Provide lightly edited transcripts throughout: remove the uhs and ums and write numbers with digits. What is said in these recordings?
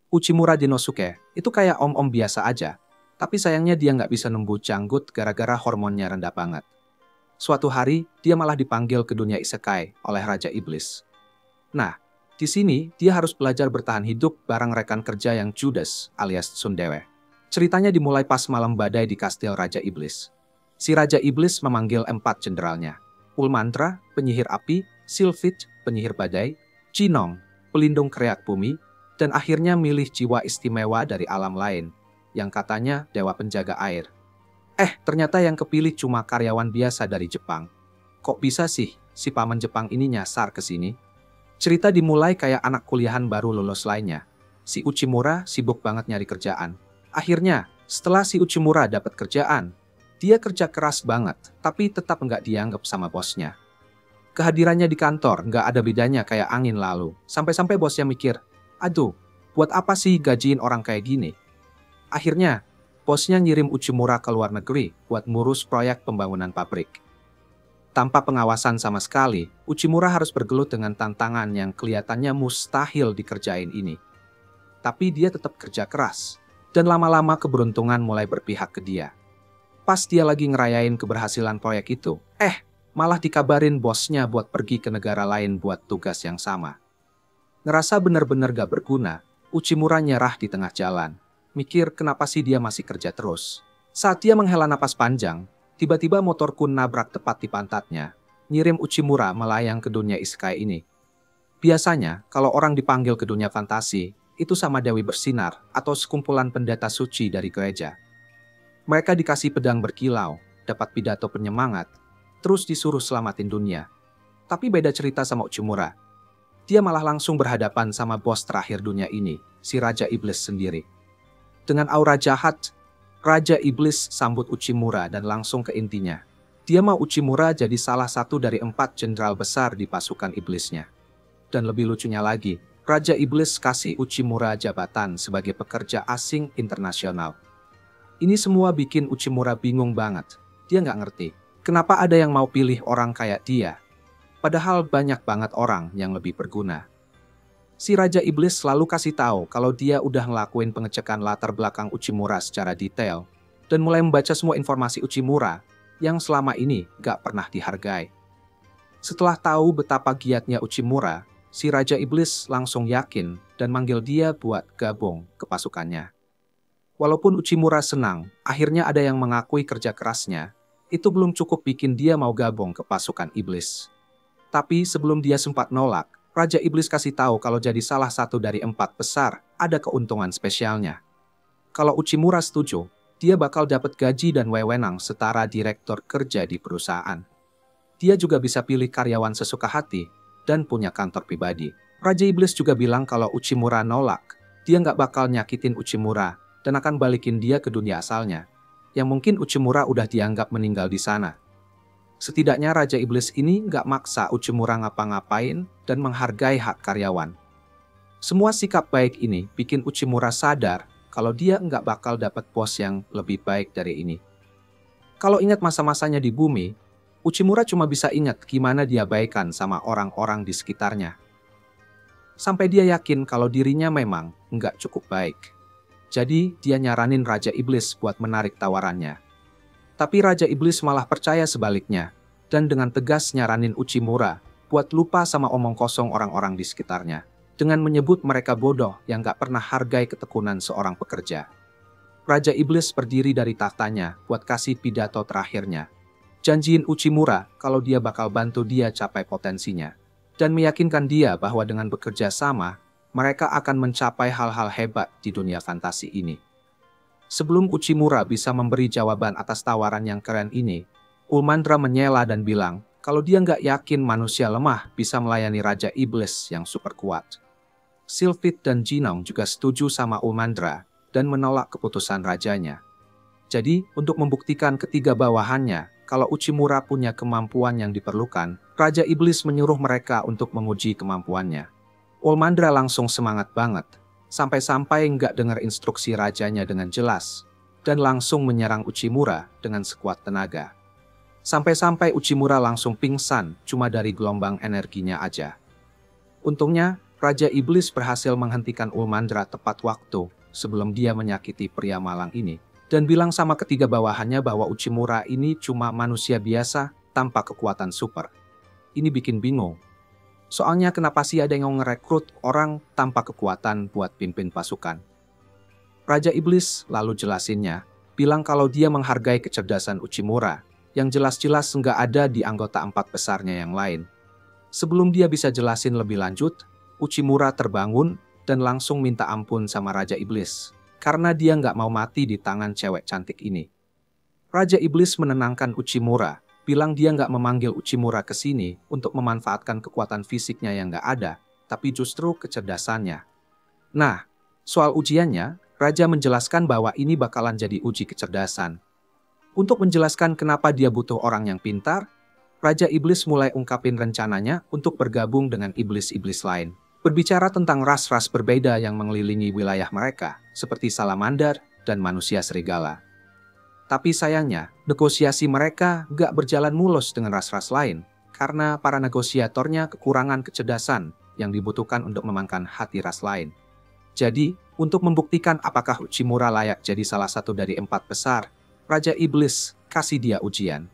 Uchimura Dinosuke itu kayak om-om biasa aja, tapi sayangnya dia nggak bisa nembu janggut gara-gara hormonnya rendah banget. Suatu hari, dia malah dipanggil ke dunia isekai oleh Raja Iblis. Nah, di sini dia harus belajar bertahan hidup bareng rekan kerja yang judes alias Tsundewe. Ceritanya dimulai pas malam badai di kastil Raja Iblis. Si Raja Iblis memanggil 4 jenderalnya. Ulmantra, penyihir api, Sylphid, penyihir badai, Jinong, pelindung kreat bumi, dan akhirnya milih jiwa istimewa dari alam lain, yang katanya dewa penjaga air. Ternyata yang kepilih cuma karyawan biasa dari Jepang. Kok bisa sih si paman Jepang ini nyasar ke sini? Cerita dimulai kayak anak kuliahan baru lulus lainnya. Si Uchimura sibuk banget nyari kerjaan. Akhirnya, setelah si Uchimura dapat kerjaan, dia kerja keras banget, tapi tetap nggak dianggap sama bosnya. Kehadirannya di kantor nggak ada bedanya kayak angin lalu. Sampai-sampai bosnya mikir, aduh, buat apa sih gajiin orang kayak gini? Akhirnya, bosnya ngirim Uchimura ke luar negeri buat ngurus proyek pembangunan pabrik. Tanpa pengawasan sama sekali, Uchimura harus bergelut dengan tantangan yang kelihatannya mustahil dikerjain ini. Tapi dia tetap kerja keras, dan lama-lama keberuntungan mulai berpihak ke dia. Pas dia lagi ngerayain keberhasilan proyek itu, malah dikabarin bosnya buat pergi ke negara lain buat tugas yang sama. Ngerasa bener-bener gak berguna, Uchimura nyerah di tengah jalan. Mikir kenapa sih dia masih kerja terus. Saat dia menghela napas panjang, tiba-tiba motor Kun nabrak tepat di pantatnya, ngirim Uchimura melayang ke dunia isekai ini. Biasanya, kalau orang dipanggil ke dunia fantasi, itu sama Dewi Bersinar atau sekumpulan pendeta suci dari gereja. Mereka dikasih pedang berkilau, dapat pidato penyemangat, terus disuruh selamatin dunia. Tapi beda cerita sama Uchimura. Dia malah langsung berhadapan sama bos terakhir dunia ini, si Raja Iblis sendiri. Dengan aura jahat, Raja Iblis sambut Uchimura dan langsung ke intinya. Dia mau Uchimura jadi salah satu dari 4 jenderal besar di pasukan iblisnya. Dan lebih lucunya lagi, Raja Iblis kasih Uchimura jabatan sebagai pekerja asing internasional. Ini semua bikin Uchimura bingung banget. Dia nggak ngerti, kenapa ada yang mau pilih orang kayak dia. Padahal banyak banget orang yang lebih berguna. Si Raja Iblis selalu kasih tahu kalau dia udah ngelakuin pengecekan latar belakang Uchimura secara detail dan mulai membaca semua informasi Uchimura yang selama ini gak pernah dihargai. Setelah tahu betapa giatnya Uchimura, si Raja Iblis langsung yakin dan manggil dia buat gabung ke pasukannya. Walaupun Uchimura senang, akhirnya ada yang mengakui kerja kerasnya, itu belum cukup bikin dia mau gabung ke pasukan iblis. Tapi sebelum dia sempat nolak, Raja Iblis kasih tahu kalau jadi salah satu dari 4 besar ada keuntungan spesialnya. Kalau Uchimura setuju, dia bakal dapat gaji dan wewenang setara direktur kerja di perusahaan. Dia juga bisa pilih karyawan sesuka hati dan punya kantor pribadi. Raja Iblis juga bilang kalau Uchimura nolak, dia nggak bakal nyakitin Uchimura dan akan balikin dia ke dunia asalnya, yang mungkin Uchimura udah dianggap meninggal di sana. Setidaknya Raja Iblis ini nggak maksa Uchimura ngapa-ngapain dan menghargai hak karyawan. Semua sikap baik ini bikin Uchimura sadar kalau dia nggak bakal dapat bos yang lebih baik dari ini. Kalau ingat masa-masanya di bumi, Uchimura cuma bisa ingat gimana dia baikan sama orang-orang di sekitarnya. Sampai dia yakin kalau dirinya memang nggak cukup baik. Jadi dia nyaranin Raja Iblis buat menarik tawarannya. Tapi Raja Iblis malah percaya sebaliknya, dan dengan tegas nyaranin Uchimura buat lupa sama omong kosong orang-orang di sekitarnya, dengan menyebut mereka bodoh yang gak pernah hargai ketekunan seorang pekerja. Raja Iblis berdiri dari tahtanya buat kasih pidato terakhirnya, janjiin Uchimura kalau dia bakal bantu dia capai potensinya, dan meyakinkan dia bahwa dengan bekerja sama, mereka akan mencapai hal-hal hebat di dunia fantasi ini. Sebelum Uchimura bisa memberi jawaban atas tawaran yang keren ini, Ulmandra menyela dan bilang kalau dia nggak yakin manusia lemah bisa melayani Raja Iblis yang super kuat. Sylphid dan Jinong juga setuju sama Ulmandra dan menolak keputusan rajanya. Jadi, untuk membuktikan ketiga bawahannya kalau Uchimura punya kemampuan yang diperlukan, Raja Iblis menyuruh mereka untuk menguji kemampuannya. Ulmandra langsung semangat banget, sampai-sampai nggak dengar instruksi rajanya dengan jelas, dan langsung menyerang Uchimura dengan sekuat tenaga. Sampai-sampai Uchimura langsung pingsan cuma dari gelombang energinya aja. Untungnya, Raja Iblis berhasil menghentikan Ulmandra tepat waktu sebelum dia menyakiti pria malang ini, dan bilang sama ketiga bawahannya bahwa Uchimura ini cuma manusia biasa tanpa kekuatan super. Ini bikin bingung. Soalnya kenapa sih ada yang ngerekrut orang tanpa kekuatan buat pimpin pasukan? Raja Iblis lalu jelasinnya, bilang kalau dia menghargai kecerdasan Uchimura, yang jelas-jelas nggak ada di anggota 4 besarnya yang lain. Sebelum dia bisa jelasin lebih lanjut, Uchimura terbangun dan langsung minta ampun sama Raja Iblis, karena dia nggak mau mati di tangan cewek cantik ini. Raja Iblis menenangkan Uchimura, bilang dia nggak memanggil Uchimura ke sini untuk memanfaatkan kekuatan fisiknya yang nggak ada, tapi justru kecerdasannya. Nah, soal ujiannya, Raja menjelaskan bahwa ini bakalan jadi uji kecerdasan. Untuk menjelaskan kenapa dia butuh orang yang pintar, Raja Iblis mulai ungkapin rencananya untuk bergabung dengan iblis-iblis lain. Berbicara tentang ras-ras berbeda yang mengelilingi wilayah mereka, seperti salamander dan manusia serigala. Tapi sayangnya, negosiasi mereka gak berjalan mulus dengan ras-ras lain, karena para negosiatornya kekurangan kecerdasan yang dibutuhkan untuk memenangkan hati ras lain. Jadi, untuk membuktikan apakah Uchimura layak jadi salah satu dari 4 besar, Raja Iblis kasih dia ujian.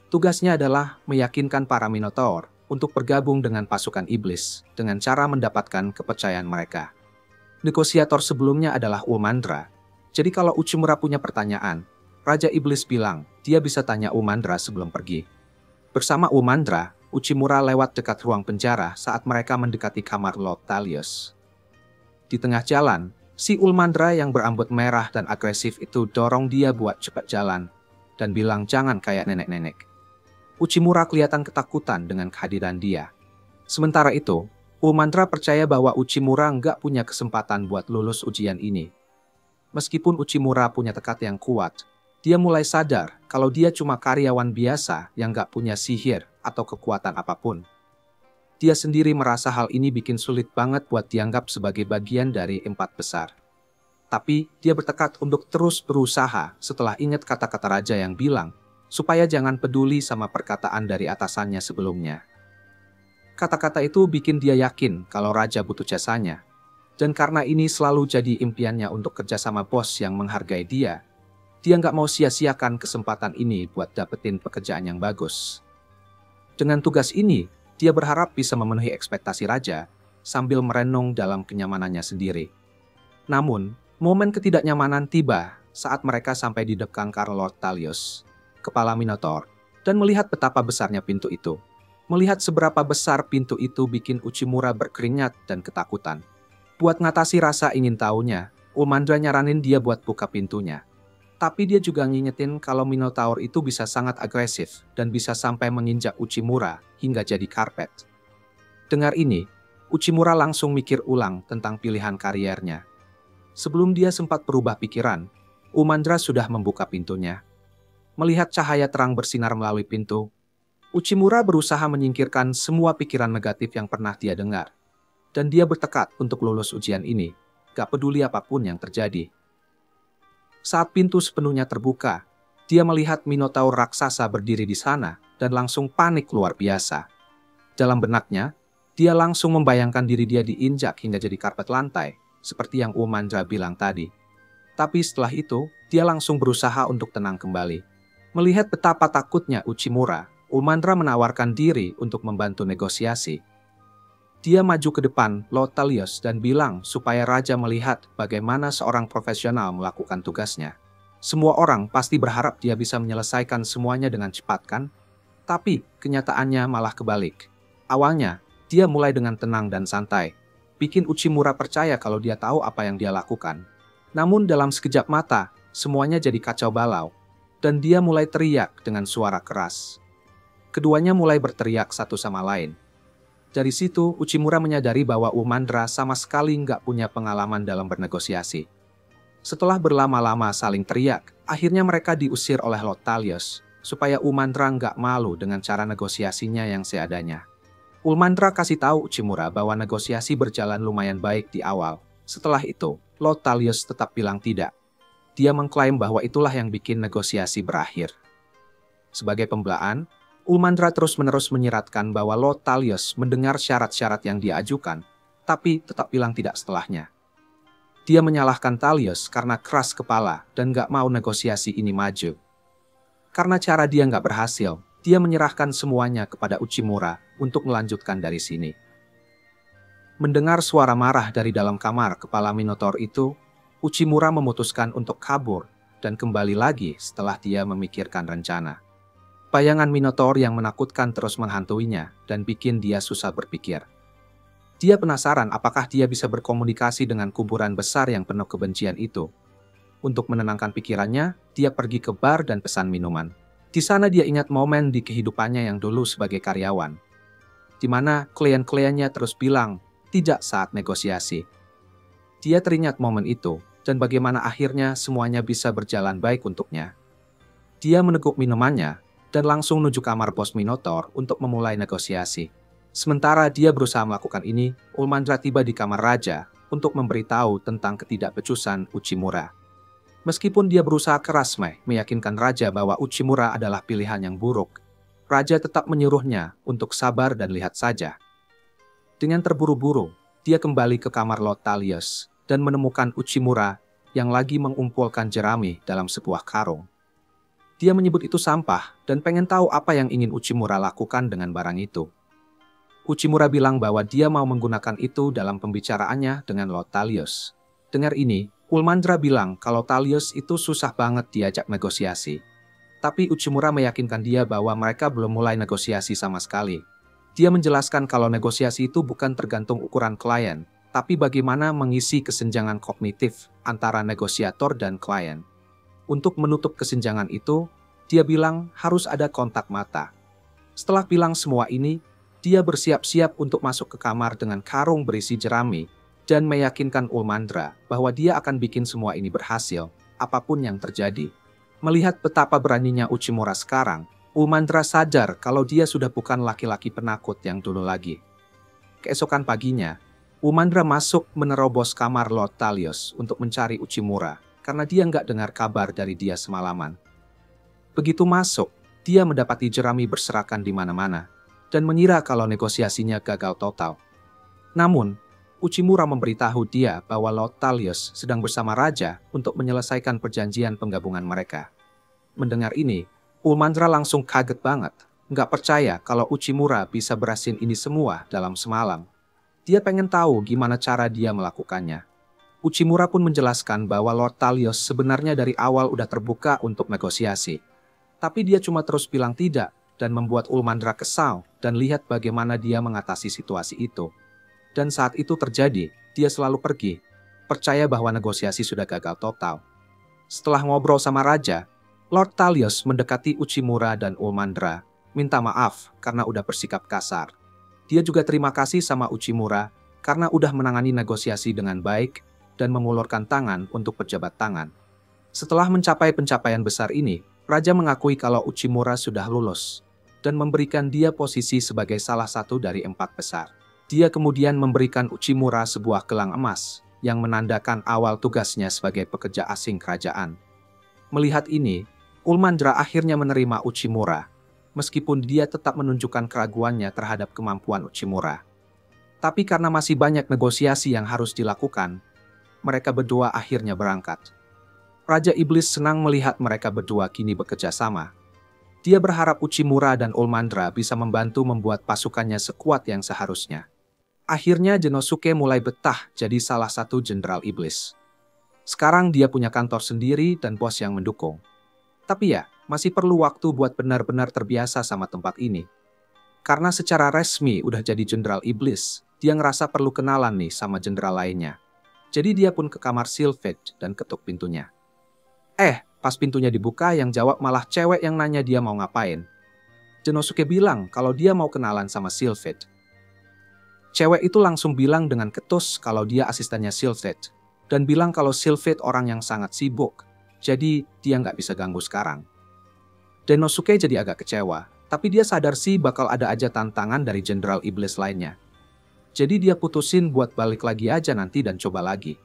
Tugasnya adalah meyakinkan para Minotaur untuk bergabung dengan pasukan iblis dengan cara mendapatkan kepercayaan mereka. Negosiator sebelumnya adalah Ulmandra. Jadi kalau Uchimura punya pertanyaan, Raja Iblis bilang dia bisa tanya Ulmandra sebelum pergi. Bersama Ulmandra, Uchimura lewat dekat ruang penjara saat mereka mendekati kamar Lord Talius. Di tengah jalan, si Ulmandra yang berambut merah dan agresif itu dorong dia buat cepat jalan dan bilang jangan kayak nenek-nenek. Uchimura kelihatan ketakutan dengan kehadiran dia. Sementara itu, Ulmandra percaya bahwa Uchimura nggak punya kesempatan buat lulus ujian ini. Meskipun Uchimura punya tekad yang kuat, dia mulai sadar kalau dia cuma karyawan biasa yang nggak punya sihir atau kekuatan apapun. Dia sendiri merasa hal ini bikin sulit banget buat dianggap sebagai bagian dari 4 besar. Tapi dia bertekad untuk terus berusaha setelah ingat kata-kata raja yang bilang, supaya jangan peduli sama perkataan dari atasannya sebelumnya. Kata-kata itu bikin dia yakin kalau raja butuh jasanya. Dan karena ini selalu jadi impiannya untuk kerja sama bos yang menghargai dia nggak mau sia-siakan kesempatan ini buat dapetin pekerjaan yang bagus. Dengan tugas ini, dia berharap bisa memenuhi ekspektasi raja sambil merenung dalam kenyamanannya sendiri. Namun, momen ketidaknyamanan tiba saat mereka sampai di depan Lord Talius, kepala Minotaur, dan melihat betapa besarnya pintu itu. Melihat seberapa besar pintu itu bikin Uchimura berkeringat dan ketakutan. Buat ngatasi rasa ingin tahunya, Ulmandra nyaranin dia buat buka pintunya. Tapi dia juga ngingetin kalau Minotaur itu bisa sangat agresif dan bisa sampai menginjak Uchimura hingga jadi karpet. Dengar ini, Uchimura langsung mikir ulang tentang pilihan kariernya. Sebelum dia sempat berubah pikiran, Ulmandra sudah membuka pintunya. Melihat cahaya terang bersinar melalui pintu, Uchimura berusaha menyingkirkan semua pikiran negatif yang pernah dia dengar. Dan dia bertekad untuk lulus ujian ini, gak peduli apapun yang terjadi. Saat pintu sepenuhnya terbuka, dia melihat Minotaur raksasa berdiri di sana dan langsung panik luar biasa. Dalam benaknya, dia langsung membayangkan diri dia diinjak hingga jadi karpet lantai, seperti yang Ulmandra bilang tadi. Tapi setelah itu, dia langsung berusaha untuk tenang kembali. Melihat betapa takutnya Uchimura, Ulmandra menawarkan diri untuk membantu negosiasi. Dia maju ke depan Lord Talius dan bilang supaya raja melihat bagaimana seorang profesional melakukan tugasnya. Semua orang pasti berharap dia bisa menyelesaikan semuanya dengan cepat kan? Tapi kenyataannya malah kebalik. Awalnya, dia mulai dengan tenang dan santai, bikin Uchimura percaya kalau dia tahu apa yang dia lakukan. Namun dalam sekejap mata, semuanya jadi kacau balau, dan dia mulai teriak dengan suara keras. Keduanya mulai berteriak satu sama lain. Dari situ, Uchimura menyadari bahwa Ulmandra sama sekali nggak punya pengalaman dalam bernegosiasi. Setelah berlama-lama saling teriak, akhirnya mereka diusir oleh Lord Talius, supaya Ulmandra nggak malu dengan cara negosiasinya yang seadanya. Ulmandra kasih tahu Uchimura bahwa negosiasi berjalan lumayan baik di awal. Setelah itu, Lord Talius tetap bilang tidak. Dia mengklaim bahwa itulah yang bikin negosiasi berakhir. Sebagai pembelaan, Ulmandra terus-menerus menyiratkan bahwa Lord Talius mendengar syarat-syarat yang dia ajukan, tapi tetap bilang tidak setelahnya. Dia menyalahkan Thalios karena keras kepala dan gak mau negosiasi ini maju. Karena cara dia gak berhasil, dia menyerahkan semuanya kepada Uchimura untuk melanjutkan dari sini. Mendengar suara marah dari dalam kamar kepala Minotaur itu, Uchimura memutuskan untuk kabur dan kembali lagi setelah dia memikirkan rencana. Bayangan Minotaur yang menakutkan terus menghantuinya dan bikin dia susah berpikir. Dia penasaran apakah dia bisa berkomunikasi dengan kuburan besar yang penuh kebencian itu. Untuk menenangkan pikirannya, dia pergi ke bar dan pesan minuman. Di sana dia ingat momen di kehidupannya yang dulu sebagai karyawan, di mana klien-kliennya terus bilang tidak saat negosiasi. Dia teringat momen itu dan bagaimana akhirnya semuanya bisa berjalan baik untuknya. Dia meneguk minumannya dan langsung menuju kamar bos Minotaur untuk memulai negosiasi. Sementara dia berusaha melakukan ini, Ulmandra tiba di kamar raja untuk memberitahu tentang ketidakbecusan Uchimura. Meskipun dia berusaha keras meyakinkan raja bahwa Uchimura adalah pilihan yang buruk, raja tetap menyuruhnya untuk sabar dan lihat saja. Dengan terburu-buru, dia kembali ke kamar Lord Thalios dan menemukan Uchimura yang lagi mengumpulkan jerami dalam sebuah karung. Dia menyebut itu sampah dan pengen tahu apa yang ingin Uchimura lakukan dengan barang itu. Uchimura bilang bahwa dia mau menggunakan itu dalam pembicaraannya dengan Lord Thalios. Dengar ini, Ulmandra bilang kalau Thalios itu susah banget diajak negosiasi. Tapi Uchimura meyakinkan dia bahwa mereka belum mulai negosiasi sama sekali. Dia menjelaskan kalau negosiasi itu bukan tergantung ukuran klien, tapi bagaimana mengisi kesenjangan kognitif antara negosiator dan klien. Untuk menutup kesenjangan itu, dia bilang harus ada kontak mata. Setelah bilang semua ini, dia bersiap-siap untuk masuk ke kamar dengan karung berisi jerami dan meyakinkan Ulmandra bahwa dia akan bikin semua ini berhasil, apapun yang terjadi. Melihat betapa beraninya Uchimura sekarang, Ulmandra sadar kalau dia sudah bukan laki-laki penakut yang dulu lagi. Keesokan paginya, Ulmandra masuk menerobos kamar Lord Thalios untuk mencari Uchimura karena dia nggak dengar kabar dari dia semalaman. Begitu masuk, dia mendapati jerami berserakan di mana-mana dan mengira kalau negosiasinya gagal total. Namun, Uchimura memberitahu dia bahwa Lord Thalios sedang bersama raja untuk menyelesaikan perjanjian penggabungan mereka. Mendengar ini, Ulmandra langsung kaget banget, nggak percaya kalau Uchimura bisa berhasil ini semua dalam semalam. Dia pengen tahu gimana cara dia melakukannya. Uchimura pun menjelaskan bahwa Lord Thalios sebenarnya dari awal udah terbuka untuk negosiasi. Tapi dia cuma terus bilang tidak, dan membuat Ulmandra kesal dan lihat bagaimana dia mengatasi situasi itu. Dan saat itu terjadi, dia selalu pergi, percaya bahwa negosiasi sudah gagal total. Setelah ngobrol sama raja, Lord Thalios mendekati Uchimura dan Ulmandra, minta maaf karena udah bersikap kasar. Dia juga terima kasih sama Uchimura karena udah menangani negosiasi dengan baik dan mengulurkan tangan untuk berjabat tangan. Setelah mencapai pencapaian besar ini, raja mengakui kalau Uchimura sudah lulus dan memberikan dia posisi sebagai salah satu dari 4 besar. Dia kemudian memberikan Uchimura sebuah gelang emas yang menandakan awal tugasnya sebagai pekerja asing kerajaan. Melihat ini, Ulmandra akhirnya menerima Uchimura, meskipun dia tetap menunjukkan keraguannya terhadap kemampuan Uchimura. Tapi karena masih banyak negosiasi yang harus dilakukan, mereka berdua akhirnya berangkat. Raja Iblis senang melihat mereka berdua kini bekerja sama. Dia berharap Uchimura dan Ulmandra bisa membantu membuat pasukannya sekuat yang seharusnya. Akhirnya Genosuke mulai betah jadi salah satu jenderal iblis. Sekarang dia punya kantor sendiri dan bos yang mendukung. Tapi ya, masih perlu waktu buat benar-benar terbiasa sama tempat ini. Karena secara resmi udah jadi jenderal iblis, dia ngerasa perlu kenalan nih sama jenderal lainnya. Jadi dia pun ke kamar Sylphid dan ketuk pintunya. Pas pintunya dibuka, yang jawab malah cewek yang nanya dia mau ngapain. Genosuke bilang kalau dia mau kenalan sama Sylphid. Cewek itu langsung bilang dengan ketus kalau dia asistennya Sylphid, dan bilang kalau Sylphid orang yang sangat sibuk, jadi dia nggak bisa ganggu sekarang. Genosuke jadi agak kecewa, tapi dia sadar sih bakal ada aja tantangan dari jenderal iblis lainnya. Jadi dia putusin buat balik lagi aja nanti dan coba lagi.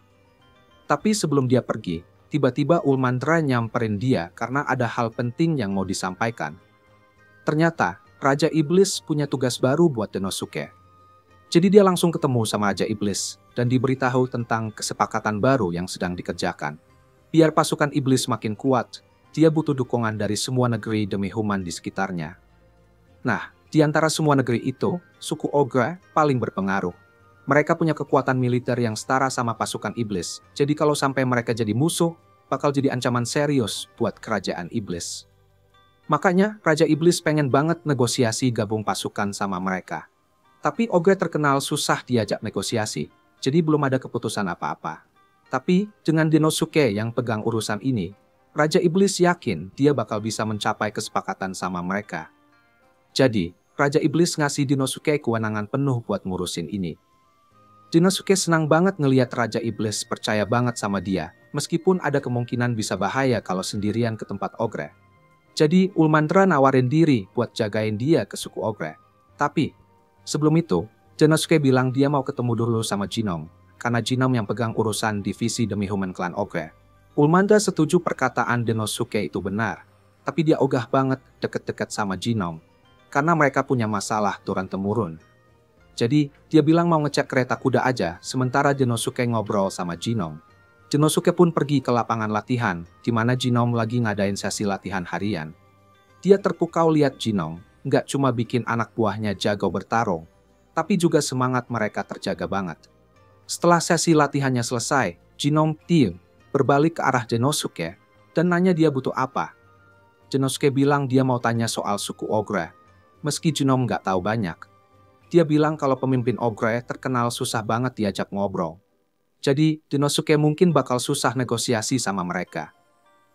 Tapi sebelum dia pergi, tiba-tiba Ulmandra nyamperin dia karena ada hal penting yang mau disampaikan. Ternyata, Raja Iblis punya tugas baru buat Genosuke. Jadi dia langsung ketemu sama Raja Iblis dan diberitahu tentang kesepakatan baru yang sedang dikerjakan. Biar pasukan iblis makin kuat, dia butuh dukungan dari semua negeri demi human di sekitarnya. Nah, di antara semua negeri itu, suku Ogre paling berpengaruh. Mereka punya kekuatan militer yang setara sama pasukan iblis, jadi kalau sampai mereka jadi musuh, bakal jadi ancaman serius buat kerajaan iblis. Makanya, Raja Iblis pengen banget negosiasi gabung pasukan sama mereka. Tapi Ogre terkenal susah diajak negosiasi, jadi belum ada keputusan apa-apa. Tapi dengan Denosuke yang pegang urusan ini, Raja Iblis yakin dia bakal bisa mencapai kesepakatan sama mereka. Jadi, Raja Iblis ngasih Denosuke kewenangan penuh buat ngurusin ini. Denosuke senang banget ngeliat Raja Iblis percaya banget sama dia, meskipun ada kemungkinan bisa bahaya kalau sendirian ke tempat Ogre. Jadi, Ulmandra nawarin diri buat jagain dia ke suku Ogre. Tapi, sebelum itu, Denosuke bilang dia mau ketemu dulu sama Jinom, karena Jinom yang pegang urusan divisi demi human clan Ogre. Ulmandra setuju perkataan Denosuke itu benar, tapi dia ogah banget deket-deket sama Jinom, karena mereka punya masalah turun-temurun. Jadi, dia bilang mau ngecek kereta kuda aja, sementara Denosuke ngobrol sama Jinom. Denosuke pun pergi ke lapangan latihan, di mana Jinom lagi ngadain sesi latihan harian. Dia terpukau lihat Jinom, nggak cuma bikin anak buahnya jago bertarung, tapi juga semangat mereka terjaga banget. Setelah sesi latihannya selesai, Jinom berbalik ke arah Denosuke dan nanya dia butuh apa. Denosuke bilang dia mau tanya soal suku Ogre, meski Jinom nggak tahu banyak. Dia bilang kalau pemimpin Ogre terkenal susah banget diajak ngobrol. Jadi, Denosuke mungkin bakal susah negosiasi sama mereka.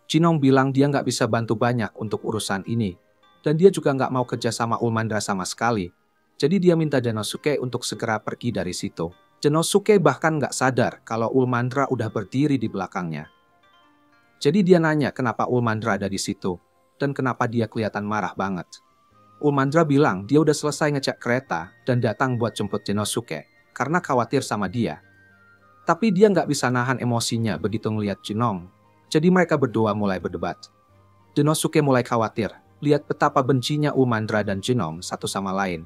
Jinom bilang dia nggak bisa bantu banyak untuk urusan ini, dan dia juga nggak mau kerja sama Ulmandra sama sekali. Jadi dia minta Denosuke untuk segera pergi dari situ. Denosuke bahkan nggak sadar kalau Ulmandra udah berdiri di belakangnya. Jadi dia nanya kenapa Ulmandra ada di situ, dan kenapa dia kelihatan marah banget. Ulmandra bilang dia udah selesai ngecek kereta dan datang buat jemput Denosuke, karena khawatir sama dia. Tapi dia nggak bisa nahan emosinya begitu ngeliat Jinom. Jadi mereka berdua mulai berdebat. Denosuke mulai khawatir, lihat betapa bencinya Ulmandra dan Jinom satu sama lain.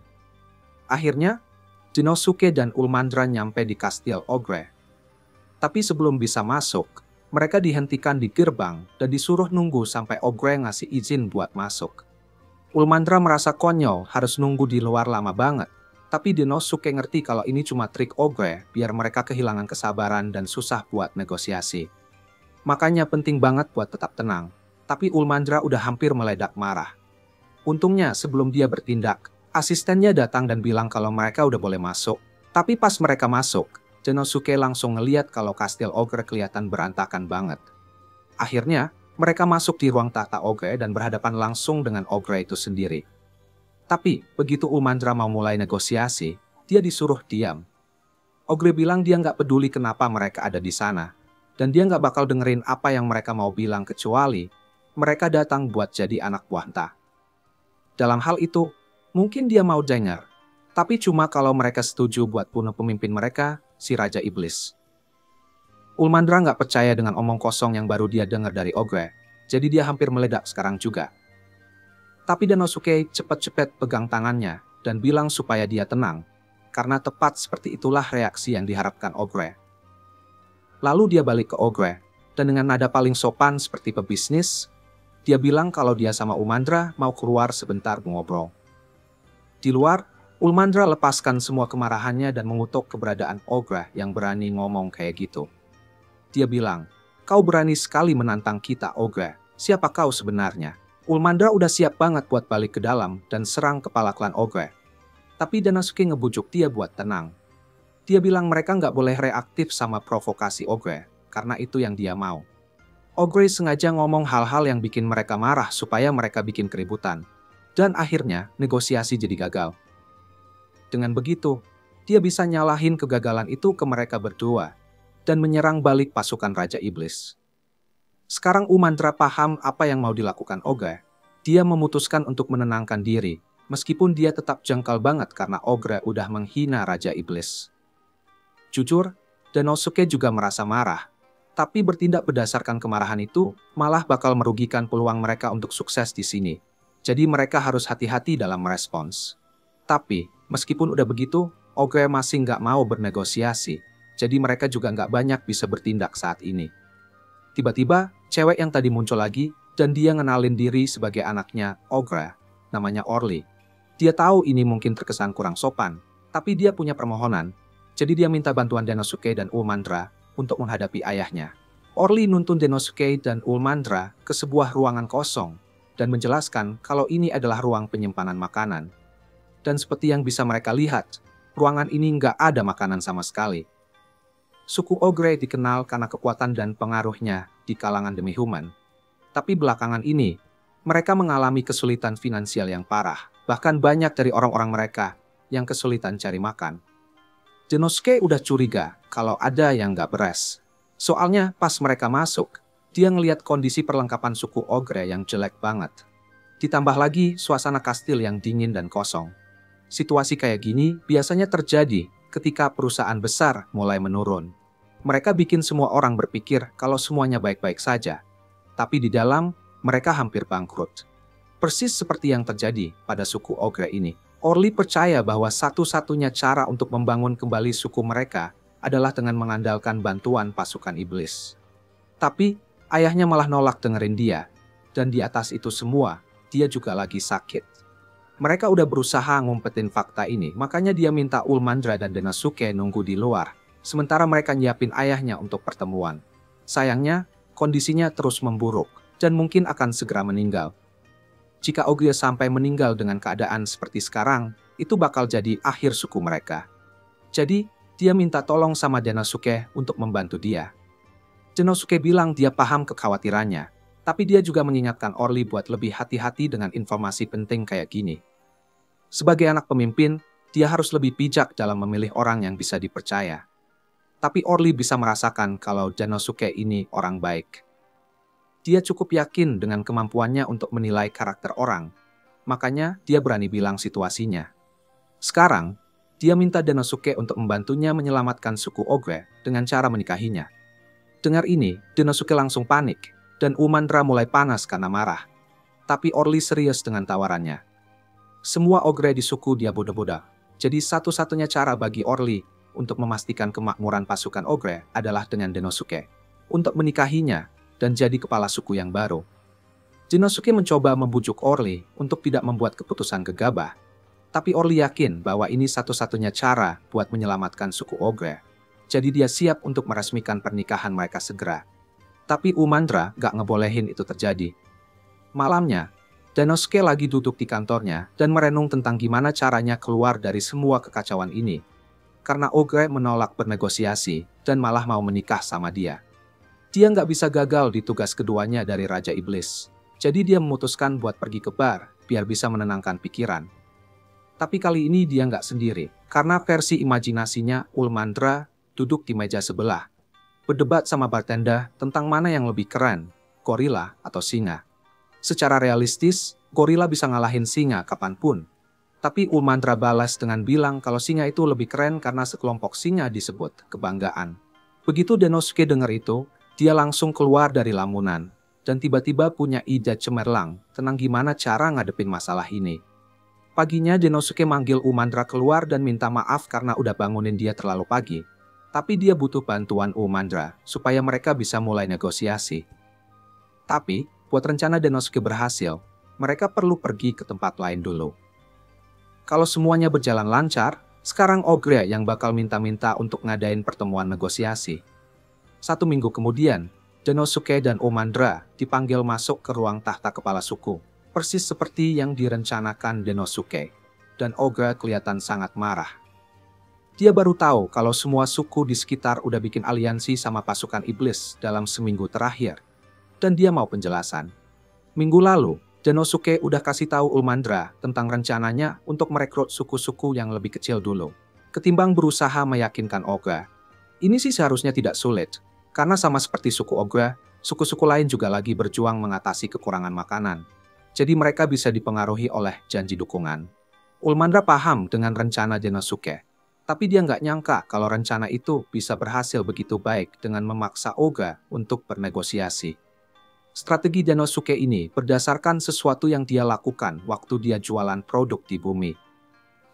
Akhirnya, Denosuke dan Ulmandra nyampe di kastil Ogre. Tapi sebelum bisa masuk, mereka dihentikan di gerbang dan disuruh nunggu sampai Ogre ngasih izin buat masuk. Ulmandra merasa konyol harus nunggu di luar lama banget, tapi Denosuke ngerti kalau ini cuma trik Ogre biar mereka kehilangan kesabaran dan susah buat negosiasi. Makanya penting banget buat tetap tenang, tapi Ulmandra udah hampir meledak marah. Untungnya sebelum dia bertindak, asistennya datang dan bilang kalau mereka udah boleh masuk. Tapi pas mereka masuk, Denosuke langsung ngeliat kalau kastil Ogre kelihatan berantakan banget. Akhirnya, mereka masuk di ruang tahta Ogre dan berhadapan langsung dengan Ogre itu sendiri. Tapi, begitu Ulmandra mau mulai negosiasi, dia disuruh diam. Ogre bilang dia nggak peduli kenapa mereka ada di sana, dan dia nggak bakal dengerin apa yang mereka mau bilang kecuali mereka datang buat jadi anak buah entah. Dalam hal itu, mungkin dia mau denger, tapi cuma kalau mereka setuju buat bunuh pemimpin mereka, si Raja Iblis. Ulmandra nggak percaya dengan omong kosong yang baru dia dengar dari Ogre, jadi dia hampir meledak sekarang juga. Tapi Denosuke cepat-cepat pegang tangannya dan bilang supaya dia tenang, karena tepat seperti itulah reaksi yang diharapkan Ogre. Lalu dia balik ke Ogre, dan dengan nada paling sopan seperti pebisnis, dia bilang kalau dia sama Ulmandra mau keluar sebentar ngobrol. Di luar, Ulmandra lepaskan semua kemarahannya dan mengutuk keberadaan Ogre yang berani ngomong kayak gitu. Dia bilang, kau berani sekali menantang kita, Ogre. Siapa kau sebenarnya? Ulmandra udah siap banget buat balik ke dalam dan serang kepala klan Ogre. Tapi Denosuke ngebujuk dia buat tenang. Dia bilang mereka nggak boleh reaktif sama provokasi Ogre, karena itu yang dia mau. Ogre sengaja ngomong hal-hal yang bikin mereka marah supaya mereka bikin keributan. Dan akhirnya negosiasi jadi gagal. Dengan begitu, dia bisa nyalahin kegagalan itu ke mereka berdua dan menyerang balik pasukan Raja Iblis. Sekarang Ulmandra paham apa yang mau dilakukan Ogre. Dia memutuskan untuk menenangkan diri, meskipun dia tetap jengkel banget karena Ogre udah menghina Raja Iblis. Jujur, Denosuke juga merasa marah, tapi bertindak berdasarkan kemarahan itu malah bakal merugikan peluang mereka untuk sukses di sini. Jadi mereka harus hati-hati dalam merespons. Tapi, meskipun udah begitu, Ogre masih nggak mau bernegosiasi, jadi mereka juga nggak banyak bisa bertindak saat ini. Tiba-tiba, cewek yang tadi muncul lagi, dan dia ngenalin diri sebagai anaknya Ogre, namanya Orly. Dia tahu ini mungkin terkesan kurang sopan, tapi dia punya permohonan, jadi dia minta bantuan Denosuke dan Ulmandra untuk menghadapi ayahnya. Orly nuntun Denosuke dan Ulmandra ke sebuah ruangan kosong, dan menjelaskan kalau ini adalah ruang penyimpanan makanan. Dan seperti yang bisa mereka lihat, ruangan ini nggak ada makanan sama sekali. Suku Ogre dikenal karena kekuatan dan pengaruhnya di kalangan demi-human. Tapi belakangan ini, mereka mengalami kesulitan finansial yang parah. Bahkan banyak dari orang-orang mereka yang kesulitan cari makan. Denosuke udah curiga kalau ada yang nggak beres. Soalnya pas mereka masuk, dia ngelihat kondisi perlengkapan suku Ogre yang jelek banget. Ditambah lagi suasana kastil yang dingin dan kosong. Situasi kayak gini biasanya terjadi ketika perusahaan besar mulai menurun. Mereka bikin semua orang berpikir kalau semuanya baik-baik saja. Tapi di dalam, mereka hampir bangkrut. Persis seperti yang terjadi pada suku Ogre ini. Orly percaya bahwa satu-satunya cara untuk membangun kembali suku mereka adalah dengan mengandalkan bantuan pasukan iblis. Tapi, ayahnya malah nolak dengerin dia. Dan di atas itu semua, dia juga lagi sakit. Mereka udah berusaha ngumpetin fakta ini, makanya dia minta Ulmandra dan Denosuke nunggu di luar, sementara mereka nyiapin ayahnya untuk pertemuan. Sayangnya, kondisinya terus memburuk, dan mungkin akan segera meninggal. Jika Ogre sampai meninggal dengan keadaan seperti sekarang, itu bakal jadi akhir suku mereka. Jadi, dia minta tolong sama Denosuke untuk membantu dia. Denosuke bilang dia paham kekhawatirannya, tapi dia juga mengingatkan Orly buat lebih hati-hati dengan informasi penting kayak gini. Sebagai anak pemimpin, dia harus lebih bijak dalam memilih orang yang bisa dipercaya. Tapi Orly bisa merasakan kalau Denosuke ini orang baik. Dia cukup yakin dengan kemampuannya untuk menilai karakter orang, makanya dia berani bilang situasinya. Sekarang, dia minta Denosuke untuk membantunya menyelamatkan suku Ogre dengan cara menikahinya. Dengar ini, Denosuke langsung panik, dan Ulmandra mulai panas karena marah. Tapi Orly serius dengan tawarannya. Semua Ogre di suku dia bodoh-bodoh. Jadi satu-satunya cara bagi Orly untuk memastikan kemakmuran pasukan Ogre adalah dengan Denosuke. Untuk menikahinya dan jadi kepala suku yang baru. Denosuke mencoba membujuk Orly untuk tidak membuat keputusan gegabah. Tapi Orly yakin bahwa ini satu-satunya cara buat menyelamatkan suku Ogre. Jadi dia siap untuk meresmikan pernikahan mereka segera. Tapi Ulmandra gak ngebolehin itu terjadi. Malamnya, Denosuke lagi duduk di kantornya dan merenung tentang gimana caranya keluar dari semua kekacauan ini. Karena Ogre menolak bernegosiasi dan malah mau menikah sama dia. Dia nggak bisa gagal di tugas keduanya dari Raja Iblis. Jadi dia memutuskan buat pergi ke bar biar bisa menenangkan pikiran. Tapi kali ini dia nggak sendiri, karena versi imajinasinya Ulmandra duduk di meja sebelah. Berdebat sama bartender tentang mana yang lebih keren, gorila atau singa. Secara realistis, gorila bisa ngalahin singa kapanpun. Tapi Ulmandra balas dengan bilang kalau singa itu lebih keren karena sekelompok singa disebut kebanggaan. Begitu Denosuke dengar itu, dia langsung keluar dari lamunan. Dan tiba-tiba punya ide cemerlang tentang gimana cara ngadepin masalah ini. Paginya Denosuke manggil Ulmandra keluar dan minta maaf karena udah bangunin dia terlalu pagi. Tapi dia butuh bantuan Ulmandra supaya mereka bisa mulai negosiasi. Tapi, buat rencana Denosuke berhasil, mereka perlu pergi ke tempat lain dulu. Kalau semuanya berjalan lancar, sekarang Ogre yang bakal minta-minta untuk ngadain pertemuan negosiasi. 1 minggu kemudian, Denosuke dan Ulmandra dipanggil masuk ke ruang tahta kepala suku, persis seperti yang direncanakan Denosuke, dan Ogre kelihatan sangat marah. Dia baru tahu kalau semua suku di sekitar udah bikin aliansi sama pasukan iblis dalam seminggu terakhir. Dan dia mau penjelasan. Minggu lalu, Denosuke udah kasih tahu Ulmandra tentang rencananya untuk merekrut suku-suku yang lebih kecil dulu. Ketimbang berusaha meyakinkan Ogre. Ini sih seharusnya tidak sulit, karena sama seperti suku Ogre, suku-suku lain juga lagi berjuang mengatasi kekurangan makanan. Jadi mereka bisa dipengaruhi oleh janji dukungan. Ulmandra paham dengan rencana Denosuke. Tapi dia nggak nyangka kalau rencana itu bisa berhasil begitu baik dengan memaksa Ogre untuk bernegosiasi. Strategi Denosuke ini berdasarkan sesuatu yang dia lakukan waktu dia jualan produk di bumi.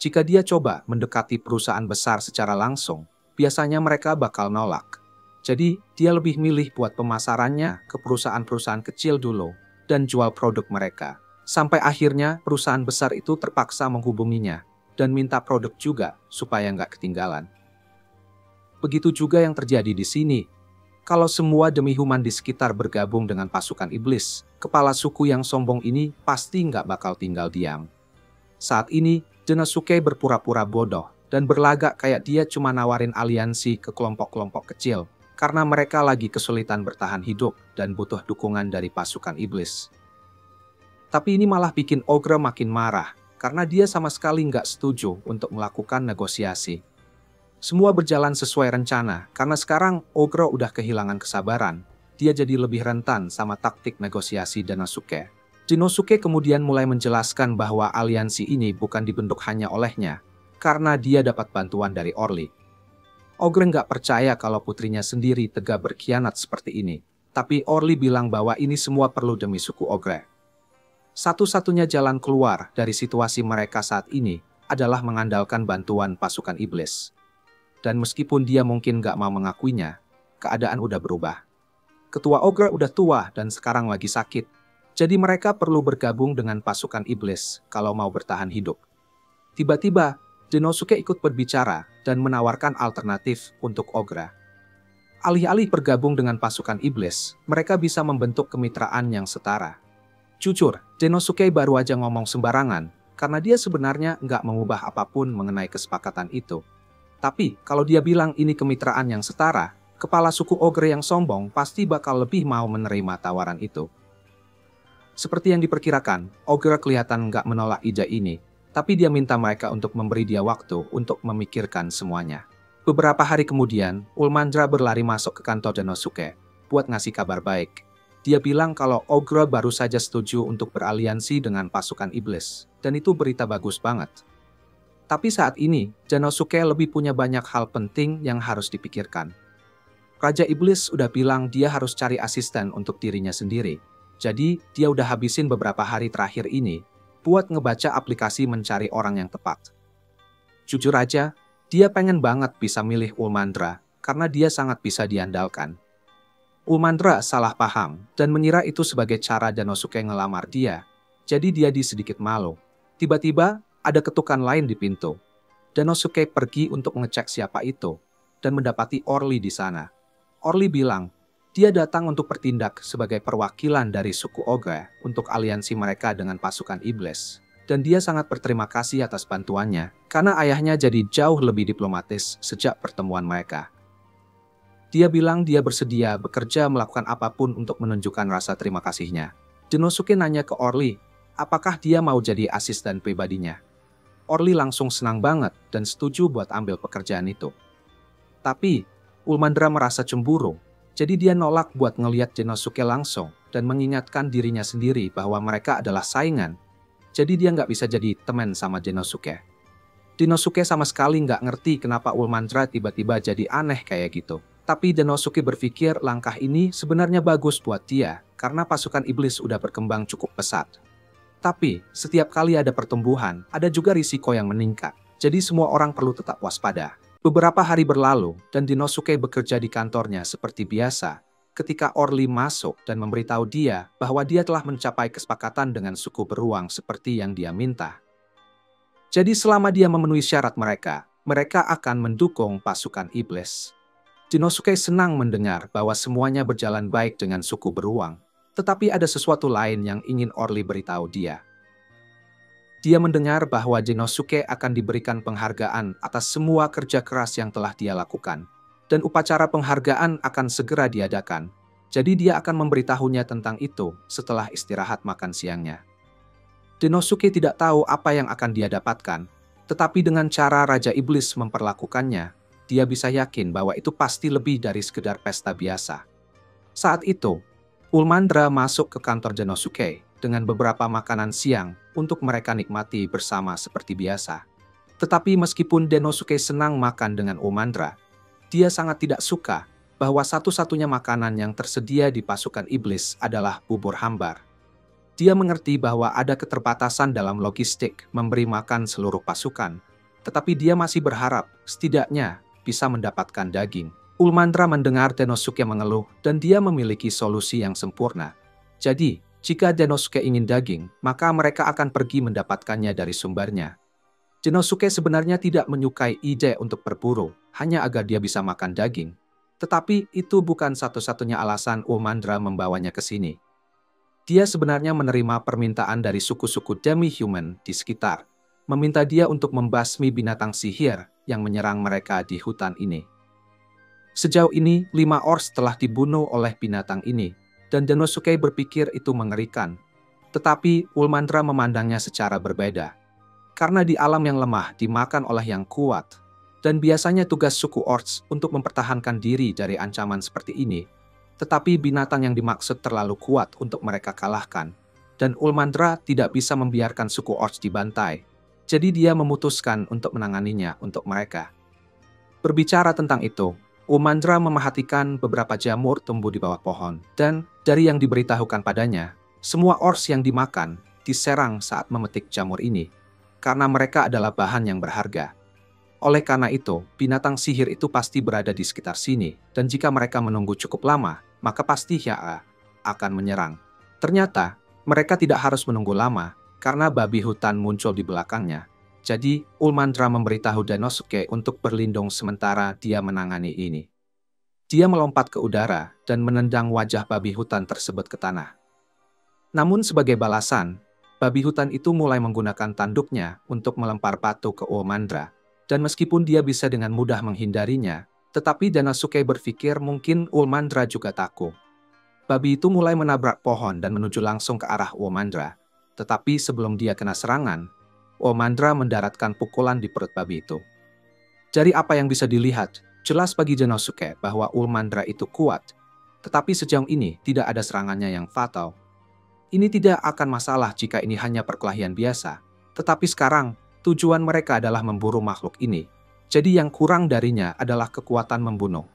Jika dia coba mendekati perusahaan besar secara langsung, biasanya mereka bakal nolak. Jadi, dia lebih milih buat pemasarannya ke perusahaan-perusahaan kecil dulu dan jual produk mereka. Sampai akhirnya perusahaan besar itu terpaksa menghubunginya dan minta produk juga supaya nggak ketinggalan. Begitu juga yang terjadi di sini. Kalau semua demi-human di sekitar bergabung dengan pasukan iblis, kepala suku yang sombong ini pasti nggak bakal tinggal diam. Saat ini, Denosuke berpura-pura bodoh dan berlagak kayak dia cuma nawarin aliansi ke kelompok-kelompok kecil karena mereka lagi kesulitan bertahan hidup dan butuh dukungan dari pasukan iblis. Tapi ini malah bikin Ogre makin marah karena dia sama sekali nggak setuju untuk melakukan negosiasi. Semua berjalan sesuai rencana karena sekarang Ogre udah kehilangan kesabaran. Dia jadi lebih rentan sama taktik negosiasi Denosuke. Denosuke kemudian mulai menjelaskan bahwa aliansi ini bukan dibentuk hanya olehnya, karena dia dapat bantuan dari Orly. Ogre nggak percaya kalau putrinya sendiri tega berkhianat seperti ini, tapi Orly bilang bahwa ini semua perlu demi suku Ogre. Satu-satunya jalan keluar dari situasi mereka saat ini adalah mengandalkan bantuan pasukan iblis. Dan meskipun dia mungkin nggak mau mengakuinya, keadaan udah berubah. Ketua Ogre udah tua dan sekarang lagi sakit. Jadi mereka perlu bergabung dengan pasukan iblis kalau mau bertahan hidup. Tiba-tiba, Denosuke ikut berbicara dan menawarkan alternatif untuk Ogre. Alih-alih bergabung dengan pasukan iblis, mereka bisa membentuk kemitraan yang setara. Jujur, Denosuke baru aja ngomong sembarangan karena dia sebenarnya nggak mengubah apapun mengenai kesepakatan itu. Tapi kalau dia bilang ini kemitraan yang setara, kepala suku Ogre yang sombong pasti bakal lebih mau menerima tawaran itu. Seperti yang diperkirakan, Ogre kelihatan nggak menolak ide ini, tapi dia minta mereka untuk memberi dia waktu untuk memikirkan semuanya. Beberapa hari kemudian, Ulmandra berlari masuk ke kantor Denosuke buat ngasih kabar baik. Dia bilang kalau Ogre baru saja setuju untuk beraliansi dengan pasukan iblis, dan itu berita bagus banget. Tapi saat ini, Denosuke lebih punya banyak hal penting yang harus dipikirkan. Raja Iblis udah bilang dia harus cari asisten untuk dirinya sendiri. Jadi, dia udah habisin beberapa hari terakhir ini buat ngebaca aplikasi mencari orang yang tepat. Jujur aja, dia pengen banget bisa milih Ulmandra karena dia sangat bisa diandalkan. Ulmandra salah paham dan mengira itu sebagai cara Denosuke ngelamar dia. Jadi dia sedikit malu. Tiba-tiba, ada ketukan lain di pintu. Denosuke pergi untuk ngecek siapa itu dan mendapati Orly di sana. Orly bilang, dia datang untuk bertindak sebagai perwakilan dari suku Ogre untuk aliansi mereka dengan pasukan iblis. Dan dia sangat berterima kasih atas bantuannya, karena ayahnya jadi jauh lebih diplomatis sejak pertemuan mereka. Dia bilang dia bersedia bekerja melakukan apapun untuk menunjukkan rasa terima kasihnya. Denosuke nanya ke Orly, apakah dia mau jadi asisten pribadinya. Orly langsung senang banget dan setuju buat ambil pekerjaan itu. Tapi, Ulmandra merasa cemburu. Jadi dia nolak buat ngeliat Denosuke langsung dan mengingatkan dirinya sendiri bahwa mereka adalah saingan. Jadi dia nggak bisa jadi teman sama Denosuke. Denosuke sama sekali nggak ngerti kenapa Ulmandra tiba-tiba jadi aneh kayak gitu. Tapi Denosuke berpikir langkah ini sebenarnya bagus buat dia karena pasukan iblis udah berkembang cukup pesat. Tapi setiap kali ada pertumbuhan, ada juga risiko yang meningkat. Jadi semua orang perlu tetap waspada. Beberapa hari berlalu, dan Denosuke bekerja di kantornya seperti biasa, ketika Orly masuk dan memberitahu dia bahwa dia telah mencapai kesepakatan dengan suku beruang seperti yang dia minta. Jadi selama dia memenuhi syarat mereka, mereka akan mendukung pasukan iblis. Denosuke senang mendengar bahwa semuanya berjalan baik dengan suku beruang, tetapi ada sesuatu lain yang ingin Orly beritahu dia. Dia mendengar bahwa Denosuke akan diberikan penghargaan atas semua kerja keras yang telah dia lakukan. Dan upacara penghargaan akan segera diadakan. Jadi dia akan memberitahunya tentang itu setelah istirahat makan siangnya. Denosuke tidak tahu apa yang akan dia dapatkan. Tetapi dengan cara Raja Iblis memperlakukannya, dia bisa yakin bahwa itu pasti lebih dari sekedar pesta biasa. Saat itu, Ulmandra masuk ke kantor Denosuke dengan beberapa makanan siang untuk mereka nikmati bersama seperti biasa. Tetapi meskipun Denosuke senang makan dengan Ulmandra, dia sangat tidak suka bahwa satu-satunya makanan yang tersedia di pasukan iblis adalah bubur hambar. Dia mengerti bahwa ada keterbatasan dalam logistik memberi makan seluruh pasukan, Tetapi dia masih berharap, setidaknya, bisa mendapatkan daging. Ulmandra mendengar Denosuke mengeluh dan dia memiliki solusi yang sempurna. Jadi, jika Denosuke ingin daging, maka mereka akan pergi mendapatkannya dari sumbernya. Denosuke sebenarnya tidak menyukai ide untuk berburu, hanya agar dia bisa makan daging. Tetapi itu bukan satu-satunya alasan Ulmandra membawanya ke sini. Dia sebenarnya menerima permintaan dari suku-suku demi-human di sekitar, meminta dia untuk membasmi binatang sihir yang menyerang mereka di hutan ini. Sejauh ini, 5 ors telah dibunuh oleh binatang ini, dan Denosuke berpikir itu mengerikan. Tetapi Ulmandra memandangnya secara berbeda. Karena di alam yang lemah dimakan oleh yang kuat, dan biasanya tugas suku ors untuk mempertahankan diri dari ancaman seperti ini. Tetapi binatang yang dimaksud terlalu kuat untuk mereka kalahkan, dan Ulmandra tidak bisa membiarkan suku ors dibantai. Jadi dia memutuskan untuk menanganinya untuk mereka. Berbicara tentang itu, Ulmandra memerhatikan beberapa jamur tumbuh di bawah pohon, dan dari yang diberitahukan padanya, semua ors yang dimakan diserang saat memetik jamur ini, karena mereka adalah bahan yang berharga. Oleh karena itu, binatang sihir itu pasti berada di sekitar sini, dan jika mereka menunggu cukup lama, maka pasti Hyaa akan menyerang. Ternyata, mereka tidak harus menunggu lama, karena babi hutan muncul di belakangnya. Jadi, Ulmandra memberitahu Denosuke untuk berlindung sementara dia menangani ini. Dia melompat ke udara dan menendang wajah babi hutan tersebut ke tanah. Namun sebagai balasan, babi hutan itu mulai menggunakan tanduknya untuk melempar batu ke Ulmandra. Dan meskipun dia bisa dengan mudah menghindarinya, tetapi Denosuke berpikir mungkin Ulmandra juga takut. Babi itu mulai menabrak pohon dan menuju langsung ke arah Ulmandra. Tetapi sebelum dia kena serangan, Ulmandra mendaratkan pukulan di perut babi itu. Dari apa yang bisa dilihat, jelas bagi Denosuke bahwa Ulmandra itu kuat. Tetapi sejauh ini tidak ada serangannya yang fatal. Ini tidak akan masalah jika ini hanya perkelahian biasa. Tetapi sekarang, tujuan mereka adalah memburu makhluk ini. Jadi yang kurang darinya adalah kekuatan membunuh.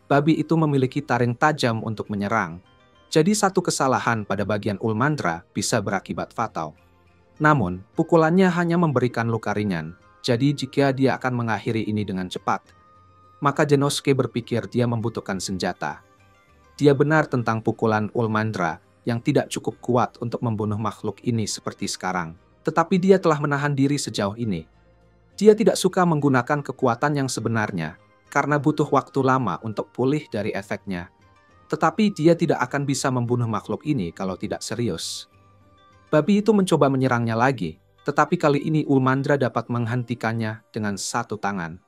Babi itu memiliki taring tajam untuk menyerang. Jadi satu kesalahan pada bagian Ulmandra bisa berakibat fatal. Namun, pukulannya hanya memberikan luka ringan. Jadi jika dia akan mengakhiri ini dengan cepat, maka Denosuke berpikir dia membutuhkan senjata. Dia benar tentang pukulan Ulmandra yang tidak cukup kuat untuk membunuh makhluk ini seperti sekarang. Tetapi dia telah menahan diri sejauh ini. Dia tidak suka menggunakan kekuatan yang sebenarnya, karena butuh waktu lama untuk pulih dari efeknya. Tetapi dia tidak akan bisa membunuh makhluk ini kalau tidak serius. Babi itu mencoba menyerangnya lagi, tetapi kali ini Ulmandra dapat menghentikannya dengan satu tangan.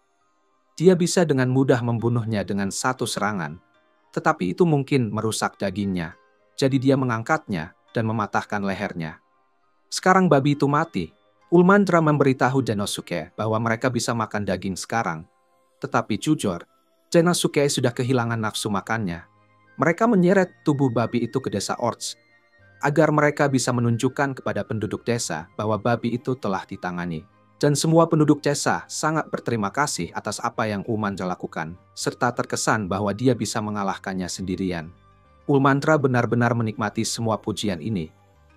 Dia bisa dengan mudah membunuhnya dengan satu serangan, tetapi itu mungkin merusak dagingnya. Jadi dia mengangkatnya dan mematahkan lehernya. Sekarang babi itu mati. Ulmandra memberitahu Denosuke bahwa mereka bisa makan daging sekarang. Tetapi jujur, Denosuke sudah kehilangan nafsu makannya. Mereka menyeret tubuh babi itu ke desa Orts, agar mereka bisa menunjukkan kepada penduduk desa bahwa babi itu telah ditangani. Dan semua penduduk desa sangat berterima kasih atas apa yang Ulmandra lakukan, serta terkesan bahwa dia bisa mengalahkannya sendirian. Ulmandra benar-benar menikmati semua pujian ini.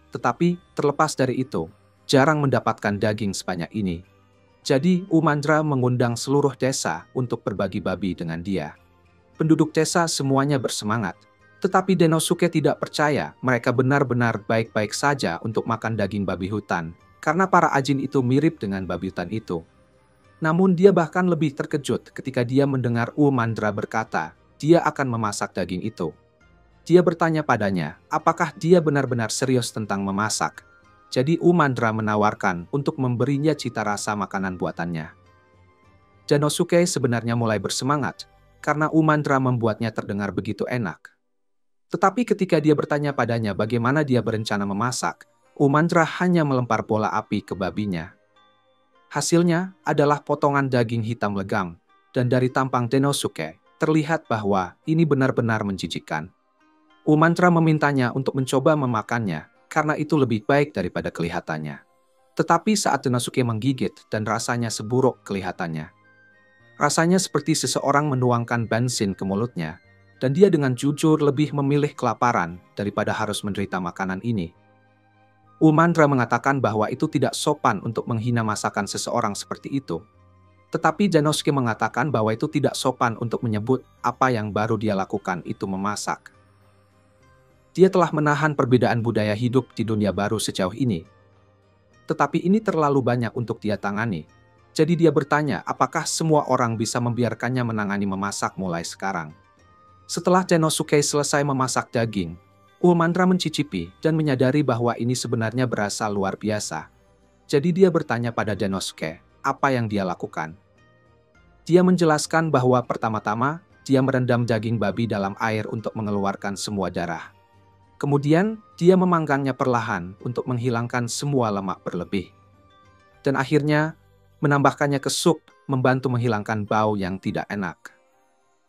Tetapi, terlepas dari itu, jarang mendapatkan daging sebanyak ini. Jadi, Ulmandra mengundang seluruh desa untuk berbagi babi dengan dia. Penduduk desa semuanya bersemangat. Tetapi Denosuke tidak percaya mereka benar-benar baik-baik saja untuk makan daging babi hutan, karena para ajin itu mirip dengan babi hutan itu. Namun dia bahkan lebih terkejut ketika dia mendengar Ulmandra berkata, dia akan memasak daging itu. Dia bertanya padanya, apakah dia benar-benar serius tentang memasak. Jadi Ulmandra menawarkan untuk memberinya cita rasa makanan buatannya. Denosuke sebenarnya mulai bersemangat, karena Ulmandra membuatnya terdengar begitu enak. Tetapi ketika dia bertanya padanya bagaimana dia berencana memasak, Ulmandra hanya melempar bola api ke babinya. Hasilnya adalah potongan daging hitam legam, dan dari tampang Denosuke, terlihat bahwa ini benar-benar menjijikkan. Ulmandra memintanya untuk mencoba memakannya, karena itu lebih baik daripada kelihatannya. Tetapi saat Denosuke menggigit dan rasanya seburuk kelihatannya. Rasanya seperti seseorang menuangkan bensin ke mulutnya, dan dia dengan jujur lebih memilih kelaparan daripada harus menderita makanan ini. Ulmandra mengatakan bahwa itu tidak sopan untuk menghina masakan seseorang seperti itu. Tetapi Janosuke mengatakan bahwa itu tidak sopan untuk menyebut apa yang baru dia lakukan itu memasak. Dia telah menahan perbedaan budaya hidup di dunia baru sejauh ini. Tetapi ini terlalu banyak untuk dia tangani. Jadi dia bertanya apakah semua orang bisa membiarkannya menangani memasak mulai sekarang. Setelah Janosuke selesai memasak daging, Ulmandra mencicipi dan menyadari bahwa ini sebenarnya berasa luar biasa. Jadi dia bertanya pada Janosuke apa yang dia lakukan. Dia menjelaskan bahwa pertama-tama dia merendam daging babi dalam air untuk mengeluarkan semua darah. Kemudian dia memanggangnya perlahan untuk menghilangkan semua lemak berlebih. Dan akhirnya menambahkannya ke sup membantu menghilangkan bau yang tidak enak.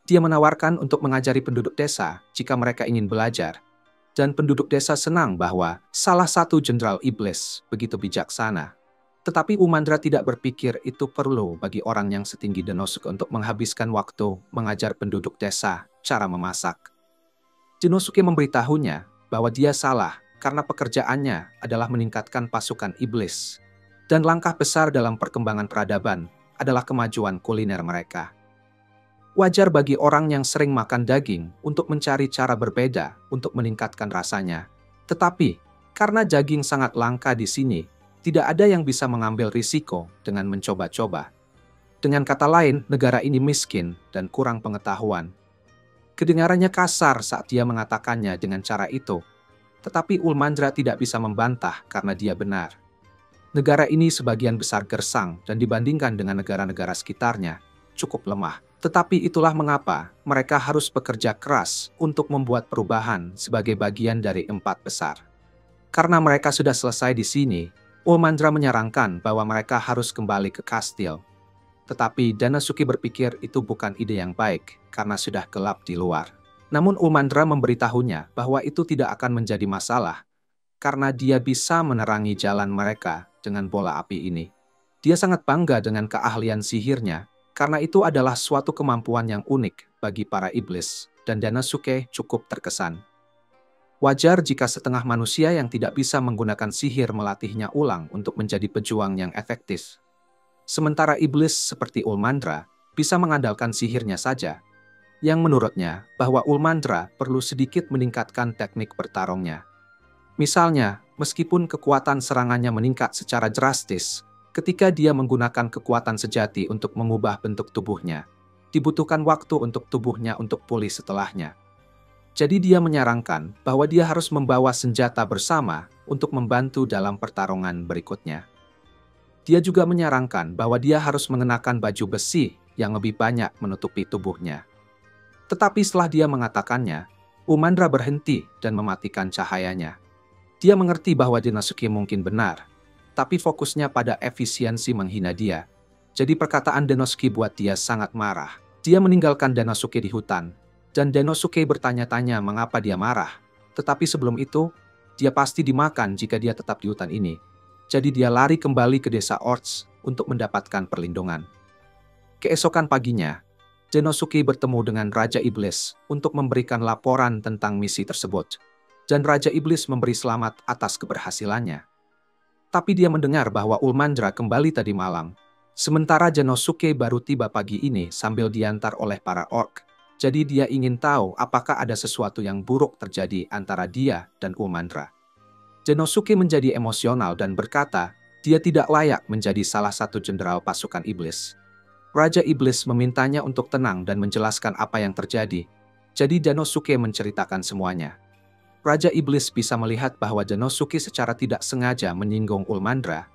Dia menawarkan untuk mengajari penduduk desa jika mereka ingin belajar. Dan penduduk desa senang bahwa salah satu jenderal iblis begitu bijaksana. Tetapi Ulmandra tidak berpikir itu perlu bagi orang yang setinggi Janosuke untuk menghabiskan waktu mengajar penduduk desa cara memasak. Janosuke memberitahunya bahwa dia salah karena pekerjaannya adalah meningkatkan pasukan iblis. Dan langkah besar dalam perkembangan peradaban adalah kemajuan kuliner mereka. Wajar bagi orang yang sering makan daging untuk mencari cara berbeda untuk meningkatkan rasanya. Tetapi, karena daging sangat langka di sini, tidak ada yang bisa mengambil risiko dengan mencoba-coba. Dengan kata lain, negara ini miskin dan kurang pengetahuan. Kedengarannya kasar saat dia mengatakannya dengan cara itu. Tetapi Ulmandra tidak bisa membantah karena dia benar. Negara ini sebagian besar gersang dan dibandingkan dengan negara-negara sekitarnya, cukup lemah. Tetapi itulah mengapa mereka harus bekerja keras untuk membuat perubahan sebagai bagian dari 4 besar. Karena mereka sudah selesai di sini, Ulmandra menyarankan bahwa mereka harus kembali ke kastil. Tetapi Janosuke berpikir itu bukan ide yang baik karena sudah gelap di luar. Namun Ulmandra memberitahunya bahwa itu tidak akan menjadi masalah karena dia bisa menerangi jalan mereka dengan bola api ini. Dia sangat bangga dengan keahlian sihirnya karena itu adalah suatu kemampuan yang unik bagi para iblis, dan Janosuke cukup terkesan. Wajar jika setengah manusia yang tidak bisa menggunakan sihir melatihnya ulang untuk menjadi pejuang yang efektif. Sementara iblis seperti Ulmandra bisa mengandalkan sihirnya saja, yang menurutnya bahwa Ulmandra perlu sedikit meningkatkan teknik bertarungnya. Misalnya, meskipun kekuatan serangannya meningkat secara drastis, ketika dia menggunakan kekuatan sejati untuk mengubah bentuk tubuhnya, dibutuhkan waktu untuk tubuhnya untuk pulih setelahnya. Jadi dia menyarankan bahwa dia harus membawa senjata bersama untuk membantu dalam pertarungan berikutnya. Dia juga menyarankan bahwa dia harus mengenakan baju besi yang lebih banyak menutupi tubuhnya. Tetapi setelah dia mengatakannya, Ulmandra berhenti dan mematikan cahayanya. Dia mengerti bahwa Janosuke mungkin benar, tapi fokusnya pada efisiensi menghina dia. Jadi perkataan Janosuke buat dia sangat marah. Dia meninggalkan Janosuke di hutan, dan Janosuke bertanya-tanya mengapa dia marah. Tetapi sebelum itu, dia pasti dimakan jika dia tetap di hutan ini. Jadi dia lari kembali ke desa Orts untuk mendapatkan perlindungan. Keesokan paginya, Janosuke bertemu dengan Raja Iblis untuk memberikan laporan tentang misi tersebut. Dan Raja Iblis memberi selamat atas keberhasilannya. Tapi dia mendengar bahwa Ulmandra kembali tadi malam. Sementara Janosuke baru tiba pagi ini sambil diantar oleh para orc. Jadi dia ingin tahu apakah ada sesuatu yang buruk terjadi antara dia dan Ulmandra. Janosuke menjadi emosional dan berkata, dia tidak layak menjadi salah satu jenderal pasukan iblis. Raja Iblis memintanya untuk tenang dan menjelaskan apa yang terjadi. Jadi Janosuke menceritakan semuanya. Raja Iblis bisa melihat bahwa Janosuke secara tidak sengaja menyinggung Ulmandra,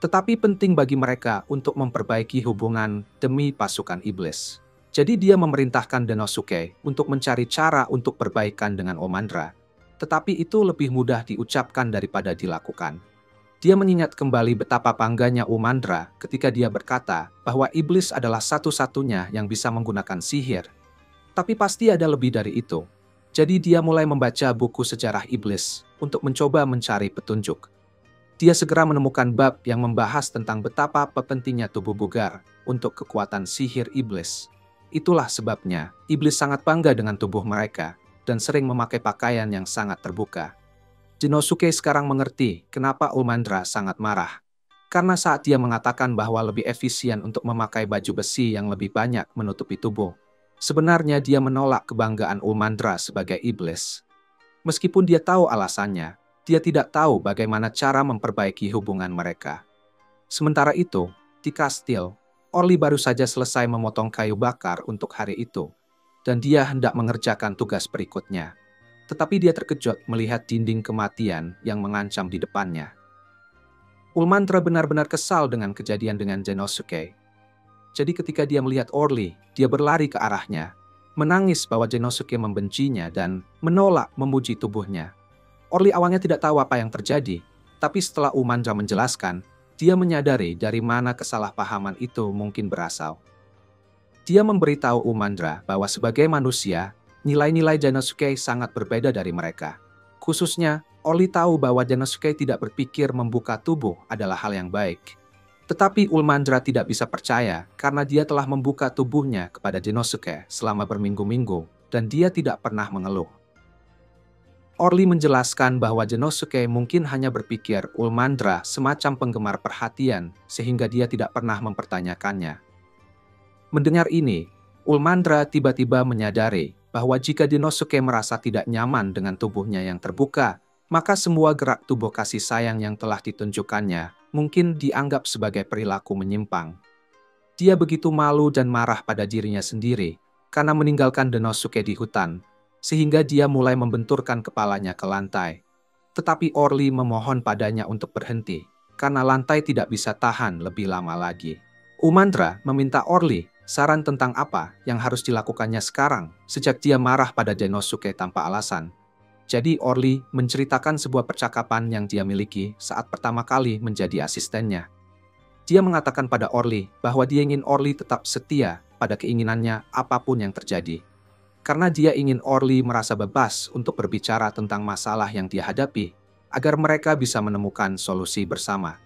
tetapi penting bagi mereka untuk memperbaiki hubungan demi pasukan iblis. Jadi dia memerintahkan Janosuke untuk mencari cara untuk perbaikan dengan Ulmandra, tetapi itu lebih mudah diucapkan daripada dilakukan. Dia mengingat kembali betapa bangganya Ulmandra ketika dia berkata bahwa iblis adalah satu-satunya yang bisa menggunakan sihir. Tapi pasti ada lebih dari itu. Jadi dia mulai membaca buku sejarah iblis untuk mencoba mencari petunjuk. Dia segera menemukan bab yang membahas tentang betapa pentingnya tubuh bugar untuk kekuatan sihir iblis. Itulah sebabnya iblis sangat bangga dengan tubuh mereka dan sering memakai pakaian yang sangat terbuka. Genosuke sekarang mengerti kenapa Ulmandra sangat marah. Karena saat dia mengatakan bahwa lebih efisien untuk memakai baju besi yang lebih banyak menutupi tubuh, sebenarnya dia menolak kebanggaan Ulmandra sebagai iblis. Meskipun dia tahu alasannya, dia tidak tahu bagaimana cara memperbaiki hubungan mereka. Sementara itu, di kastil, Orly baru saja selesai memotong kayu bakar untuk hari itu, dan dia hendak mengerjakan tugas berikutnya. Tetapi dia terkejut melihat dinding kematian yang mengancam di depannya. Ulmandra benar-benar kesal dengan kejadian dengan Genosuke. Jadi ketika dia melihat Orly, dia berlari ke arahnya, menangis bahwa Genosuke membencinya dan menolak memuji tubuhnya. Orly awalnya tidak tahu apa yang terjadi, tapi setelah Ulmandra menjelaskan, dia menyadari dari mana kesalahpahaman itu mungkin berasal. Dia memberitahu Ulmandra bahwa sebagai manusia, nilai-nilai Genosuke sangat berbeda dari mereka. Khususnya, Orly tahu bahwa Genosuke tidak berpikir membuka tubuh adalah hal yang baik. Tetapi Ulmandra tidak bisa percaya karena dia telah membuka tubuhnya kepada Genosuke selama berminggu-minggu dan dia tidak pernah mengeluh. Orly menjelaskan bahwa Genosuke mungkin hanya berpikir Ulmandra semacam penggemar perhatian sehingga dia tidak pernah mempertanyakannya. Mendengar ini, Ulmandra tiba-tiba menyadari bahwa jika Genosuke merasa tidak nyaman dengan tubuhnya yang terbuka, maka semua gerak tubuh kasih sayang yang telah ditunjukkannya mungkin dianggap sebagai perilaku menyimpang. Dia begitu malu dan marah pada dirinya sendiri karena meninggalkan Genosuke di hutan, sehingga dia mulai membenturkan kepalanya ke lantai. Tetapi Orly memohon padanya untuk berhenti, karena lantai tidak bisa tahan lebih lama lagi. Ulmandra meminta Orly saran tentang apa yang harus dilakukannya sekarang sejak dia marah pada Genosuke tanpa alasan. Jadi Orly menceritakan sebuah percakapan yang dia miliki saat pertama kali menjadi asistennya. Dia mengatakan pada Orly bahwa dia ingin Orly tetap setia pada keinginannya apapun yang terjadi. Karena dia ingin Orly merasa bebas untuk berbicara tentang masalah yang dia hadapi, agar mereka bisa menemukan solusi bersama.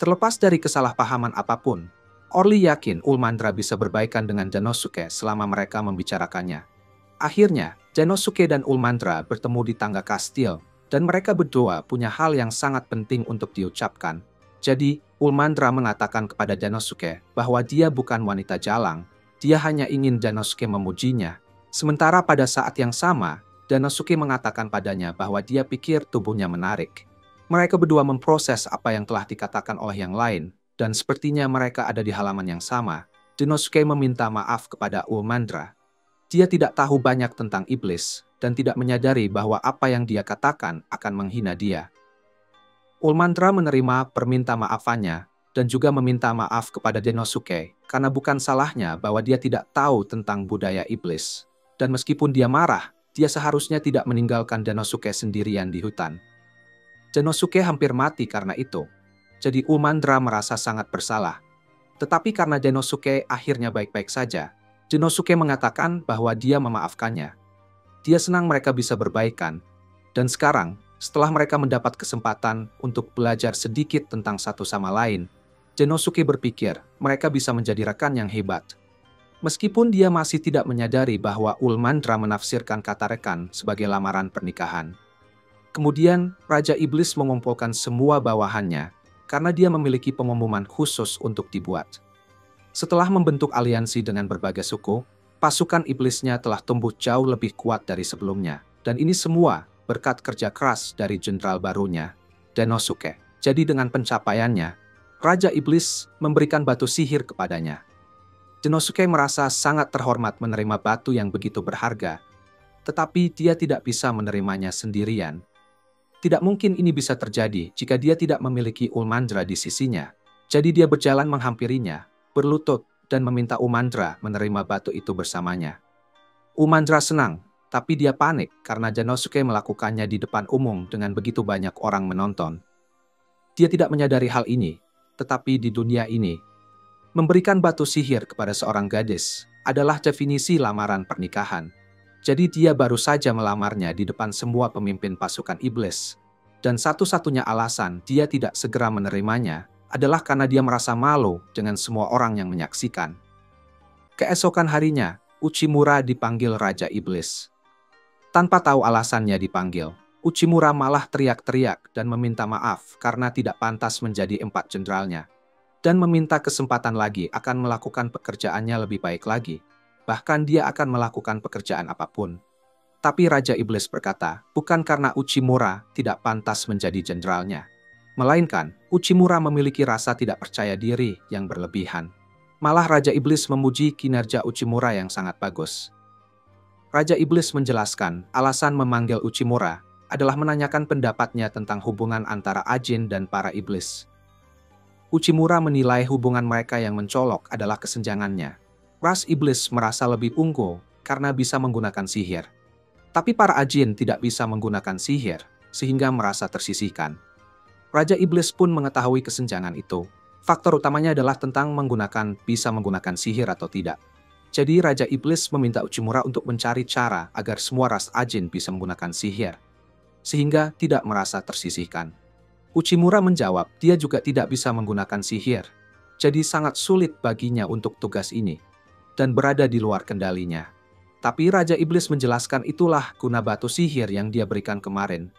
Terlepas dari kesalahpahaman apapun, Orly yakin Ulmandra bisa berbaikan dengan Genosuke selama mereka membicarakannya. Akhirnya, Genosuke dan Ulmandra bertemu di tangga kastil, dan mereka berdua punya hal yang sangat penting untuk diucapkan. Jadi, Ulmandra mengatakan kepada Genosuke bahwa dia bukan wanita jalang, dia hanya ingin Genosuke memujinya. Sementara pada saat yang sama, Genosuke mengatakan padanya bahwa dia pikir tubuhnya menarik. Mereka berdua memproses apa yang telah dikatakan oleh yang lain, dan sepertinya mereka ada di halaman yang sama. Genosuke meminta maaf kepada Ulmandra. Dia tidak tahu banyak tentang iblis, dan tidak menyadari bahwa apa yang dia katakan akan menghina dia. Ulmandra menerima perminta maafannya, dan juga meminta maaf kepada Genosuke, karena bukan salahnya bahwa dia tidak tahu tentang budaya iblis. Dan meskipun dia marah, dia seharusnya tidak meninggalkan Genosuke sendirian di hutan. Genosuke hampir mati karena itu, jadi Ulmandra merasa sangat bersalah. Tetapi karena Genosuke akhirnya baik-baik saja, Genosuke mengatakan bahwa dia memaafkannya. Dia senang mereka bisa berbaikan, dan sekarang, setelah mereka mendapat kesempatan untuk belajar sedikit tentang satu sama lain, Genosuke berpikir mereka bisa menjadi rekan yang hebat. Meskipun dia masih tidak menyadari bahwa Ulmandra menafsirkan kata rekan sebagai lamaran pernikahan. Kemudian, Raja Iblis mengumpulkan semua bawahannya, karena dia memiliki pengumuman khusus untuk dibuat. Setelah membentuk aliansi dengan berbagai suku, pasukan iblisnya telah tumbuh jauh lebih kuat dari sebelumnya. Dan ini semua berkat kerja keras dari jenderal barunya, Genosuke. Jadi dengan pencapaiannya, Raja Iblis memberikan batu sihir kepadanya. Genosuke merasa sangat terhormat menerima batu yang begitu berharga, tetapi dia tidak bisa menerimanya sendirian. Tidak mungkin ini bisa terjadi jika dia tidak memiliki Ulmandra di sisinya. Jadi dia berjalan menghampirinya, berlutut, dan meminta Ulmandra menerima batu itu bersamanya. Ulmandra senang, tapi dia panik karena Genosuke melakukannya di depan umum dengan begitu banyak orang menonton. Dia tidak menyadari hal ini, tetapi di dunia ini, memberikan batu sihir kepada seorang gadis adalah definisi lamaran pernikahan. Jadi dia baru saja melamarnya di depan semua pemimpin pasukan iblis. Dan satu-satunya alasan dia tidak segera menerimanya adalah karena dia merasa malu dengan semua orang yang menyaksikan. Keesokan harinya, Uchimura dipanggil Raja Iblis. Tanpa tahu alasannya dipanggil, Uchimura malah teriak-teriak dan meminta maaf karena tidak pantas menjadi 4 jenderalnya. Dan meminta kesempatan lagi akan melakukan pekerjaannya lebih baik lagi. Bahkan dia akan melakukan pekerjaan apapun. Tapi Raja Iblis berkata, bukan karena Uchimura tidak pantas menjadi jenderalnya. Melainkan, Uchimura memiliki rasa tidak percaya diri yang berlebihan. Malah Raja Iblis memuji kinerja Uchimura yang sangat bagus. Raja Iblis menjelaskan alasan memanggil Uchimura adalah menanyakan pendapatnya tentang hubungan antara Ajin dan para iblis. Uchimura menilai hubungan mereka yang mencolok adalah kesenjangannya. Ras iblis merasa lebih unggul karena bisa menggunakan sihir. Tapi para Ajin tidak bisa menggunakan sihir, sehingga merasa tersisihkan. Raja Iblis pun mengetahui kesenjangan itu. Faktor utamanya adalah tentang bisa menggunakan sihir atau tidak. Jadi Raja Iblis meminta Uchimura untuk mencari cara agar semua ras Ajin bisa menggunakan sihir, sehingga tidak merasa tersisihkan. Uchimura menjawab dia juga tidak bisa menggunakan sihir, jadi sangat sulit baginya untuk tugas ini, dan berada di luar kendalinya. Tapi Raja Iblis menjelaskan itulah guna batu sihir yang dia berikan kemarin.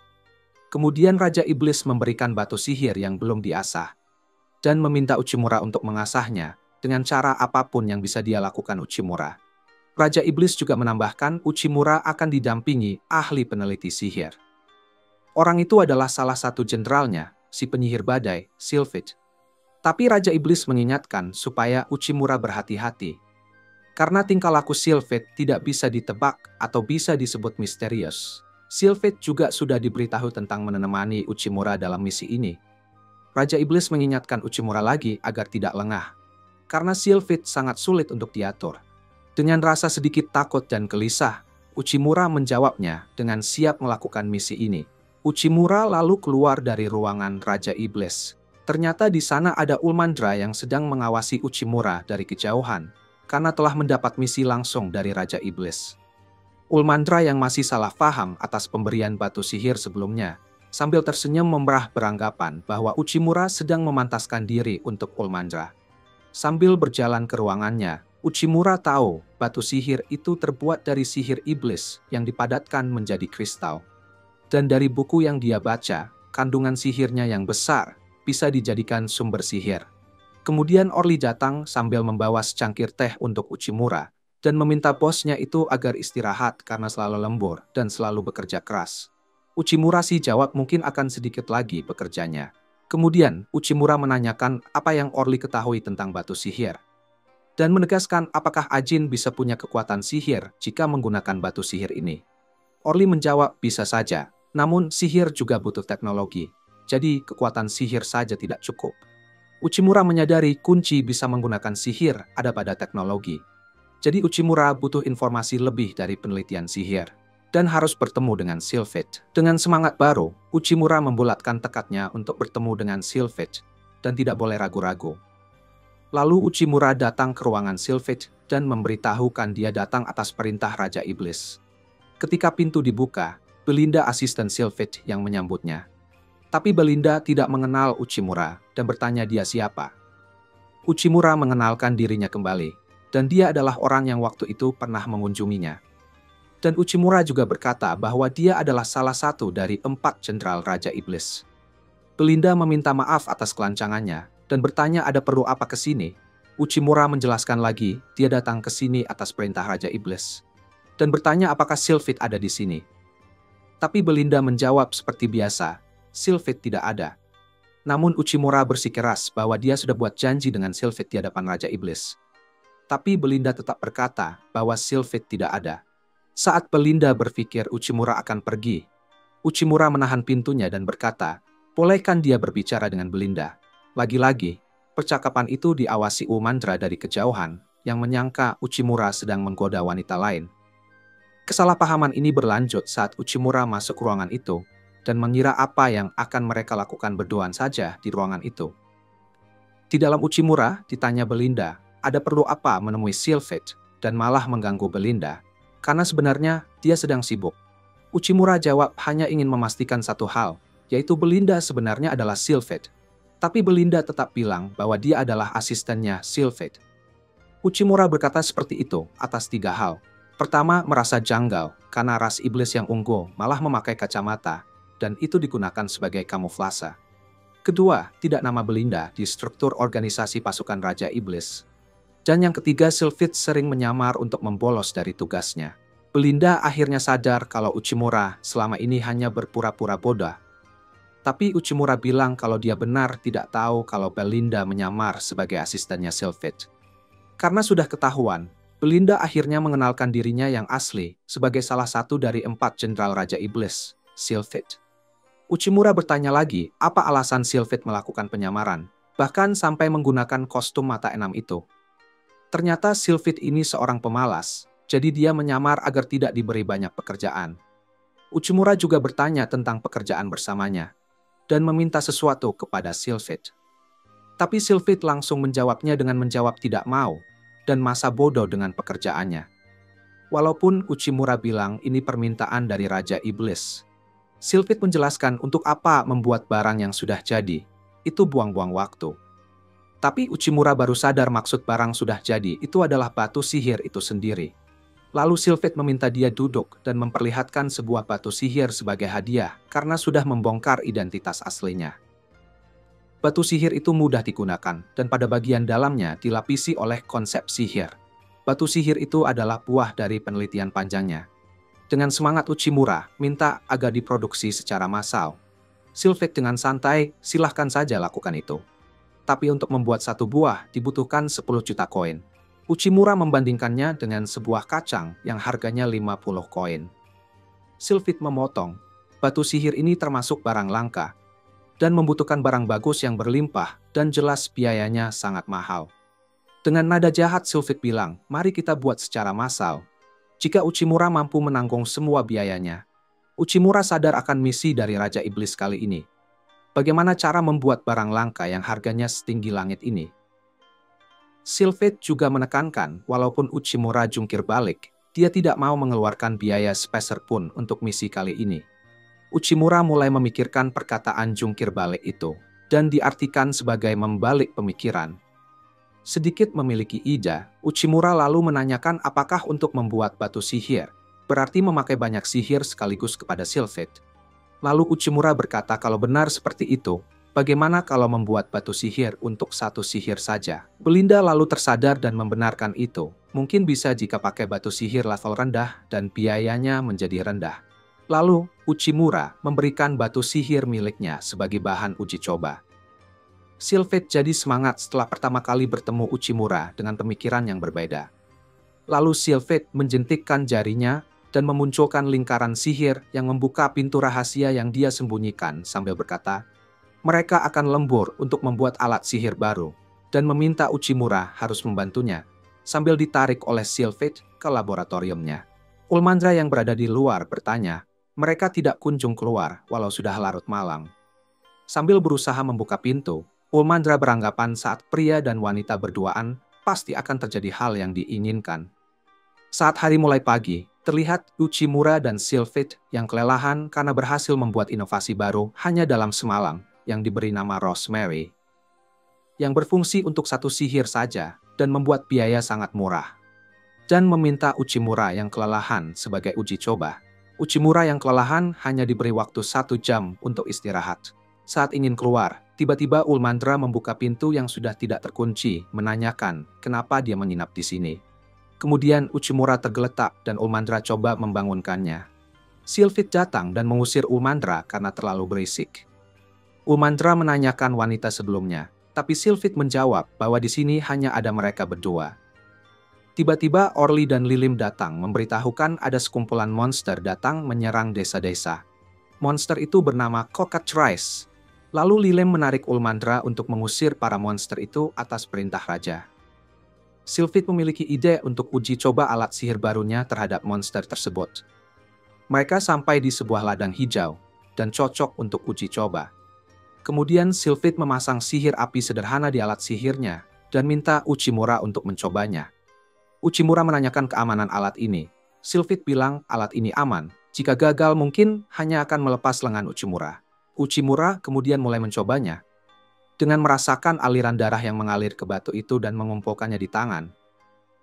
Kemudian Raja Iblis memberikan batu sihir yang belum diasah, dan meminta Uchimura untuk mengasahnya dengan cara apapun yang bisa dia lakukan Uchimura. Raja Iblis juga menambahkan Uchimura akan didampingi ahli peneliti sihir. Orang itu adalah salah satu jenderalnya, si penyihir badai, Sylphid. Tapi Raja Iblis mengingatkan supaya Uchimura berhati-hati. Karena tingkah laku Sylphid tidak bisa ditebak atau bisa disebut misterius. Sylphid juga sudah diberitahu tentang menemani Uchimura dalam misi ini. Raja Iblis mengingatkan Uchimura lagi agar tidak lengah. Karena Sylphid sangat sulit untuk diatur. Dengan rasa sedikit takut dan gelisah, Uchimura menjawabnya dengan siap melakukan misi ini. Uchimura lalu keluar dari ruangan Raja Iblis. Ternyata di sana ada Ulmandra yang sedang mengawasi Uchimura dari kejauhan, karena telah mendapat misi langsung dari Raja Iblis. Ulmandra yang masih salah paham atas pemberian batu sihir sebelumnya, sambil tersenyum memerah beranggapan bahwa Uchimura sedang memantaskan diri untuk Ulmandra. Sambil berjalan ke ruangannya, Uchimura tahu batu sihir itu terbuat dari sihir iblis yang dipadatkan menjadi kristal. Dan dari buku yang dia baca, kandungan sihirnya yang besar bisa dijadikan sumber sihir. Kemudian Orly datang sambil membawa secangkir teh untuk Uchimura dan meminta bosnya itu agar istirahat karena selalu lembur dan selalu bekerja keras. Uchimura sih jawab mungkin akan sedikit lagi bekerjanya. Kemudian Uchimura menanyakan apa yang Orly ketahui tentang batu sihir dan menegaskan apakah Ajin bisa punya kekuatan sihir jika menggunakan batu sihir ini. Orly menjawab bisa saja. Namun sihir juga butuh teknologi, jadi kekuatan sihir saja tidak cukup. Uchimura menyadari kunci bisa menggunakan sihir ada pada teknologi. Jadi Uchimura butuh informasi lebih dari penelitian sihir, dan harus bertemu dengan Sylphid. Dengan semangat baru, Uchimura membulatkan tekadnya untuk bertemu dengan Sylphid, dan tidak boleh ragu-ragu. Lalu Uchimura datang ke ruangan Sylphid dan memberitahukan dia datang atas perintah Raja Iblis. Ketika pintu dibuka, Belinda asisten Sylphid yang menyambutnya. Tapi Belinda tidak mengenal Uchimura dan bertanya dia siapa. Uchimura mengenalkan dirinya kembali, dan dia adalah orang yang waktu itu pernah mengunjunginya. Dan Uchimura juga berkata bahwa dia adalah salah satu dari 4 jenderal Raja Iblis. Belinda meminta maaf atas kelancangannya dan bertanya ada perlu apa ke sini. Uchimura menjelaskan lagi dia datang ke sini atas perintah Raja Iblis. Dan bertanya apakah Sylphid ada di sini. Tapi Belinda menjawab seperti biasa, Sylphid tidak ada. Namun Uchimura bersikeras bahwa dia sudah buat janji dengan Sylphid di hadapan Raja Iblis. Tapi Belinda tetap berkata bahwa Sylphid tidak ada. Saat Belinda berpikir Uchimura akan pergi, Uchimura menahan pintunya dan berkata, bolehkan dia berbicara dengan Belinda. Lagi-lagi, percakapan itu diawasi Ulmandra dari kejauhan yang menyangka Uchimura sedang menggoda wanita lain. Kesalahpahaman ini berlanjut saat Uchimura masuk ruangan itu dan mengira apa yang akan mereka lakukan berduaan saja di ruangan itu. Di dalam Uchimura ditanya Belinda, ada perlu apa menemui Sylphid dan malah mengganggu Belinda, karena sebenarnya dia sedang sibuk. Uchimura jawab hanya ingin memastikan satu hal, yaitu Belinda sebenarnya adalah Sylphid. Tapi Belinda tetap bilang bahwa dia adalah asistennya Sylphid. Uchimura berkata seperti itu atas 3 hal. Pertama, merasa janggal karena ras iblis yang unggul malah memakai kacamata dan itu digunakan sebagai kamuflase. Kedua, tidak nama Belinda di struktur organisasi pasukan Raja Iblis. Dan yang ketiga, Sylphid sering menyamar untuk membolos dari tugasnya. Belinda akhirnya sadar kalau Uchimura selama ini hanya berpura-pura bodoh. Tapi Uchimura bilang kalau dia benar tidak tahu kalau Belinda menyamar sebagai asistennya Sylphid. Karena sudah ketahuan, Belinda akhirnya mengenalkan dirinya yang asli sebagai salah satu dari 4 jenderal Raja Iblis, Sylphid. Uchimura bertanya lagi apa alasan Sylphid melakukan penyamaran, bahkan sampai menggunakan kostum mata enam itu. Ternyata Sylphid ini seorang pemalas, jadi dia menyamar agar tidak diberi banyak pekerjaan. Uchimura juga bertanya tentang pekerjaan bersamanya, dan meminta sesuatu kepada Sylphid. Tapi Sylphid langsung menjawabnya dengan menjawab tidak mau, dan masa bodoh dengan pekerjaannya. Walaupun Uchimura bilang ini permintaan dari Raja Iblis, Sylphid menjelaskan untuk apa membuat barang yang sudah jadi, itu buang-buang waktu. Tapi Uchimura baru sadar maksud barang sudah jadi itu adalah batu sihir itu sendiri. Lalu Sylphid meminta dia duduk dan memperlihatkan sebuah batu sihir sebagai hadiah karena sudah membongkar identitas aslinya. Batu sihir itu mudah digunakan dan pada bagian dalamnya dilapisi oleh konsep sihir. Batu sihir itu adalah buah dari penelitian panjangnya. Dengan semangat Uchimura, minta agar diproduksi secara massal. Sylphid dengan santai, silahkan saja lakukan itu. Tapi untuk membuat satu buah dibutuhkan 10 juta koin. Uchimura membandingkannya dengan sebuah kacang yang harganya 50 koin. Sylphid memotong, batu sihir ini termasuk barang langka, dan membutuhkan barang bagus yang berlimpah dan jelas biayanya sangat mahal. Dengan nada jahat Sylphid bilang, mari kita buat secara massal. Jika Uchimura mampu menanggung semua biayanya, Uchimura sadar akan misi dari Raja Iblis kali ini. Bagaimana cara membuat barang langka yang harganya setinggi langit ini? Sylphid juga menekankan walaupun Uchimura jungkir balik, dia tidak mau mengeluarkan biaya sepeser pun untuk misi kali ini. Uchimura mulai memikirkan perkataan jungkir balik itu, dan diartikan sebagai membalik pemikiran. Sedikit memiliki ide, Uchimura lalu menanyakan apakah untuk membuat batu sihir, berarti memakai banyak sihir sekaligus kepada Sylphid. Lalu Uchimura berkata kalau benar seperti itu, bagaimana kalau membuat batu sihir untuk satu sihir saja? Belinda lalu tersadar dan membenarkan itu. Mungkin bisa jika pakai batu sihir level rendah dan biayanya menjadi rendah. Lalu, Uchimura memberikan batu sihir miliknya sebagai bahan uji coba. Sylphid jadi semangat setelah pertama kali bertemu Uchimura dengan pemikiran yang berbeda. Lalu Sylphid menjentikkan jarinya dan memunculkan lingkaran sihir yang membuka pintu rahasia yang dia sembunyikan sambil berkata, mereka akan lembur untuk membuat alat sihir baru dan meminta Uchimura harus membantunya sambil ditarik oleh Sylphid ke laboratoriumnya. Ulmandra yang berada di luar bertanya, mereka tidak kunjung keluar walau sudah larut malam. Sambil berusaha membuka pintu, Ulmandra beranggapan saat pria dan wanita berduaan, pasti akan terjadi hal yang diinginkan. Saat hari mulai pagi, terlihat Uchimura dan Sylphid yang kelelahan karena berhasil membuat inovasi baru hanya dalam semalam yang diberi nama Rosemary. Yang berfungsi untuk satu sihir saja dan membuat biaya sangat murah. Dan meminta Uchimura yang kelelahan sebagai uji coba. Uchimura yang kelelahan hanya diberi waktu 1 jam untuk istirahat. Saat ingin keluar, tiba-tiba Ulmandra membuka pintu yang sudah tidak terkunci, menanyakan kenapa dia menginap di sini. Kemudian Uchimura tergeletak dan Ulmandra coba membangunkannya. Sylphid datang dan mengusir Ulmandra karena terlalu berisik. Ulmandra menanyakan wanita sebelumnya, tapi Sylphid menjawab bahwa di sini hanya ada mereka berdua. Tiba-tiba Orly dan Lilim datang memberitahukan ada sekumpulan monster datang menyerang desa-desa. Monster itu bernama Cockatrice. Lalu Lilim menarik Ulmandra untuk mengusir para monster itu atas perintah raja. Sylphid memiliki ide untuk uji coba alat sihir barunya terhadap monster tersebut. Mereka sampai di sebuah ladang hijau dan cocok untuk uji coba. Kemudian Sylphid memasang sihir api sederhana di alat sihirnya dan minta Uchimura untuk mencobanya. Uchimura menanyakan keamanan alat ini. Sylphid bilang alat ini aman. Jika gagal mungkin hanya akan melepas lengan Uchimura. Uchimura kemudian mulai mencobanya. Dengan merasakan aliran darah yang mengalir ke batu itu dan mengumpulkannya di tangan.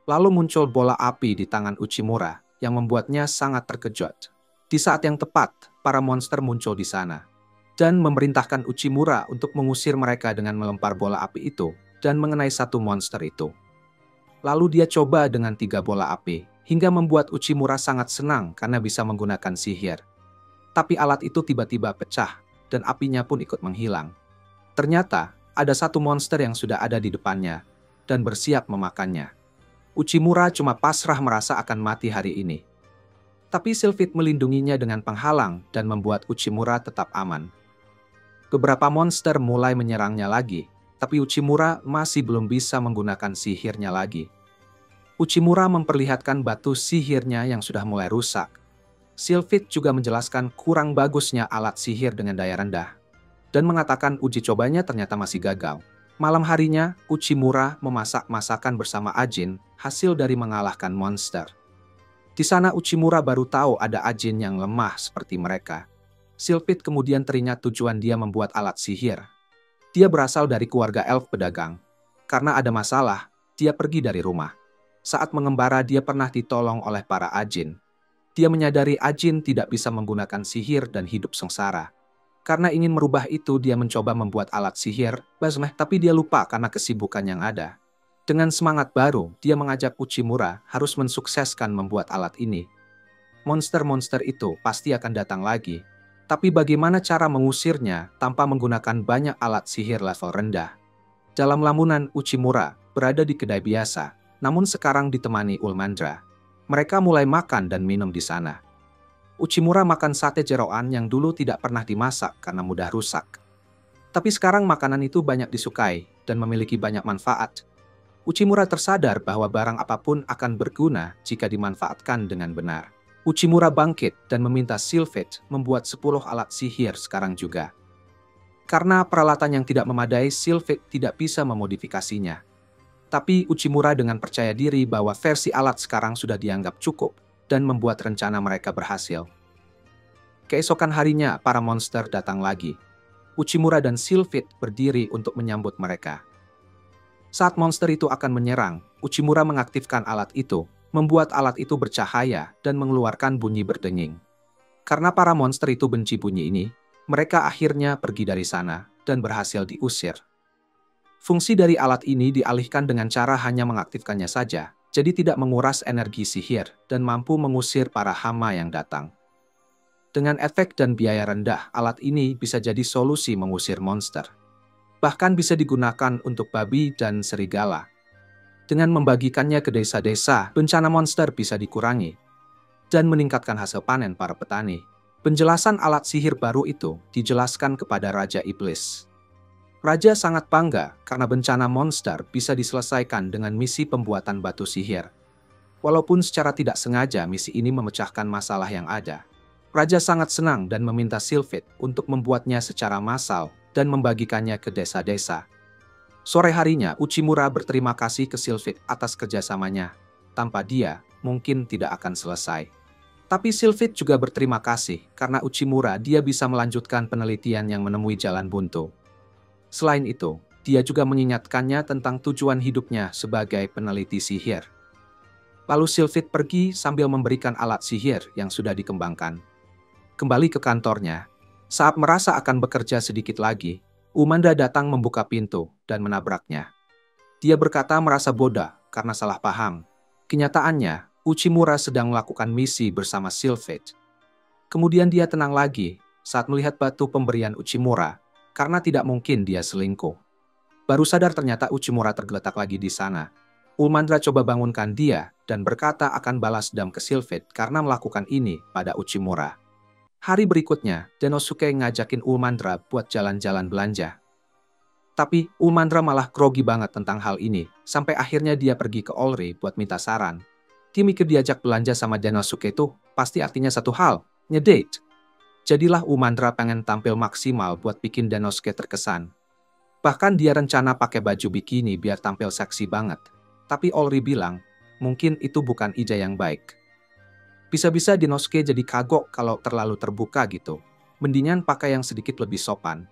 Lalu muncul bola api di tangan Uchimura yang membuatnya sangat terkejut. Di saat yang tepat, para monster muncul di sana dan memerintahkan Uchimura untuk mengusir mereka dengan melempar bola api itu dan mengenai satu monster itu. Lalu dia coba dengan 3 bola api, hingga membuat Uchimura sangat senang karena bisa menggunakan sihir. Tapi alat itu tiba-tiba pecah, dan apinya pun ikut menghilang. Ternyata, ada satu monster yang sudah ada di depannya, dan bersiap memakannya. Uchimura cuma pasrah merasa akan mati hari ini. Tapi Sylphid melindunginya dengan penghalang dan membuat Uchimura tetap aman. Beberapa monster mulai menyerangnya lagi, tapi Uchimura masih belum bisa menggunakan sihirnya lagi. Uchimura memperlihatkan batu sihirnya yang sudah mulai rusak. Sylphid juga menjelaskan kurang bagusnya alat sihir dengan daya rendah, dan mengatakan uji cobanya ternyata masih gagal. Malam harinya, Uchimura memasak masakan bersama Ajin, hasil dari mengalahkan monster. Di sana Uchimura baru tahu ada Ajin yang lemah seperti mereka. Sylphid kemudian teringat tujuan dia membuat alat sihir. Dia berasal dari keluarga elf pedagang. Karena ada masalah, dia pergi dari rumah. Saat mengembara dia pernah ditolong oleh para Ajin. Dia menyadari Ajin tidak bisa menggunakan sihir dan hidup sengsara. Karena ingin merubah itu, dia mencoba membuat alat sihir, tapi dia lupa karena kesibukan yang ada. Dengan semangat baru, dia mengajak Uchimura harus mensukseskan membuat alat ini. Monster-monster itu pasti akan datang lagi. Tapi bagaimana cara mengusirnya tanpa menggunakan banyak alat sihir level rendah? Dalam lamunan, Uchimura berada di kedai biasa, namun sekarang ditemani Ulmandra. Mereka mulai makan dan minum di sana. Uchimura makan sate jeroan yang dulu tidak pernah dimasak karena mudah rusak. Tapi sekarang makanan itu banyak disukai dan memiliki banyak manfaat. Uchimura tersadar bahwa barang apapun akan berguna jika dimanfaatkan dengan benar. Uchimura bangkit dan meminta Sylphid membuat 10 alat sihir sekarang juga. Karena peralatan yang tidak memadai, Sylphid tidak bisa memodifikasinya. Tapi Uchimura dengan percaya diri bahwa versi alat sekarang sudah dianggap cukup dan membuat rencana mereka berhasil. Keesokan harinya, para monster datang lagi. Uchimura dan Sylphid berdiri untuk menyambut mereka. Saat monster itu akan menyerang, Uchimura mengaktifkan alat itu, membuat alat itu bercahaya dan mengeluarkan bunyi berdenging. Karena para monster itu benci bunyi ini, mereka akhirnya pergi dari sana dan berhasil diusir. Fungsi dari alat ini dialihkan dengan cara hanya mengaktifkannya saja, jadi tidak menguras energi sihir dan mampu mengusir para hama yang datang. Dengan efek dan biaya rendah, alat ini bisa jadi solusi mengusir monster. Bahkan bisa digunakan untuk babi dan serigala. Dengan membagikannya ke desa-desa, bencana monster bisa dikurangi dan meningkatkan hasil panen para petani. Penjelasan alat sihir baru itu dijelaskan kepada Raja Iblis. Raja sangat bangga karena bencana monster bisa diselesaikan dengan misi pembuatan batu sihir. Walaupun secara tidak sengaja misi ini memecahkan masalah yang ada. Raja sangat senang dan meminta Sylphid untuk membuatnya secara massal dan membagikannya ke desa-desa. Sore harinya, Uchimura berterima kasih ke Sylphid atas kerjasamanya. Tanpa dia, mungkin tidak akan selesai. Tapi Sylphid juga berterima kasih karena Uchimura dia bisa melanjutkan penelitian yang menemui jalan buntu. Selain itu, dia juga mengingatkannya tentang tujuan hidupnya sebagai peneliti sihir. Lalu Sylphid pergi sambil memberikan alat sihir yang sudah dikembangkan. Kembali ke kantornya, saat merasa akan bekerja sedikit lagi, Umanda datang membuka pintu dan menabraknya. Dia berkata merasa bodoh karena salah paham. Kenyataannya, Uchimura sedang melakukan misi bersama Sylphid. Kemudian dia tenang lagi saat melihat batu pemberian Uchimura, karena tidak mungkin dia selingkuh. Baru sadar ternyata Uchimura tergeletak lagi di sana. Ulmandra coba bangunkan dia dan berkata akan balas dendam ke Sylphid karena melakukan ini pada Uchimura. Hari berikutnya, Denosuke ngajakin Ulmandra buat jalan-jalan belanja. Tapi Ulmandra malah grogi banget tentang hal ini, sampai akhirnya dia pergi ke Olri buat minta saran. Dia mikir diajak belanja sama Denosuke itu pasti artinya satu hal, ngedate. Jadilah Ulmandra pengen tampil maksimal buat bikin Denosuke terkesan. Bahkan dia rencana pakai baju bikini biar tampil seksi banget. Tapi Olri bilang, mungkin itu bukan ide yang baik. Bisa-bisa Denosuke jadi kagok kalau terlalu terbuka gitu. Mendingan pakai yang sedikit lebih sopan.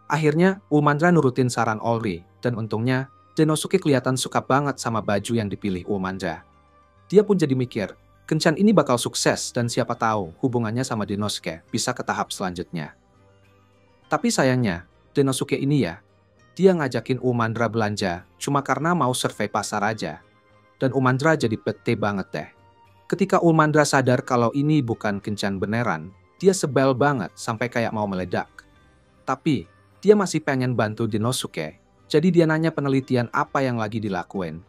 Akhirnya, Ulmandra nurutin saran Olri, dan untungnya, Denosuke kelihatan suka banget sama baju yang dipilih Ulmandra. Dia pun jadi mikir, Kencan ini bakal sukses dan siapa tahu hubungannya sama Denosuke bisa ke tahap selanjutnya. Tapi sayangnya, Denosuke ini ya, dia ngajakin Umandra belanja cuma karena mau survei pasar aja. Dan Umandra jadi bete banget deh. Ketika Umandra sadar kalau ini bukan kencan beneran, dia sebel banget sampai kayak mau meledak. Tapi, dia masih pengen bantu Denosuke, jadi dia nanya penelitian apa yang lagi dilakuin.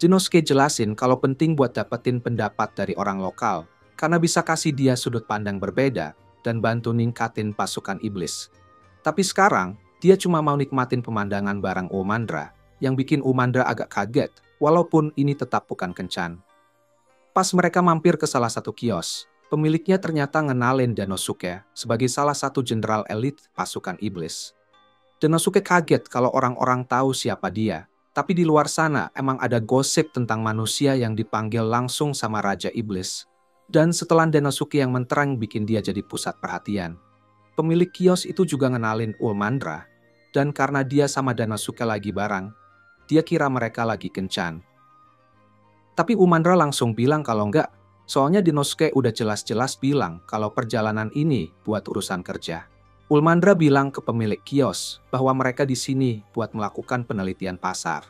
Denosuke jelasin kalau penting buat dapetin pendapat dari orang lokal, karena bisa kasih dia sudut pandang berbeda dan bantu ningkatin pasukan iblis. Tapi sekarang, dia cuma mau nikmatin pemandangan bareng Umandra, yang bikin Umandra agak kaget, walaupun ini tetap bukan kencan. Pas mereka mampir ke salah satu kios, pemiliknya ternyata ngenalin Denosuke sebagai salah satu jenderal elit pasukan iblis. Denosuke kaget kalau orang-orang tahu siapa dia. Tapi di luar sana emang ada gosip tentang manusia yang dipanggil langsung sama Raja Iblis. Dan setelan Denosuke yang menterang bikin dia jadi pusat perhatian. Pemilik kios itu juga ngenalin Umandra. Dan karena dia sama Denosuke lagi bareng, dia kira mereka lagi kencan. Tapi Umandra langsung bilang kalau enggak. Soalnya Denosuke udah jelas-jelas bilang kalau perjalanan ini buat urusan kerja. Umandra bilang ke pemilik kios bahwa mereka di sini buat melakukan penelitian pasar.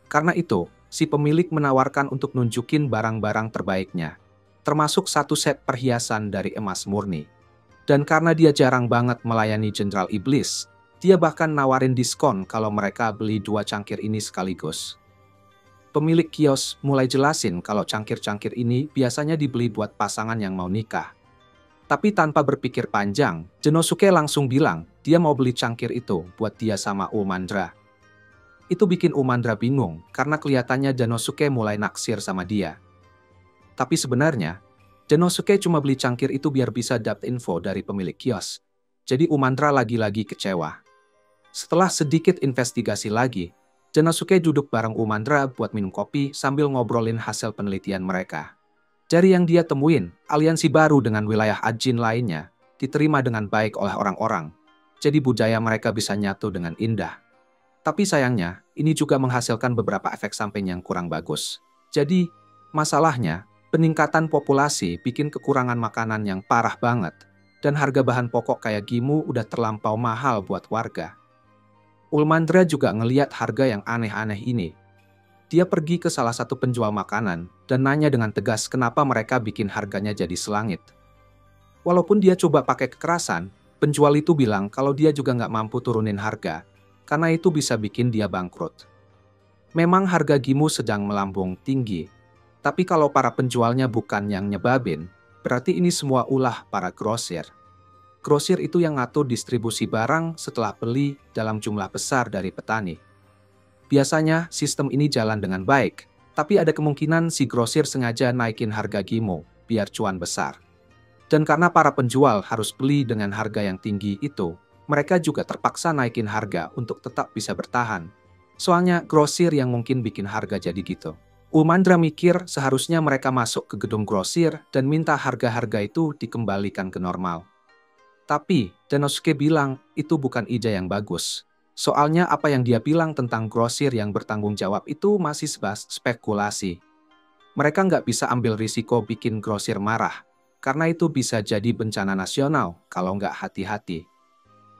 Karena itu, si pemilik menawarkan untuk nunjukin barang-barang terbaiknya, termasuk satu set perhiasan dari emas murni. Dan karena dia jarang banget melayani Jenderal Iblis, dia bahkan nawarin diskon kalau mereka beli 2 cangkir ini sekaligus. Pemilik kios mulai jelasin kalau cangkir-cangkir ini biasanya dibeli buat pasangan yang mau nikah. Tapi tanpa berpikir panjang, Denosuke langsung bilang dia mau beli cangkir itu buat dia sama Umandra. Itu bikin Umandra bingung karena kelihatannya Denosuke mulai naksir sama dia. Tapi sebenarnya, Denosuke cuma beli cangkir itu biar bisa dapat info dari pemilik kios. Jadi Umandra lagi-lagi kecewa. Setelah sedikit investigasi lagi, Denosuke duduk bareng Umandra buat minum kopi sambil ngobrolin hasil penelitian mereka. Dari yang dia temuin, aliansi baru dengan wilayah Ajin lainnya diterima dengan baik oleh orang-orang. Jadi budaya mereka bisa nyatu dengan indah. Tapi sayangnya, ini juga menghasilkan beberapa efek samping yang kurang bagus. Jadi, masalahnya, peningkatan populasi bikin kekurangan makanan yang parah banget. Dan harga bahan pokok kayak gimu udah terlampau mahal buat warga. Umandra juga ngeliat harga yang aneh-aneh ini. Dia pergi ke salah satu penjual makanan dan nanya dengan tegas kenapa mereka bikin harganya jadi selangit. Walaupun dia coba pakai kekerasan, penjual itu bilang kalau dia juga nggak mampu turunin harga, karena itu bisa bikin dia bangkrut. Memang harga gimu sedang melambung tinggi, tapi kalau para penjualnya bukan yang nyebabin, berarti ini semua ulah para grosir. Grosir itu yang ngatur distribusi barang setelah beli dalam jumlah besar dari petani. Biasanya sistem ini jalan dengan baik, tapi ada kemungkinan si grosir sengaja naikin harga gimu biar cuan besar. Dan karena para penjual harus beli dengan harga yang tinggi itu, mereka juga terpaksa naikin harga untuk tetap bisa bertahan. Soalnya grosir yang mungkin bikin harga jadi gitu. Umandra mikir seharusnya mereka masuk ke gedung grosir dan minta harga-harga itu dikembalikan ke normal. Tapi Denosuke bilang itu bukan ide yang bagus. Soalnya apa yang dia bilang tentang grosir yang bertanggung jawab itu masih sebatas spekulasi. Mereka nggak bisa ambil risiko bikin grosir marah, karena itu bisa jadi bencana nasional kalau nggak hati-hati.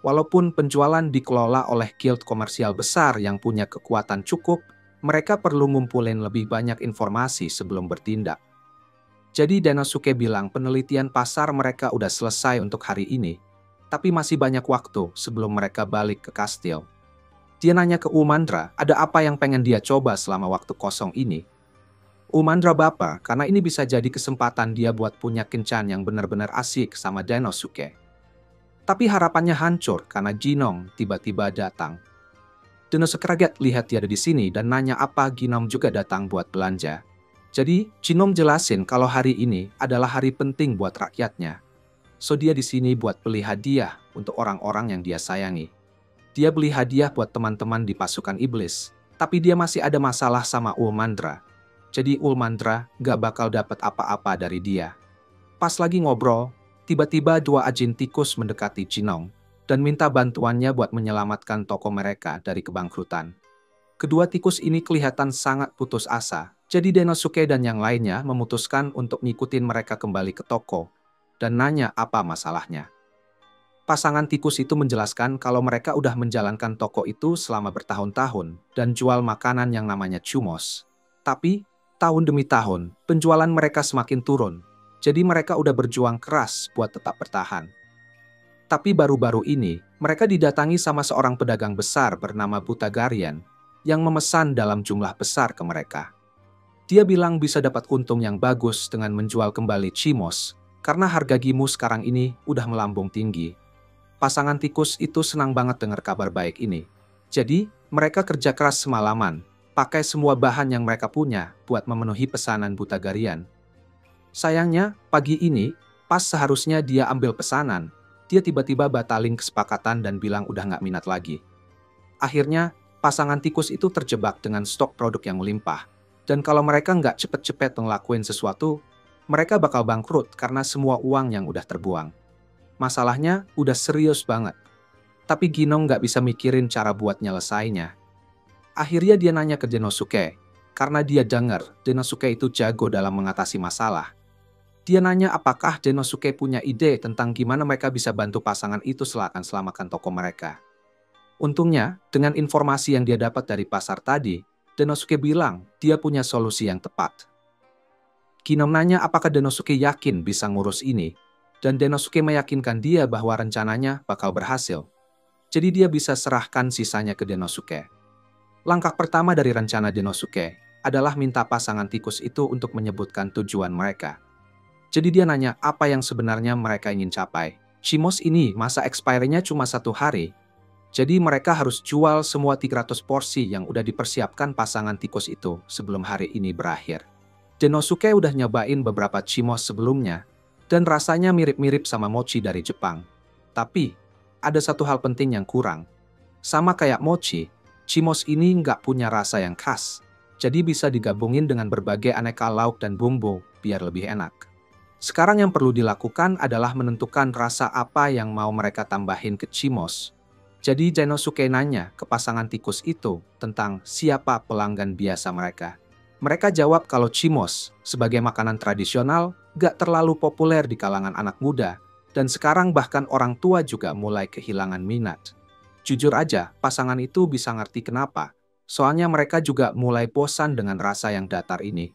Walaupun penjualan dikelola oleh guild komersial besar yang punya kekuatan cukup, mereka perlu ngumpulin lebih banyak informasi sebelum bertindak. Jadi Denosuke bilang penelitian pasar mereka udah selesai untuk hari ini, tapi masih banyak waktu sebelum mereka balik ke kastil. Dia nanya ke Umandra, ada apa yang pengen dia coba selama waktu kosong ini. Umandra bapa, karena ini bisa jadi kesempatan dia buat punya kencan yang benar-benar asik sama Denosuke. Tapi harapannya hancur karena Jinom tiba-tiba datang. Denosuke kaget lihat dia ada di sini dan nanya apa Jinom juga datang buat belanja. Jadi, Jinom jelasin kalau hari ini adalah hari penting buat rakyatnya. So dia di sini buat beli hadiah untuk orang-orang yang dia sayangi. Dia beli hadiah buat teman-teman di pasukan iblis, tapi dia masih ada masalah sama Umandra. Jadi Umandra gak bakal dapat apa-apa dari dia. Pas lagi ngobrol, tiba-tiba 2 ajin tikus mendekati Jinom dan minta bantuannya buat menyelamatkan toko mereka dari kebangkrutan. Kedua tikus ini kelihatan sangat putus asa Jadi Denosuke dan yang lainnya memutuskan untuk ngikutin mereka kembali ke toko dan nanya apa masalahnya. Pasangan tikus itu menjelaskan kalau mereka udah menjalankan toko itu selama bertahun-tahun dan jual makanan yang namanya chumos. Tapi, tahun demi tahun, penjualan mereka semakin turun. Jadi mereka udah berjuang keras buat tetap bertahan. Tapi baru-baru ini, mereka didatangi sama seorang pedagang besar bernama Butagarian yang memesan dalam jumlah besar ke mereka. Dia bilang bisa dapat untung yang bagus dengan menjual kembali chimos karena harga gimu sekarang ini udah melambung tinggi. Pasangan tikus itu senang banget dengar kabar baik ini. Jadi, mereka kerja keras semalaman, pakai semua bahan yang mereka punya buat memenuhi pesanan Butagarian. Sayangnya, pagi ini, pas seharusnya dia ambil pesanan, dia tiba-tiba batalin kesepakatan dan bilang udah nggak minat lagi. Akhirnya, pasangan tikus itu terjebak dengan stok produk yang melimpah. Dan kalau mereka nggak cepet-cepet ngelakuin sesuatu, mereka bakal bangkrut karena semua uang yang udah terbuang. Masalahnya udah serius banget. Tapi Ginong nggak bisa mikirin cara buat nyelesainya. Akhirnya dia nanya ke Denosuke, karena dia dengar Denosuke itu jago dalam mengatasi masalah. Dia nanya apakah Denosuke punya ide tentang gimana mereka bisa bantu pasangan itu selamatkan toko mereka. Untungnya, dengan informasi yang dia dapat dari pasar tadi, Denosuke bilang dia punya solusi yang tepat. Ginong nanya apakah Denosuke yakin bisa ngurus ini, dan Denosuke meyakinkan dia bahwa rencananya bakal berhasil. Jadi dia bisa serahkan sisanya ke Denosuke. Langkah pertama dari rencana Denosuke adalah minta pasangan tikus itu untuk menyebutkan tujuan mereka. Jadi dia nanya apa yang sebenarnya mereka ingin capai. Chimos ini masa expiry-nya cuma 1 hari. Jadi mereka harus jual semua 300 porsi yang udah dipersiapkan pasangan tikus itu sebelum hari ini berakhir. Denosuke udah nyobain beberapa chimos sebelumnya, dan rasanya mirip-mirip sama mochi dari Jepang. Tapi, ada satu hal penting yang kurang. Sama kayak mochi, chimos ini nggak punya rasa yang khas, jadi bisa digabungin dengan berbagai aneka lauk dan bumbu biar lebih enak. Sekarang yang perlu dilakukan adalah menentukan rasa apa yang mau mereka tambahin ke chimos. Jadi Denosuke nanya ke pasangan tikus itu tentang siapa pelanggan biasa mereka. Mereka jawab kalau chimos sebagai makanan tradisional gak terlalu populer di kalangan anak muda, dan sekarang bahkan orang tua juga mulai kehilangan minat. Jujur aja, pasangan itu bisa ngerti kenapa. Soalnya mereka juga mulai bosan dengan rasa yang datar ini.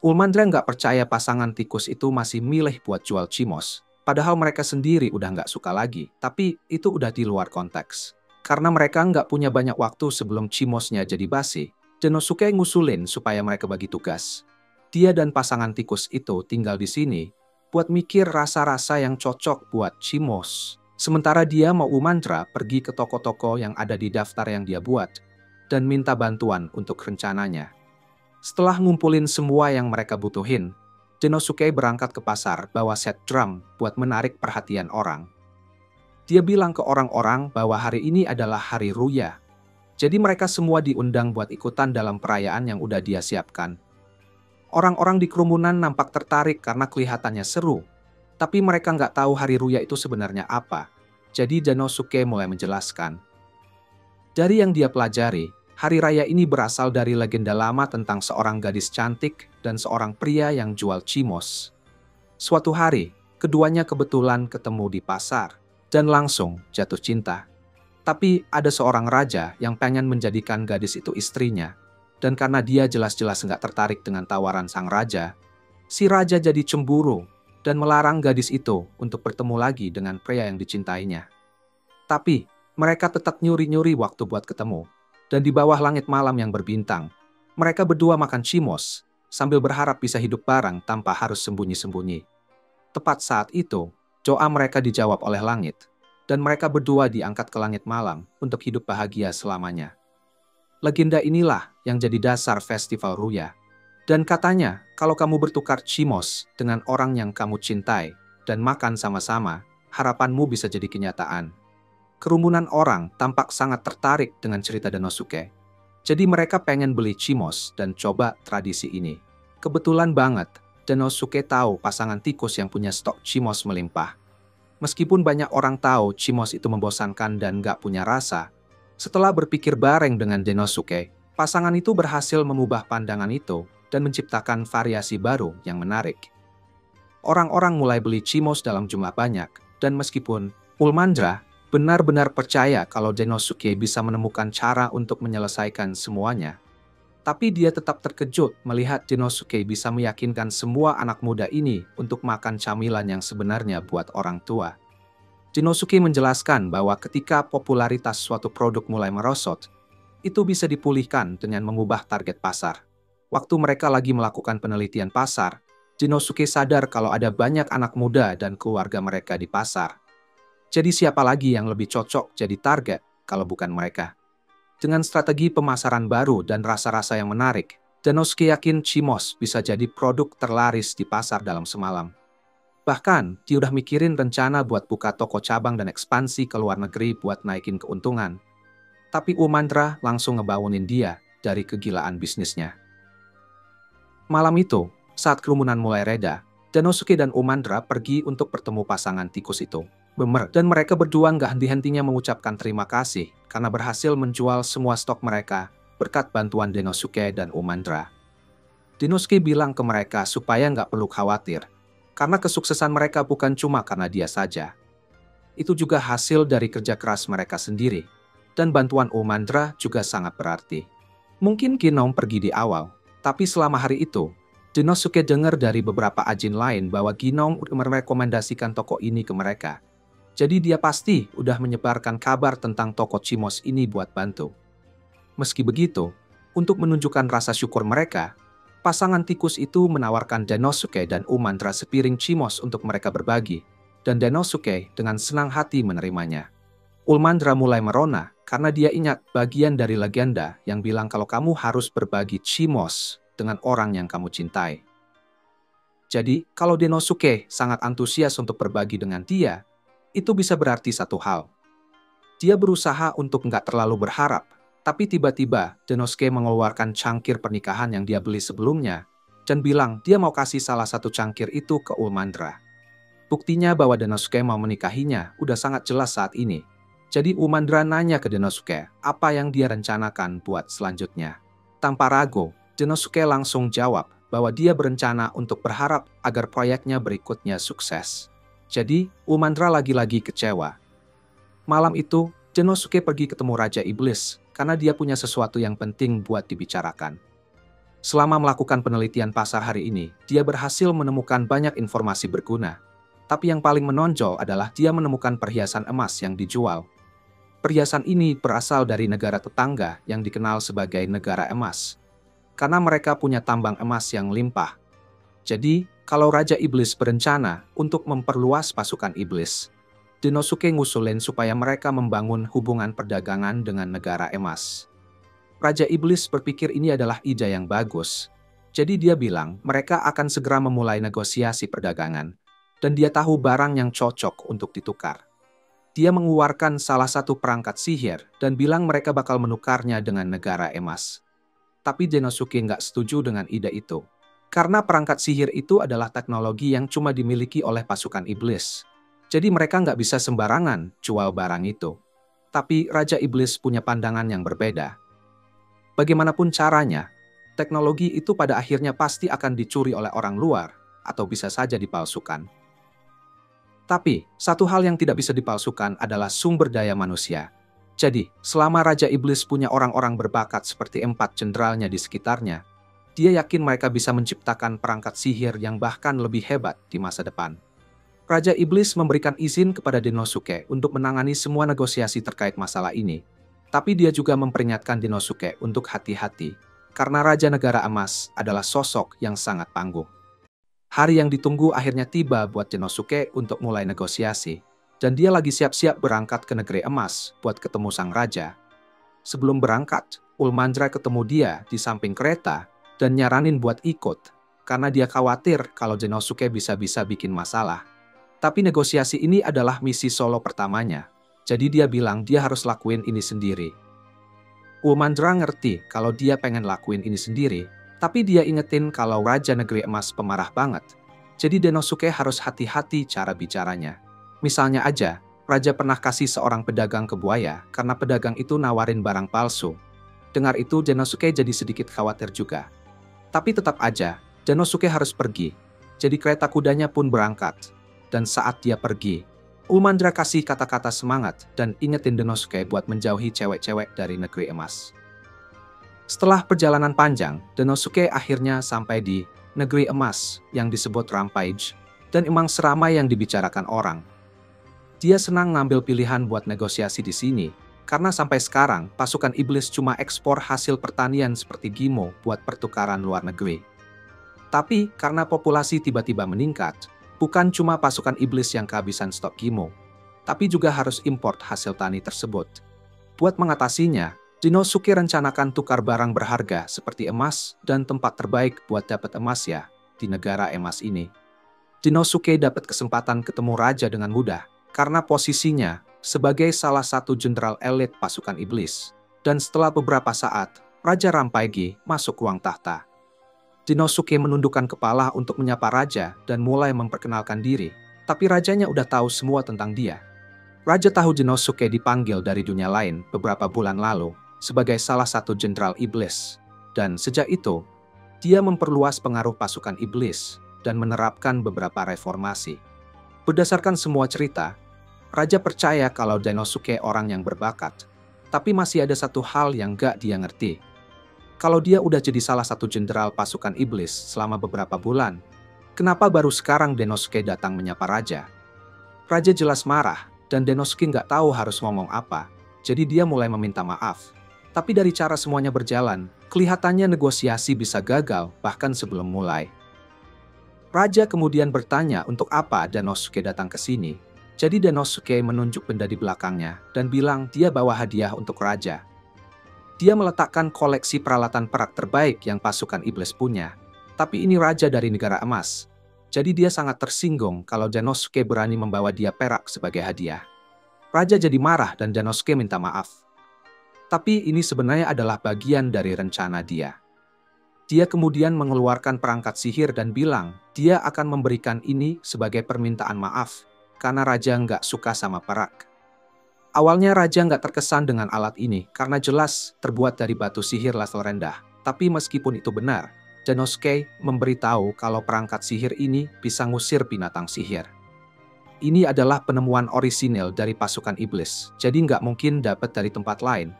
Ulmandra nggak percaya pasangan tikus itu masih milih buat jual chimos. Padahal mereka sendiri udah nggak suka lagi, tapi itu udah di luar konteks. Karena mereka nggak punya banyak waktu sebelum chimosnya jadi basi, Denosuke ngusulin supaya mereka bagi tugas. Dia dan pasangan tikus itu tinggal di sini buat mikir rasa-rasa yang cocok buat chimos. Sementara dia mau Ulmandra pergi ke toko-toko yang ada di daftar yang dia buat dan minta bantuan untuk rencananya. Setelah ngumpulin semua yang mereka butuhin, Denosuke berangkat ke pasar bawa set drum buat menarik perhatian orang. Dia bilang ke orang-orang bahwa hari ini adalah hari Ruya. Jadi mereka semua diundang buat ikutan dalam perayaan yang udah dia siapkan. Orang-orang di kerumunan nampak tertarik karena kelihatannya seru. Tapi mereka nggak tahu hari Ruya itu sebenarnya apa. Jadi Denosuke mulai menjelaskan. Dari yang dia pelajari, hari raya ini berasal dari legenda lama tentang seorang gadis cantik dan seorang pria yang jual chimos. Suatu hari, keduanya kebetulan ketemu di pasar dan langsung jatuh cinta. Tapi ada seorang raja yang pengen menjadikan gadis itu istrinya. Dan karena dia jelas-jelas nggak tertarik dengan tawaran sang raja, si raja jadi cemburu dan melarang gadis itu untuk bertemu lagi dengan pria yang dicintainya. Tapi mereka tetap nyuri-nyuri waktu buat ketemu. Dan di bawah langit malam yang berbintang, mereka berdua makan chimos sambil berharap bisa hidup bareng tanpa harus sembunyi-sembunyi. Tepat saat itu, doa mereka dijawab oleh langit, dan mereka berdua diangkat ke langit malam untuk hidup bahagia selamanya. Legenda inilah yang jadi dasar festival Ruya. Dan katanya, kalau kamu bertukar chimos dengan orang yang kamu cintai dan makan sama-sama, harapanmu bisa jadi kenyataan. Kerumunan orang tampak sangat tertarik dengan cerita Denosuke. Jadi mereka pengen beli chimos dan coba tradisi ini. Kebetulan banget, Denosuke tahu pasangan tikus yang punya stok chimos melimpah. Meskipun banyak orang tahu chimos itu membosankan dan gak punya rasa, setelah berpikir bareng dengan Denosuke, pasangan itu berhasil mengubah pandangan itu dan menciptakan variasi baru yang menarik. Orang-orang mulai beli Chimos dalam jumlah banyak, dan meskipun Ulmandra benar-benar percaya kalau Denosuke bisa menemukan cara untuk menyelesaikan semuanya, tapi dia tetap terkejut melihat Denosuke bisa meyakinkan semua anak muda ini untuk makan camilan yang sebenarnya buat orang tua. Denosuke menjelaskan bahwa ketika popularitas suatu produk mulai merosot, itu bisa dipulihkan dengan mengubah target pasar. Waktu mereka lagi melakukan penelitian pasar, Denosuke sadar kalau ada banyak anak muda dan keluarga mereka di pasar. Jadi siapa lagi yang lebih cocok jadi target kalau bukan mereka? Dengan strategi pemasaran baru dan rasa-rasa yang menarik, Denosuke yakin Chimos bisa jadi produk terlaris di pasar dalam semalam. Bahkan, dia udah mikirin rencana buat buka toko cabang dan ekspansi ke luar negeri buat naikin keuntungan. Tapi Ulmandra langsung ngebaunin dia dari kegilaan bisnisnya. Malam itu, saat kerumunan mulai reda, Denosuke dan Ulmandra pergi untuk bertemu pasangan tikus itu. Dan mereka berdua nggak henti-hentinya mengucapkan terima kasih karena berhasil menjual semua stok mereka berkat bantuan Denosuke dan Ulmandra. Denosuke bilang ke mereka supaya nggak perlu khawatir, karena kesuksesan mereka bukan cuma karena dia saja. Itu juga hasil dari kerja keras mereka sendiri, dan bantuan Ulmandra juga sangat berarti. Mungkin Ginong pergi di awal, tapi selama hari itu, Denosuke dengar dari beberapa ajin lain bahwa Ginong merekomendasikan toko ini ke mereka. Jadi dia pasti udah menyebarkan kabar tentang toko Chimos ini buat bantu. Meski begitu, untuk menunjukkan rasa syukur mereka, pasangan tikus itu menawarkan Denosuke dan Ulmandra sepiring Chimos untuk mereka berbagi, dan Denosuke dengan senang hati menerimanya. Ulmandra mulai merona karena dia ingat bagian dari legenda yang bilang kalau kamu harus berbagi Chimos dengan orang yang kamu cintai. Jadi, kalau Denosuke sangat antusias untuk berbagi dengan dia, itu bisa berarti satu hal. Dia berusaha untuk nggak terlalu berharap, tapi tiba-tiba Denosuke mengeluarkan cangkir pernikahan yang dia beli sebelumnya, dan bilang dia mau kasih salah satu cangkir itu ke Ulmandra. Buktinya bahwa Denosuke mau menikahinya udah sangat jelas saat ini. Jadi Ulmandra nanya ke Denosuke apa yang dia rencanakan buat selanjutnya. Tanpa ragu, Denosuke langsung jawab bahwa dia berencana untuk berharap agar proyeknya berikutnya sukses. Jadi, Ulmandra lagi-lagi kecewa. Malam itu, Denosuke pergi ketemu Raja Iblis karena dia punya sesuatu yang penting buat dibicarakan. Selama melakukan penelitian pasar hari ini, dia berhasil menemukan banyak informasi berguna. Tapi yang paling menonjol adalah dia menemukan perhiasan emas yang dijual. Perhiasan ini berasal dari negara tetangga yang dikenal sebagai negara emas, karena mereka punya tambang emas yang limpah. Jadi, kalau Raja Iblis berencana untuk memperluas pasukan iblis, Denosuke ngusulin supaya mereka membangun hubungan perdagangan dengan negara emas. Raja Iblis berpikir ini adalah ide yang bagus. Jadi dia bilang mereka akan segera memulai negosiasi perdagangan, dan dia tahu barang yang cocok untuk ditukar. Dia mengeluarkan salah satu perangkat sihir dan bilang mereka bakal menukarnya dengan negara emas. Tapi Denosuke nggak setuju dengan ide itu. Karena perangkat sihir itu adalah teknologi yang cuma dimiliki oleh pasukan iblis. Jadi mereka nggak bisa sembarangan jual barang itu. Tapi Raja Iblis punya pandangan yang berbeda. Bagaimanapun caranya, teknologi itu pada akhirnya pasti akan dicuri oleh orang luar atau bisa saja dipalsukan. Tapi, satu hal yang tidak bisa dipalsukan adalah sumber daya manusia. Jadi, selama Raja Iblis punya orang-orang berbakat seperti 4 jenderalnya di sekitarnya, dia yakin mereka bisa menciptakan perangkat sihir yang bahkan lebih hebat di masa depan. Raja Iblis memberikan izin kepada Denosuke untuk menangani semua negosiasi terkait masalah ini. Tapi dia juga memperingatkan Denosuke untuk hati-hati, karena Raja Negara Emas adalah sosok yang sangat tangguh. Hari yang ditunggu akhirnya tiba buat Denosuke untuk mulai negosiasi. Dan dia lagi siap-siap berangkat ke negeri emas buat ketemu sang raja. Sebelum berangkat, Ulmandra ketemu dia di samping kereta dan nyaranin buat ikut, karena dia khawatir kalau Denosuke bisa-bisa bikin masalah. Tapi negosiasi ini adalah misi solo pertamanya, jadi dia bilang dia harus lakuin ini sendiri. Ulmandra ngerti kalau dia pengen lakuin ini sendiri, tapi dia ingetin kalau Raja Negeri Emas pemarah banget, jadi Denosuke harus hati-hati cara bicaranya. Misalnya aja, Raja pernah kasih seorang pedagang ke buaya karena pedagang itu nawarin barang palsu. Dengar itu Denosuke jadi sedikit khawatir juga. Tapi tetap aja, Denosuke harus pergi. Jadi kereta kudanya pun berangkat. Dan saat dia pergi, Ulmandra kasih kata-kata semangat dan ingetin Denosuke buat menjauhi cewek-cewek dari negeri emas. Setelah perjalanan panjang, Denosuke akhirnya sampai di negeri emas yang disebut Rampage, dan emang seramai yang dibicarakan orang. Dia senang ngambil pilihan buat negosiasi di sini, karena sampai sekarang pasukan iblis cuma ekspor hasil pertanian seperti Gimo buat pertukaran luar negeri. Tapi karena populasi tiba-tiba meningkat, bukan cuma pasukan iblis yang kehabisan stok Gimo, tapi juga harus import hasil tani tersebut. Buat mengatasinya, Denosuke rencanakan tukar barang berharga seperti emas dan tempat terbaik buat dapat emas ya di negara emas ini. Denosuke dapat kesempatan ketemu raja dengan mudah karena posisinya sebagai salah satu jenderal elit pasukan iblis. Dan setelah beberapa saat, Raja Rampage masuk ruang tahta. Denosuke menundukkan kepala untuk menyapa raja dan mulai memperkenalkan diri, tapi rajanya udah tahu semua tentang dia. Raja tahu Denosuke dipanggil dari dunia lain beberapa bulan lalu sebagai salah satu jenderal iblis, dan sejak itu, dia memperluas pengaruh pasukan iblis dan menerapkan beberapa reformasi. Berdasarkan semua cerita, Raja percaya kalau Denosuke orang yang berbakat, tapi masih ada satu hal yang gak dia ngerti. Kalau dia udah jadi salah satu jenderal pasukan iblis selama beberapa bulan, kenapa baru sekarang Denosuke datang menyapa Raja? Raja jelas marah, dan Denosuke gak tahu harus ngomong apa, jadi dia mulai meminta maaf. Tapi dari cara semuanya berjalan, kelihatannya negosiasi bisa gagal bahkan sebelum mulai. Raja kemudian bertanya untuk apa Denosuke datang ke sini. Jadi Denosuke menunjuk benda di belakangnya dan bilang dia bawa hadiah untuk raja. Dia meletakkan koleksi peralatan perak terbaik yang pasukan iblis punya. Tapi ini raja dari negara emas. Jadi dia sangat tersinggung kalau Denosuke berani membawa dia perak sebagai hadiah. Raja jadi marah dan Denosuke minta maaf. Tapi ini sebenarnya adalah bagian dari rencana dia. Dia kemudian mengeluarkan perangkat sihir dan bilang dia akan memberikan ini sebagai permintaan maaf karena raja nggak suka sama perak. Awalnya raja nggak terkesan dengan alat ini karena jelas terbuat dari batu sihir level rendah. Tapi meskipun itu benar, Denosuke memberitahu kalau perangkat sihir ini bisa ngusir binatang sihir. Ini adalah penemuan orisinil dari pasukan iblis, jadi nggak mungkin dapat dari tempat lain.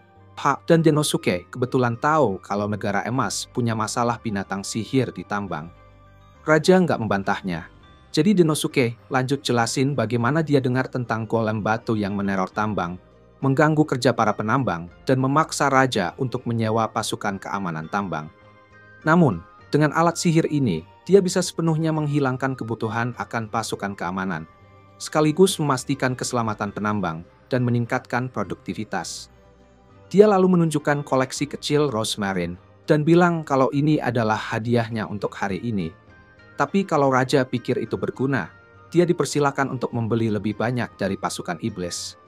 Dan Denosuke kebetulan tahu kalau negara emas punya masalah binatang sihir di tambang. Raja nggak membantahnya. Jadi Denosuke lanjut jelasin bagaimana dia dengar tentang golem batu yang meneror tambang, mengganggu kerja para penambang, dan memaksa raja untuk menyewa pasukan keamanan tambang. Namun, dengan alat sihir ini, dia bisa sepenuhnya menghilangkan kebutuhan akan pasukan keamanan, sekaligus memastikan keselamatan penambang dan meningkatkan produktivitas. Dia lalu menunjukkan koleksi kecil Rosemarine dan bilang kalau ini adalah hadiahnya untuk hari ini. Tapi kalau raja pikir itu berguna, dia dipersilakan untuk membeli lebih banyak dari pasukan iblis.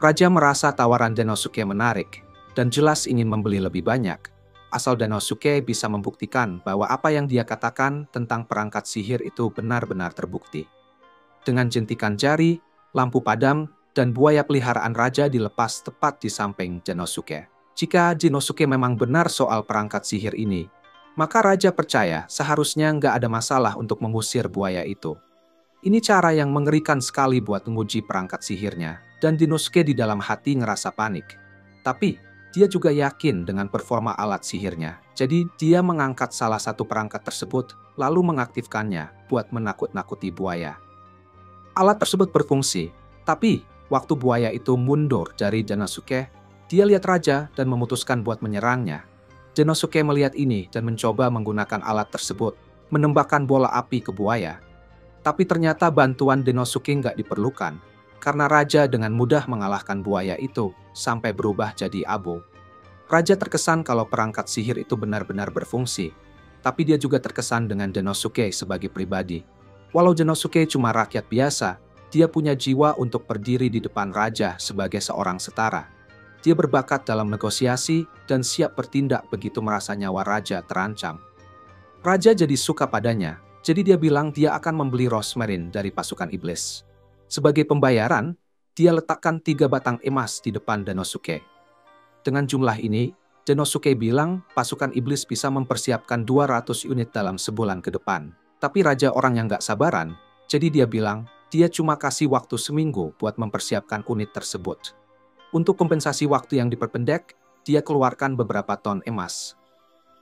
Raja merasa tawaran Denosuke menarik dan jelas ingin membeli lebih banyak, asal Denosuke bisa membuktikan bahwa apa yang dia katakan tentang perangkat sihir itu benar-benar terbukti. Dengan jentikan jari, lampu padam, dan buaya peliharaan raja dilepas tepat di samping Denosuke. Jika Denosuke memang benar soal perangkat sihir ini, maka raja percaya seharusnya nggak ada masalah untuk mengusir buaya itu. Ini cara yang mengerikan sekali buat menguji perangkat sihirnya, dan Denosuke di dalam hati ngerasa panik. Tapi, dia juga yakin dengan performa alat sihirnya, jadi dia mengangkat salah satu perangkat tersebut, lalu mengaktifkannya buat menakut-nakuti buaya. Alat tersebut berfungsi, tapi waktu buaya itu mundur dari Denosuke, dia lihat raja dan memutuskan buat menyerangnya. Denosuke melihat ini dan mencoba menggunakan alat tersebut, menembakkan bola api ke buaya. Tapi ternyata bantuan Denosuke nggak diperlukan, karena raja dengan mudah mengalahkan buaya itu sampai berubah jadi abu. Raja terkesan kalau perangkat sihir itu benar-benar berfungsi, tapi dia juga terkesan dengan Denosuke sebagai pribadi. Walau Denosuke cuma rakyat biasa, dia punya jiwa untuk berdiri di depan raja sebagai seorang setara. Dia berbakat dalam negosiasi dan siap bertindak begitu merasa nyawa raja terancam. Raja jadi suka padanya, jadi dia bilang dia akan membeli Rosemarine dari pasukan iblis. Sebagai pembayaran, dia letakkan 3 batang emas di depan Denosuke. Dengan jumlah ini, Genosuke bilang pasukan iblis bisa mempersiapkan 200 unit dalam sebulan ke depan. Tapi raja orang yang gak sabaran, jadi dia bilang dia cuma kasih waktu seminggu buat mempersiapkan unit tersebut. Untuk kompensasi waktu yang diperpendek, dia keluarkan beberapa ton emas.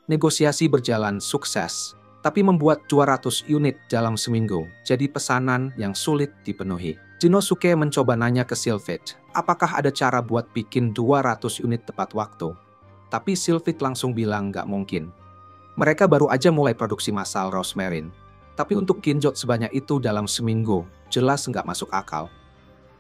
Negosiasi berjalan sukses, tapi membuat 200 unit dalam seminggu jadi pesanan yang sulit dipenuhi. Genosuke mencoba nanya ke Sylphid, apakah ada cara buat bikin 200 unit tepat waktu? Tapi Sylphid langsung bilang nggak mungkin. Mereka baru aja mulai produksi massal Rosmarin. Tapi untuk genjot sebanyak itu dalam seminggu, jelas nggak masuk akal.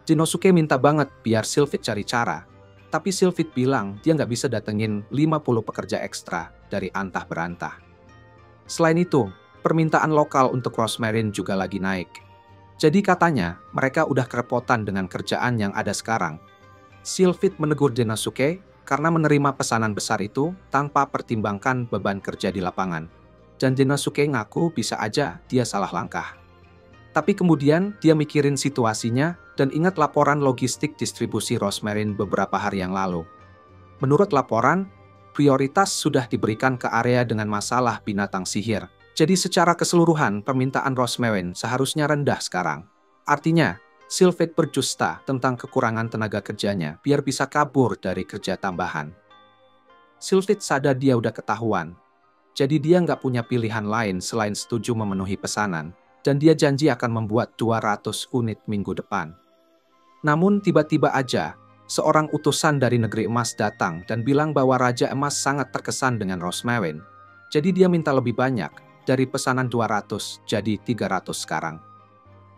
Genosuke minta banget biar Sylphid cari cara. Tapi Sylphid bilang dia nggak bisa datengin 50 pekerja ekstra dari antah berantah. Selain itu, permintaan lokal untuk Rosmarin juga lagi naik. Jadi katanya, mereka udah kerepotan dengan kerjaan yang ada sekarang. Sylphid menegur Genosuke karena menerima pesanan besar itu tanpa pertimbangkan beban kerja di lapangan. Dan Genosuke ngaku bisa aja dia salah langkah. Tapi kemudian dia mikirin situasinya dan ingat laporan logistik distribusi Rosmarin beberapa hari yang lalu. Menurut laporan, prioritas sudah diberikan ke area dengan masalah binatang sihir. Jadi secara keseluruhan permintaan Rosmarin seharusnya rendah sekarang. Artinya, Sylphid berdusta tentang kekurangan tenaga kerjanya biar bisa kabur dari kerja tambahan. Sylphid sadar dia udah ketahuan. Jadi dia nggak punya pilihan lain selain setuju memenuhi pesanan. Dan dia janji akan membuat 200 unit minggu depan. Namun tiba-tiba aja, seorang utusan dari negeri emas datang dan bilang bahwa Raja Emas sangat terkesan dengan Rosmarin. Jadi dia minta lebih banyak, dari pesanan 200 jadi 300 sekarang.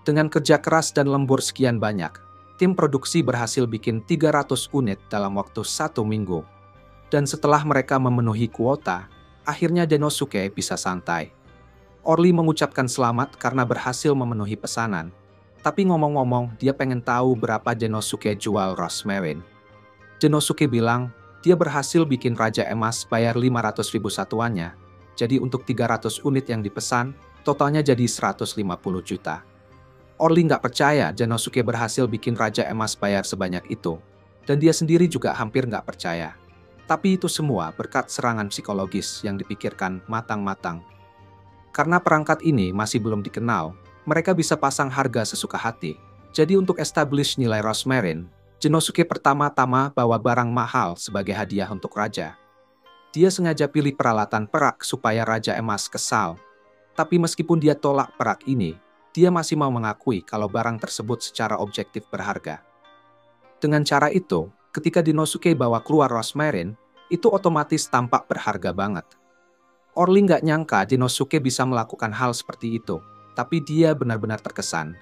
Dengan kerja keras dan lembur sekian banyak, tim produksi berhasil bikin 300 unit dalam waktu 1 minggu. Dan setelah mereka memenuhi kuota, akhirnya Genosuke bisa santai. Orly mengucapkan selamat karena berhasil memenuhi pesanan. Tapi ngomong-ngomong, dia pengen tahu berapa Genosuke jual Rosmarin. Genosuke bilang, dia berhasil bikin Raja Emas bayar 500.000 satuannya. Jadi untuk 300 unit yang dipesan, totalnya jadi 150 juta. Orly nggak percaya Genosuke berhasil bikin Raja Emas bayar sebanyak itu. Dan dia sendiri juga hampir nggak percaya. Tapi itu semua berkat serangan psikologis yang dipikirkan matang-matang. Karena perangkat ini masih belum dikenal, mereka bisa pasang harga sesuka hati. Jadi untuk establish nilai Rosmarin, Genosuke pertama-tama bawa barang mahal sebagai hadiah untuk Raja. Dia sengaja pilih peralatan perak supaya Raja Emas kesal. Tapi meskipun dia tolak perak ini, dia masih mau mengakui kalau barang tersebut secara objektif berharga. Dengan cara itu, ketika Genosuke bawa keluar Rosmarin, itu otomatis tampak berharga banget. Orly nggak nyangka Genosuke bisa melakukan hal seperti itu, tapi dia benar-benar terkesan.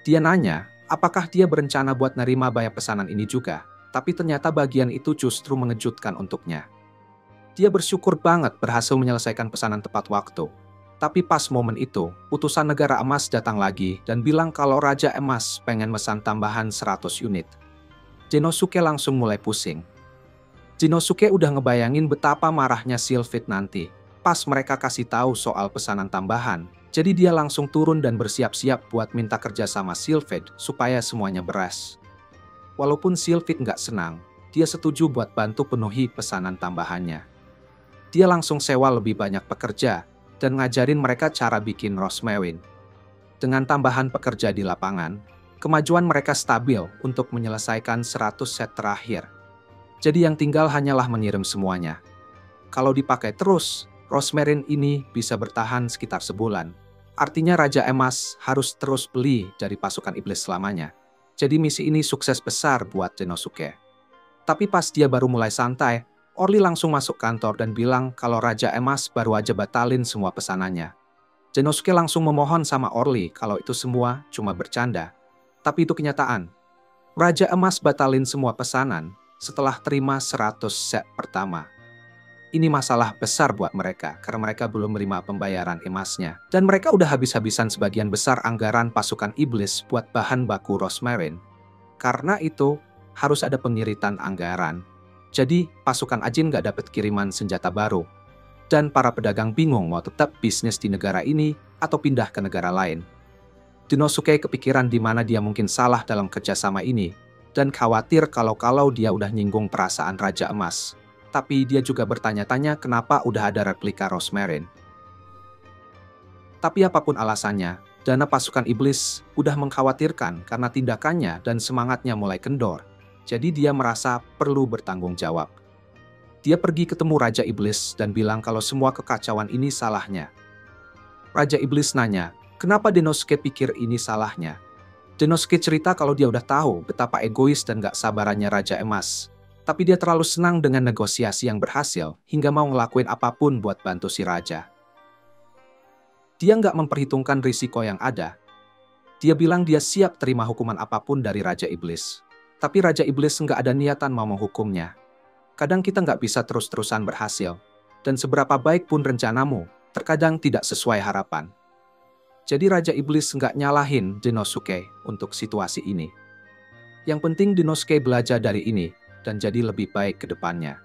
Dia nanya, apakah dia berencana buat nerima bayar pesanan ini juga, tapi ternyata bagian itu justru mengejutkan untuknya. Dia bersyukur banget berhasil menyelesaikan pesanan tepat waktu. Tapi pas momen itu, utusan negara emas datang lagi dan bilang kalau Raja Emas pengen mesan tambahan 100 unit. Genosuke langsung mulai pusing. Genosuke udah ngebayangin betapa marahnya Sylphid nanti pas mereka kasih tahu soal pesanan tambahan. Jadi dia langsung turun dan bersiap-siap buat minta kerja sama Sylphid supaya semuanya beres. Walaupun Sylphid nggak senang, dia setuju buat bantu penuhi pesanan tambahannya. Dia langsung sewa lebih banyak pekerja dan ngajarin mereka cara bikin Rosmarin. Dengan tambahan pekerja di lapangan, kemajuan mereka stabil untuk menyelesaikan 100 set terakhir. Jadi yang tinggal hanyalah mengirim semuanya. Kalau dipakai terus, Rosmarin ini bisa bertahan sekitar sebulan. Artinya Raja Emas harus terus beli dari pasukan iblis selamanya. Jadi misi ini sukses besar buat Genosuke. Tapi pas dia baru mulai santai, Orly langsung masuk kantor dan bilang kalau Raja Emas baru aja batalin semua pesanannya. Genosuke langsung memohon sama Orly kalau itu semua cuma bercanda. Tapi itu kenyataan. Raja Emas batalin semua pesanan setelah terima 100 set pertama. Ini masalah besar buat mereka karena mereka belum menerima pembayaran emasnya. Dan mereka udah habis-habisan sebagian besar anggaran pasukan iblis buat bahan baku Rosmarin. Karena itu, harus ada pengiritan anggaran. Jadi, pasukan Ajin nggak dapat kiriman senjata baru. Dan para pedagang bingung mau tetap bisnis di negara ini atau pindah ke negara lain. Genosuke kepikiran di mana dia mungkin salah dalam kerjasama ini. Dan khawatir kalau dia udah nyinggung perasaan Raja Emas. Tapi dia juga bertanya-tanya kenapa udah ada replika Rosmarin. Tapi apapun alasannya, dana pasukan iblis udah mengkhawatirkan karena tindakannya dan semangatnya mulai kendor. Jadi dia merasa perlu bertanggung jawab. Dia pergi ketemu Raja Iblis dan bilang kalau semua kekacauan ini salahnya. Raja Iblis nanya, kenapa Denosuke pikir ini salahnya? Denosuke cerita kalau dia udah tahu betapa egois dan gak sabarannya Raja Emas. Tapi dia terlalu senang dengan negosiasi yang berhasil hingga mau ngelakuin apapun buat bantu si Raja. Dia nggak memperhitungkan risiko yang ada. Dia bilang dia siap terima hukuman apapun dari Raja Iblis. Tapi Raja Iblis nggak ada niatan mau menghukumnya. Kadang kita nggak bisa terus-terusan berhasil. Dan seberapa baik pun rencanamu, terkadang tidak sesuai harapan. Jadi Raja Iblis nggak nyalahin Denosuke untuk situasi ini. Yang penting Denosuke belajar dari ini dan jadi lebih baik ke depannya.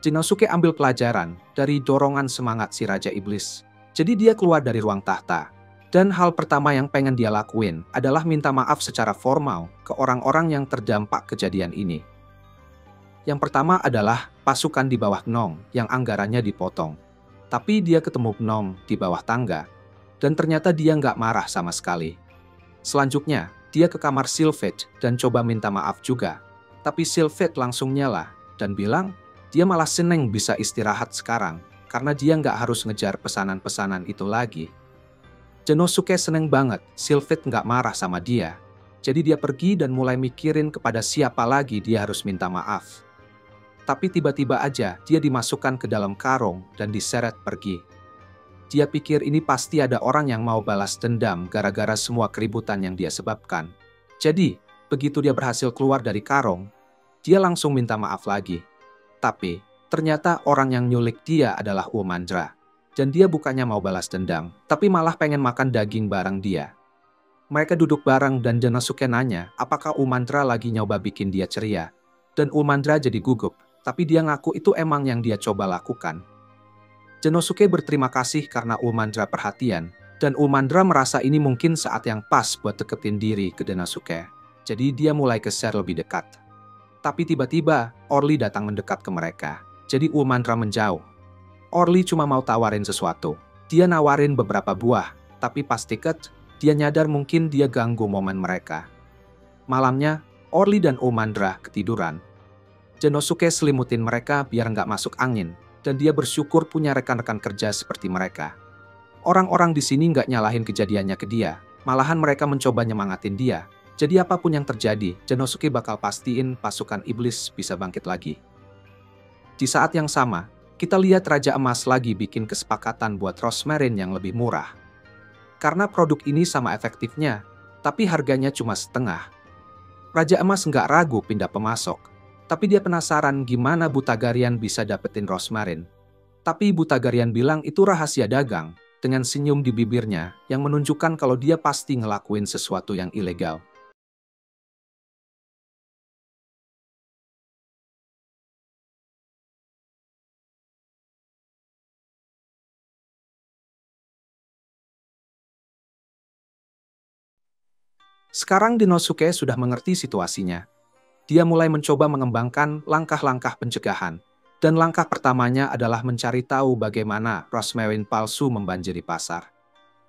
Denosuke ambil pelajaran dari dorongan semangat si Raja Iblis. Jadi dia keluar dari ruang tahta. Dan hal pertama yang pengen dia lakuin adalah minta maaf secara formal ke orang-orang yang terdampak kejadian ini. Yang pertama adalah pasukan di bawah Gnong yang anggarannya dipotong. Tapi dia ketemu Gnong di bawah tangga. Dan ternyata dia nggak marah sama sekali. Selanjutnya, dia ke kamar Sylphid dan coba minta maaf juga. Tapi Sylphid langsung nyela dan bilang dia malah seneng bisa istirahat sekarang karena dia nggak harus ngejar pesanan-pesanan itu lagi. Denosuke seneng banget Sylphid nggak marah sama dia. Jadi dia pergi dan mulai mikirin kepada siapa lagi dia harus minta maaf. Tapi tiba-tiba aja dia dimasukkan ke dalam karung dan diseret pergi. Dia pikir ini pasti ada orang yang mau balas dendam gara-gara semua keributan yang dia sebabkan. Jadi, begitu dia berhasil keluar dari karung, dia langsung minta maaf lagi. Tapi, ternyata orang yang nyulik dia adalah Umandra. Dan dia bukannya mau balas dendam, tapi malah pengen makan daging bareng dia. Mereka duduk bareng dan Denosuke nanya apakah Umandra lagi nyoba bikin dia ceria. Dan Umandra jadi gugup, tapi dia ngaku itu emang yang dia coba lakukan. Denosuke berterima kasih karena Umandra perhatian, dan Umandra merasa ini mungkin saat yang pas buat deketin diri ke Denosuke. Jadi dia mulai geser lebih dekat. Tapi tiba-tiba, Orly datang mendekat ke mereka. Jadi Umandra menjauh. Orly cuma mau tawarin sesuatu. Dia nawarin beberapa buah, tapi pas tiket, dia nyadar mungkin dia ganggu momen mereka. Malamnya, Orly dan Umandra ketiduran. Denosuke selimutin mereka biar nggak masuk angin, dan dia bersyukur punya rekan-rekan kerja seperti mereka. Orang-orang di sini nggak nyalahin kejadiannya ke dia, malahan mereka mencoba nyemangatin dia. Jadi apapun yang terjadi, Denosuke bakal pastiin pasukan iblis bisa bangkit lagi. Di saat yang sama, kita lihat Raja Emas lagi bikin kesepakatan buat Rosmarin yang lebih murah. Karena produk ini sama efektifnya, tapi harganya cuma setengah. Raja Emas nggak ragu pindah pemasok, tapi dia penasaran gimana Butagarian bisa dapetin Rosmarin. Tapi Butagarian bilang itu rahasia dagang, dengan senyum di bibirnya yang menunjukkan kalau dia pasti ngelakuin sesuatu yang ilegal. Sekarang Denosuke sudah mengerti situasinya. Dia mulai mencoba mengembangkan langkah-langkah pencegahan. Dan langkah pertamanya adalah mencari tahu bagaimana Rosmarin palsu membanjiri pasar.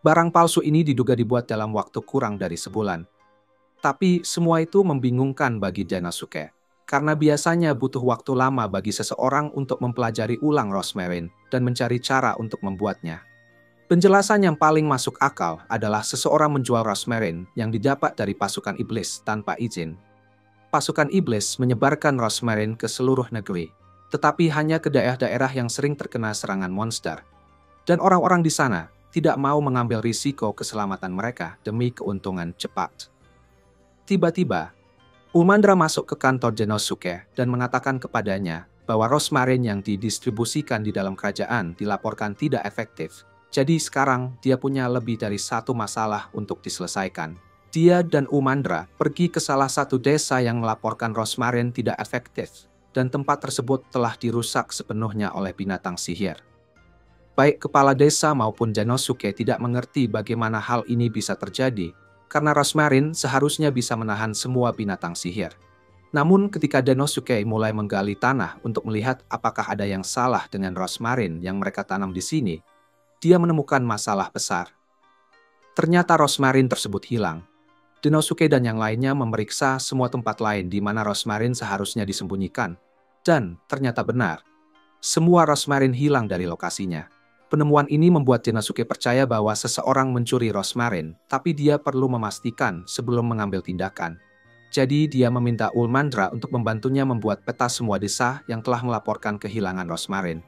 Barang palsu ini diduga dibuat dalam waktu kurang dari sebulan. Tapi semua itu membingungkan bagi Denosuke. Karena biasanya butuh waktu lama bagi seseorang untuk mempelajari ulang Rosmarin dan mencari cara untuk membuatnya. Penjelasan yang paling masuk akal adalah seseorang menjual Rosmarin yang didapat dari pasukan iblis tanpa izin. Pasukan iblis menyebarkan Rosmarin ke seluruh negeri, tetapi hanya ke daerah-daerah yang sering terkena serangan monster. Dan orang-orang di sana tidak mau mengambil risiko keselamatan mereka demi keuntungan cepat. Tiba-tiba, Umandra masuk ke kantor Denosuke dan mengatakan kepadanya bahwa Rosmarin yang didistribusikan di dalam kerajaan dilaporkan tidak efektif. Jadi sekarang dia punya lebih dari satu masalah untuk diselesaikan. Dia dan Umandra pergi ke salah satu desa yang melaporkan Rosmarin tidak efektif, dan tempat tersebut telah dirusak sepenuhnya oleh binatang sihir. Baik kepala desa maupun Denosuke tidak mengerti bagaimana hal ini bisa terjadi, karena Rosmarin seharusnya bisa menahan semua binatang sihir. Namun ketika Denosuke mulai menggali tanah untuk melihat apakah ada yang salah dengan rosmarin yang mereka tanam di sini, dia menemukan masalah besar. Ternyata rosmarin tersebut hilang. Denosuke dan yang lainnya memeriksa semua tempat lain di mana rosmarin seharusnya disembunyikan. Dan ternyata benar, semua rosmarin hilang dari lokasinya. Penemuan ini membuat Denosuke percaya bahwa seseorang mencuri rosmarin, tapi dia perlu memastikan sebelum mengambil tindakan. Jadi dia meminta Ulmandra untuk membantunya membuat peta semua desa yang telah melaporkan kehilangan rosmarin.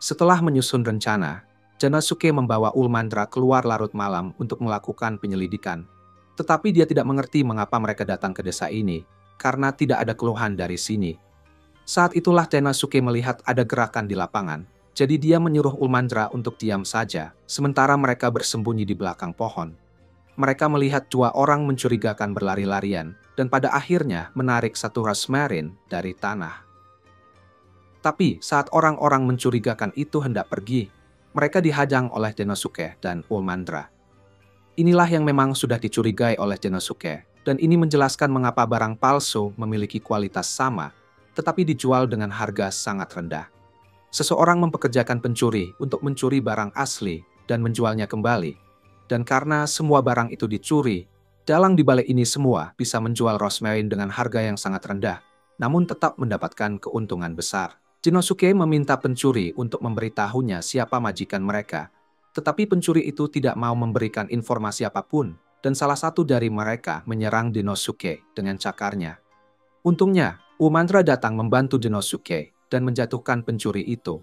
Setelah menyusun rencana, Denosuke membawa Ulmandra keluar larut malam untuk melakukan penyelidikan. Tetapi dia tidak mengerti mengapa mereka datang ke desa ini, karena tidak ada keluhan dari sini. Saat itulah Denosuke melihat ada gerakan di lapangan, jadi dia menyuruh Ulmandra untuk diam saja, sementara mereka bersembunyi di belakang pohon. Mereka melihat dua orang mencurigakan berlari-larian, dan pada akhirnya menarik satu rosmarin dari tanah. Tapi saat orang-orang mencurigakan itu hendak pergi, mereka dihadang oleh Denosuke dan Ulmandra. Inilah yang memang sudah dicurigai oleh Denosuke, dan ini menjelaskan mengapa barang palsu memiliki kualitas sama, tetapi dijual dengan harga sangat rendah. Seseorang mempekerjakan pencuri untuk mencuri barang asli dan menjualnya kembali. Dan karena semua barang itu dicuri, dalang di balik ini semua bisa menjual rosmarin dengan harga yang sangat rendah, namun tetap mendapatkan keuntungan besar. Denosuke meminta pencuri untuk memberitahunya siapa majikan mereka, tetapi pencuri itu tidak mau memberikan informasi apapun, dan salah satu dari mereka menyerang Denosuke dengan cakarnya. Untungnya, Ulmandra datang membantu Denosuke dan menjatuhkan pencuri itu.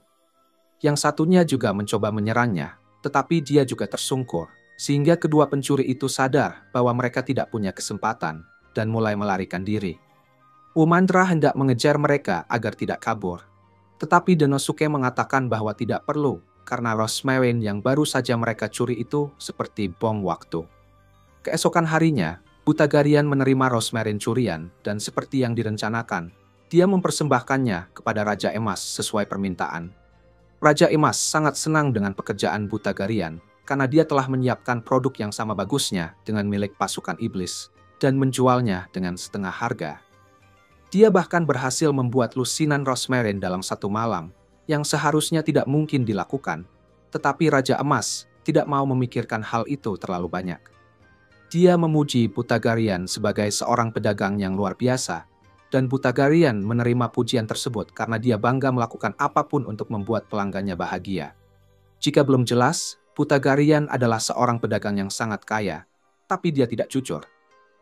Yang satunya juga mencoba menyerangnya, tetapi dia juga tersungkur. Sehingga kedua pencuri itu sadar bahwa mereka tidak punya kesempatan dan mulai melarikan diri. Ulmandra hendak mengejar mereka agar tidak kabur. Tetapi Denosuke mengatakan bahwa tidak perlu karena rosmarin yang baru saja mereka curi itu seperti bom waktu. Keesokan harinya, Butagarian menerima rosmarin curian dan seperti yang direncanakan, dia mempersembahkannya kepada Raja Emas sesuai permintaan. Raja Emas sangat senang dengan pekerjaan Butagarian, karena dia telah menyiapkan produk yang sama bagusnya dengan milik pasukan iblis dan menjualnya dengan setengah harga. Dia bahkan berhasil membuat lusinan rosmarin dalam satu malam, yang seharusnya tidak mungkin dilakukan, tetapi Raja Emas tidak mau memikirkan hal itu terlalu banyak. Dia memuji Butagarian sebagai seorang pedagang yang luar biasa, dan Butagarian menerima pujian tersebut karena dia bangga melakukan apapun untuk membuat pelanggannya bahagia. Jika belum jelas, Butagarian adalah seorang pedagang yang sangat kaya, tapi dia tidak jujur.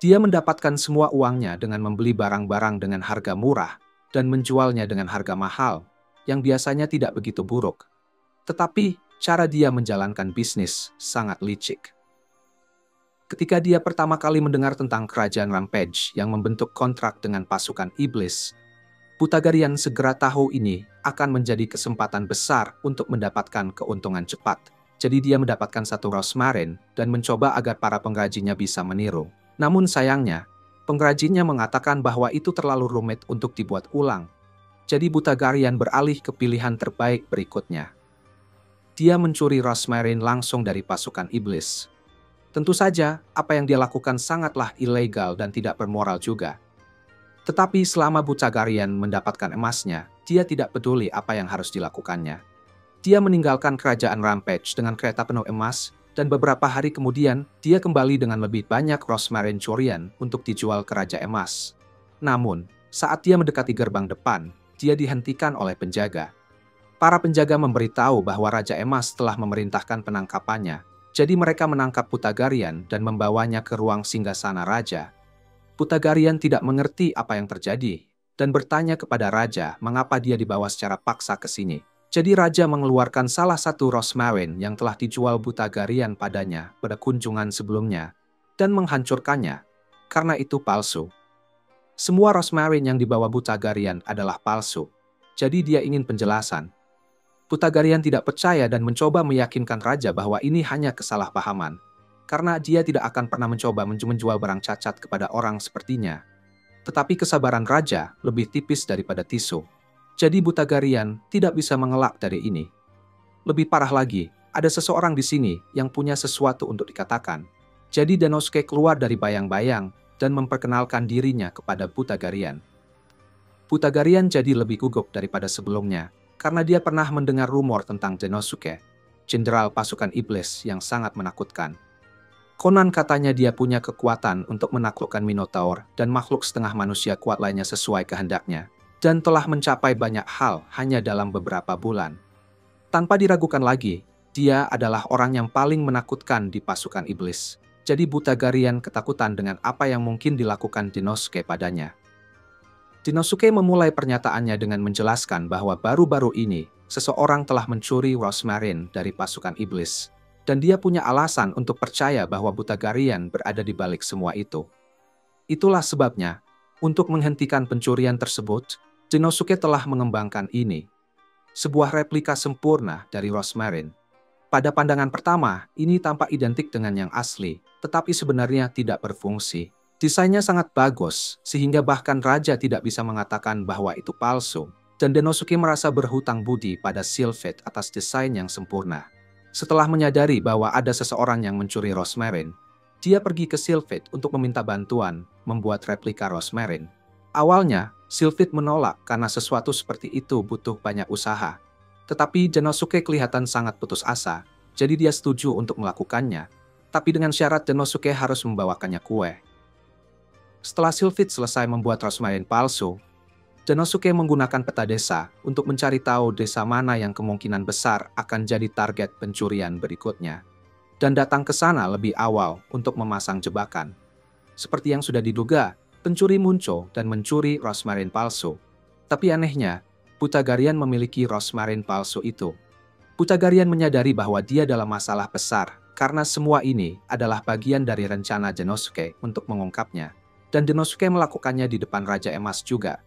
Dia mendapatkan semua uangnya dengan membeli barang-barang dengan harga murah dan menjualnya dengan harga mahal, yang biasanya tidak begitu buruk. Tetapi, cara dia menjalankan bisnis sangat licik. Ketika dia pertama kali mendengar tentang kerajaan Rampage yang membentuk kontrak dengan pasukan iblis, Butagarian segera tahu ini akan menjadi kesempatan besar untuk mendapatkan keuntungan cepat. Jadi dia mendapatkan satu rosmarin dan mencoba agar para pengrajinnya bisa meniru. Namun sayangnya, pengrajinnya mengatakan bahwa itu terlalu rumit untuk dibuat ulang. Jadi Butagarian beralih ke pilihan terbaik berikutnya. Dia mencuri rosmarin langsung dari pasukan iblis. Tentu saja, apa yang dia lakukan sangatlah ilegal dan tidak bermoral juga. Tetapi selama Butagarian mendapatkan emasnya, dia tidak peduli apa yang harus dilakukannya. Dia meninggalkan kerajaan Rampage dengan kereta penuh emas, dan beberapa hari kemudian, dia kembali dengan lebih banyak rosmarin curian untuk dijual ke Raja Emas. Namun, saat dia mendekati gerbang depan, dia dihentikan oleh penjaga. Para penjaga memberitahu bahwa Raja Emas telah memerintahkan penangkapannya, jadi mereka menangkap Butagarian dan membawanya ke ruang singgasana Raja. Butagarian tidak mengerti apa yang terjadi, dan bertanya kepada Raja mengapa dia dibawa secara paksa ke sini. Jadi Raja mengeluarkan salah satu rosmarin yang telah dijual Butagarian padanya pada kunjungan sebelumnya dan menghancurkannya, karena itu palsu. Semua rosmarin yang dibawa Butagarian adalah palsu, jadi dia ingin penjelasan. Butagarian tidak percaya dan mencoba meyakinkan Raja bahwa ini hanya kesalahpahaman, karena dia tidak akan pernah mencoba menjual barang cacat kepada orang sepertinya. Tetapi kesabaran Raja lebih tipis daripada tisu. Jadi Butagarian tidak bisa mengelak dari ini. Lebih parah lagi, ada seseorang di sini yang punya sesuatu untuk dikatakan. Jadi Denosuke keluar dari bayang-bayang dan memperkenalkan dirinya kepada Butagarian. Butagarian jadi lebih gugup daripada sebelumnya, karena dia pernah mendengar rumor tentang Genosuke, jenderal pasukan iblis yang sangat menakutkan. Konon katanya dia punya kekuatan untuk menaklukkan Minotaur dan makhluk setengah manusia kuat lainnya sesuai kehendaknya, dan telah mencapai banyak hal hanya dalam beberapa bulan. Tanpa diragukan lagi, dia adalah orang yang paling menakutkan di pasukan iblis. Jadi Butagarian ketakutan dengan apa yang mungkin dilakukan Genosuke padanya. Genosuke memulai pernyataannya dengan menjelaskan bahwa baru-baru ini, seseorang telah mencuri Rosmarin dari pasukan iblis. Dan dia punya alasan untuk percaya bahwa Butagarian berada di balik semua itu. Itulah sebabnya, untuk menghentikan pencurian tersebut, Genosuke telah mengembangkan ini. Sebuah replika sempurna dari Rosmarin. Pada pandangan pertama, ini tampak identik dengan yang asli, tetapi sebenarnya tidak berfungsi. Desainnya sangat bagus, sehingga bahkan raja tidak bisa mengatakan bahwa itu palsu. Dan Genosuke merasa berhutang budi pada Sylphid atas desain yang sempurna. Setelah menyadari bahwa ada seseorang yang mencuri Rosmarin, dia pergi ke Sylphid untuk meminta bantuan membuat replika Rosmarin. Awalnya, Sylphid menolak karena sesuatu seperti itu butuh banyak usaha. Tetapi Genosuke kelihatan sangat putus asa, jadi dia setuju untuk melakukannya. Tapi dengan syarat Genosuke harus membawakannya kue. Setelah Sylphid selesai membuat Rosmarin palsu, Genosuke menggunakan peta desa untuk mencari tahu desa mana yang kemungkinan besar akan jadi target pencurian berikutnya, dan datang ke sana lebih awal untuk memasang jebakan. Seperti yang sudah diduga, pencuri muncul dan mencuri Rosmarin palsu. Tapi anehnya, Butagarian memiliki Rosmarin palsu itu. Butagarian menyadari bahwa dia dalam masalah besar karena semua ini adalah bagian dari rencana Genosuke untuk mengungkapnya. Dan Genosuke melakukannya di depan Raja Emas juga.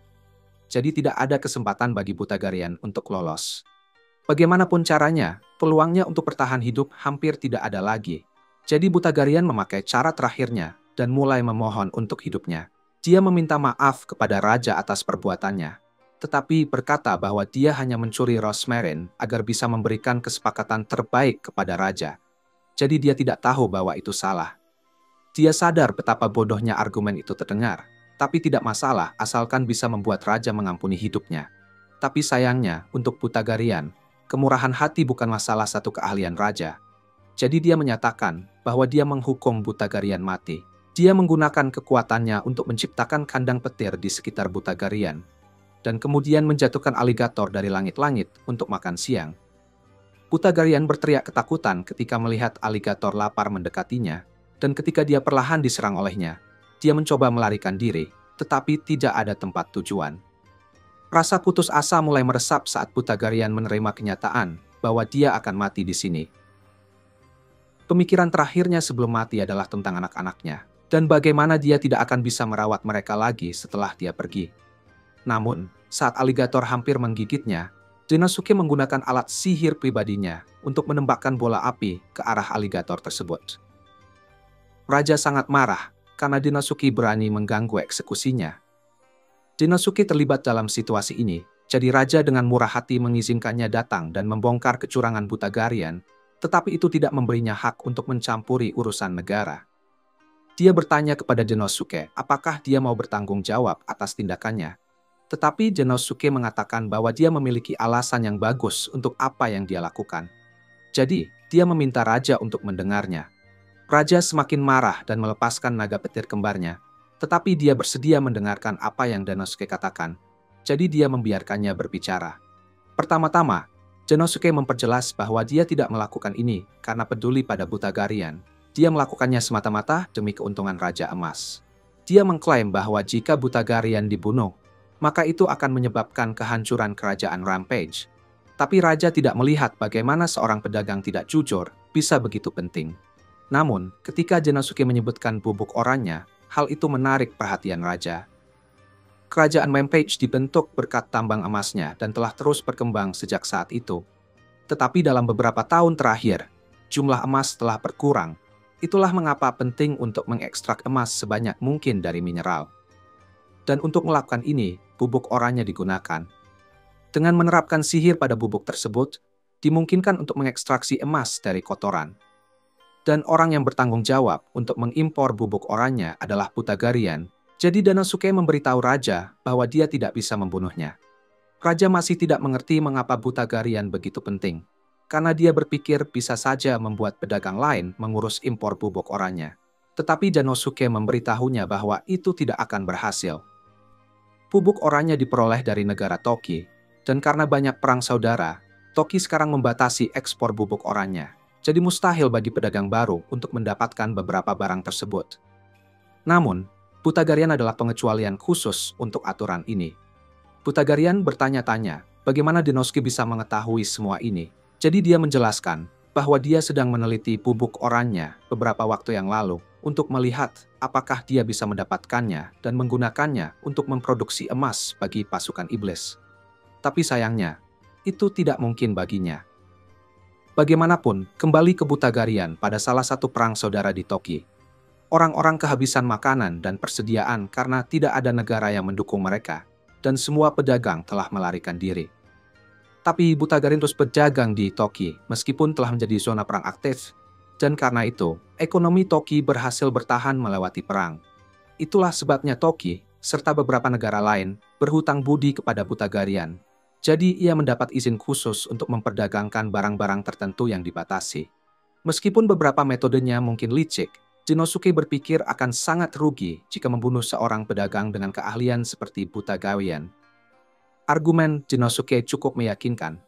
Jadi tidak ada kesempatan bagi Butagarian untuk lolos. Bagaimanapun caranya, peluangnya untuk bertahan hidup hampir tidak ada lagi. Jadi Butagarian memakai cara terakhirnya dan mulai memohon untuk hidupnya. Dia meminta maaf kepada Raja atas perbuatannya, tetapi berkata bahwa dia hanya mencuri Rosmarin agar bisa memberikan kesepakatan terbaik kepada Raja. Jadi dia tidak tahu bahwa itu salah. Dia sadar betapa bodohnya argumen itu terdengar, tapi tidak masalah asalkan bisa membuat Raja mengampuni hidupnya. Tapi sayangnya, untuk Butagarian, kemurahan hati bukanlah salah satu keahlian Raja. Jadi dia menyatakan bahwa dia menghukum Butagarian mati. Dia menggunakan kekuatannya untuk menciptakan kandang petir di sekitar Butagarian, dan kemudian menjatuhkan aligator dari langit-langit untuk makan siang. Butagarian berteriak ketakutan ketika melihat aligator lapar mendekatinya, dan ketika dia perlahan diserang olehnya, dia mencoba melarikan diri, tetapi tidak ada tempat tujuan. Rasa putus asa mulai meresap saat Butagarian menerima kenyataan bahwa dia akan mati di sini. Pemikiran terakhirnya sebelum mati adalah tentang anak-anaknya, dan bagaimana dia tidak akan bisa merawat mereka lagi setelah dia pergi. Namun, saat aligator hampir menggigitnya, Genosuke menggunakan alat sihir pribadinya untuk menembakkan bola api ke arah aligator tersebut. Raja sangat marah karena Genosuke berani mengganggu eksekusinya. Genosuke terlibat dalam situasi ini, jadi raja dengan murah hati mengizinkannya datang dan membongkar kecurangan Butagarian, tetapi itu tidak memberinya hak untuk mencampuri urusan negara. Dia bertanya kepada Genosuke apakah dia mau bertanggung jawab atas tindakannya. Tetapi Genosuke mengatakan bahwa dia memiliki alasan yang bagus untuk apa yang dia lakukan. Jadi, dia meminta raja untuk mendengarnya. Raja semakin marah dan melepaskan naga petir kembarnya, tetapi dia bersedia mendengarkan apa yang Genosuke katakan. Jadi dia membiarkannya berbicara. Pertama-tama, Genosuke memperjelas bahwa dia tidak melakukan ini karena peduli pada Butagarian. Dia melakukannya semata-mata demi keuntungan Raja Emas. Dia mengklaim bahwa jika Butagarian dibunuh, maka itu akan menyebabkan kehancuran kerajaan Rampage. Tapi Raja tidak melihat bagaimana seorang pedagang tidak jujur bisa begitu penting. Namun, ketika Genosuke menyebutkan bubuk oranye, hal itu menarik perhatian Raja. Kerajaan Rampage dibentuk berkat tambang emasnya dan telah terus berkembang sejak saat itu. Tetapi dalam beberapa tahun terakhir, jumlah emas telah berkurang. Itulah mengapa penting untuk mengekstrak emas sebanyak mungkin dari mineral. Dan untuk melakukan ini, bubuk oranye digunakan. Dengan menerapkan sihir pada bubuk tersebut, dimungkinkan untuk mengekstraksi emas dari kotoran. Dan orang yang bertanggung jawab untuk mengimpor bubuk oranye adalah Butagarian. Jadi Danosuke memberitahu raja bahwa dia tidak bisa membunuhnya. Raja masih tidak mengerti mengapa Butagarian begitu penting. Karena dia berpikir bisa saja membuat pedagang lain mengurus impor bubuk oranye. Tetapi Danosuke memberitahunya bahwa itu tidak akan berhasil. Bubuk oranye diperoleh dari negara Toki, dan karena banyak perang saudara, Toki sekarang membatasi ekspor bubuk oranye. Jadi mustahil bagi pedagang baru untuk mendapatkan beberapa barang tersebut. Namun, Butagarian adalah pengecualian khusus untuk aturan ini. Butagarian bertanya-tanya, bagaimana Denosuke bisa mengetahui semua ini? Jadi dia menjelaskan bahwa dia sedang meneliti bubuk oranye beberapa waktu yang lalu untuk melihat apakah dia bisa mendapatkannya dan menggunakannya untuk memproduksi emas bagi pasukan iblis. Tapi sayangnya, itu tidak mungkin baginya. Bagaimanapun, kembali ke Butagarian pada salah satu perang saudara di Toki. Orang-orang kehabisan makanan dan persediaan karena tidak ada negara yang mendukung mereka, dan semua pedagang telah melarikan diri. Tapi Butagarian terus berdagang di Toki meskipun telah menjadi zona perang aktif, dan karena itu, ekonomi Toki berhasil bertahan melewati perang. Itulah sebabnya Toki, serta beberapa negara lain, berhutang budi kepada Butagarian. Jadi ia mendapat izin khusus untuk memperdagangkan barang-barang tertentu yang dibatasi. Meskipun beberapa metodenya mungkin licik, Denosuke berpikir akan sangat rugi jika membunuh seorang pedagang dengan keahlian seperti Butagarian. Argumen Denosuke cukup meyakinkan,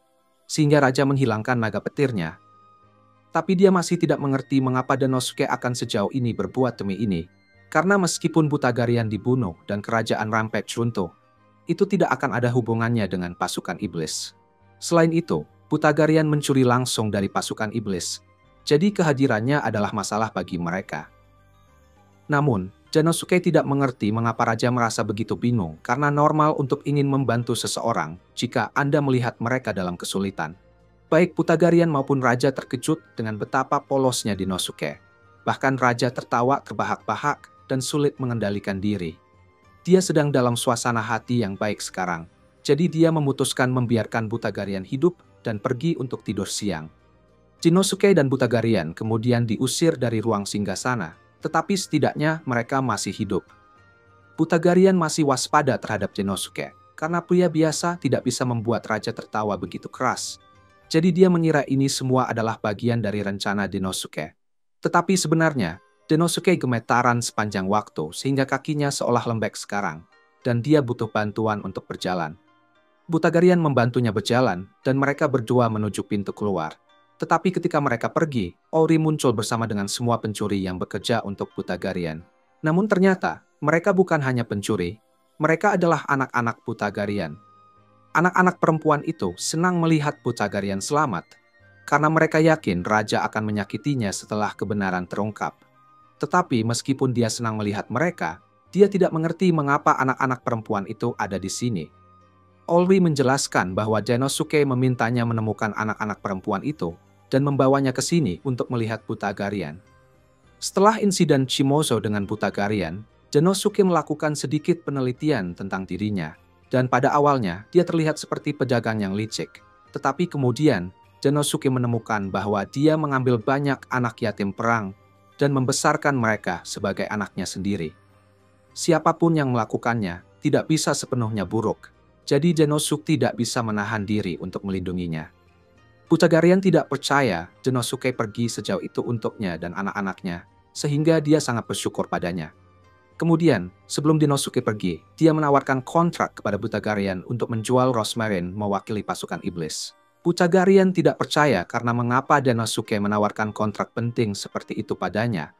sehingga raja menghilangkan naga petirnya. Tapi dia masih tidak mengerti mengapa Denosuke akan sejauh ini berbuat demi ini, karena meskipun Butagarian dibunuh dan kerajaan Rampage runtuh, itu tidak akan ada hubungannya dengan pasukan iblis. Selain itu, Butagarian mencuri langsung dari pasukan iblis, jadi kehadirannya adalah masalah bagi mereka. Namun, Denosuke tidak mengerti mengapa raja merasa begitu bingung karena normal untuk ingin membantu seseorang jika Anda melihat mereka dalam kesulitan. Baik Butagarian maupun raja terkejut dengan betapa polosnya Denosuke. Bahkan raja tertawa terbahak-bahak dan sulit mengendalikan diri. Dia sedang dalam suasana hati yang baik sekarang, jadi dia memutuskan membiarkan Butagarian hidup dan pergi untuk tidur siang. Denosuke dan Butagarian kemudian diusir dari ruang singgasana, tetapi setidaknya mereka masih hidup. Butagarian masih waspada terhadap Denosuke, karena pria biasa tidak bisa membuat raja tertawa begitu keras. Jadi dia mengira ini semua adalah bagian dari rencana Denosuke. Tetapi sebenarnya, Denosuke gemetaran sepanjang waktu sehingga kakinya seolah lembek sekarang, dan dia butuh bantuan untuk berjalan. Butagarian membantunya berjalan, dan mereka berdua menuju pintu keluar. Tetapi ketika mereka pergi, Ori muncul bersama dengan semua pencuri yang bekerja untuk Butagarian. Namun ternyata, mereka bukan hanya pencuri, mereka adalah anak-anak Butagarian. Anak-anak perempuan itu senang melihat Butagarian selamat, karena mereka yakin raja akan menyakitinya setelah kebenaran terungkap. Tetapi meskipun dia senang melihat mereka, dia tidak mengerti mengapa anak-anak perempuan itu ada di sini. Olri menjelaskan bahwa Denosuke memintanya menemukan anak-anak perempuan itu dan membawanya ke sini untuk melihat Butagarian. Setelah insiden Chimozo dengan Butagarian, Denosuke melakukan sedikit penelitian tentang dirinya, dan pada awalnya dia terlihat seperti pedagang yang licik. Tetapi kemudian, Denosuke menemukan bahwa dia mengambil banyak anak yatim perang dan membesarkan mereka sebagai anaknya sendiri. Siapapun yang melakukannya tidak bisa sepenuhnya buruk, jadi Denosuke tidak bisa menahan diri untuk melindunginya. Butagarian tidak percaya Denosuke pergi sejauh itu untuknya dan anak-anaknya, sehingga dia sangat bersyukur padanya. Kemudian, sebelum Denosuke pergi, dia menawarkan kontrak kepada Butagarian untuk menjual Rosmarin mewakili pasukan iblis. Butagarian tidak percaya karena mengapa Denosuke menawarkan kontrak penting seperti itu padanya,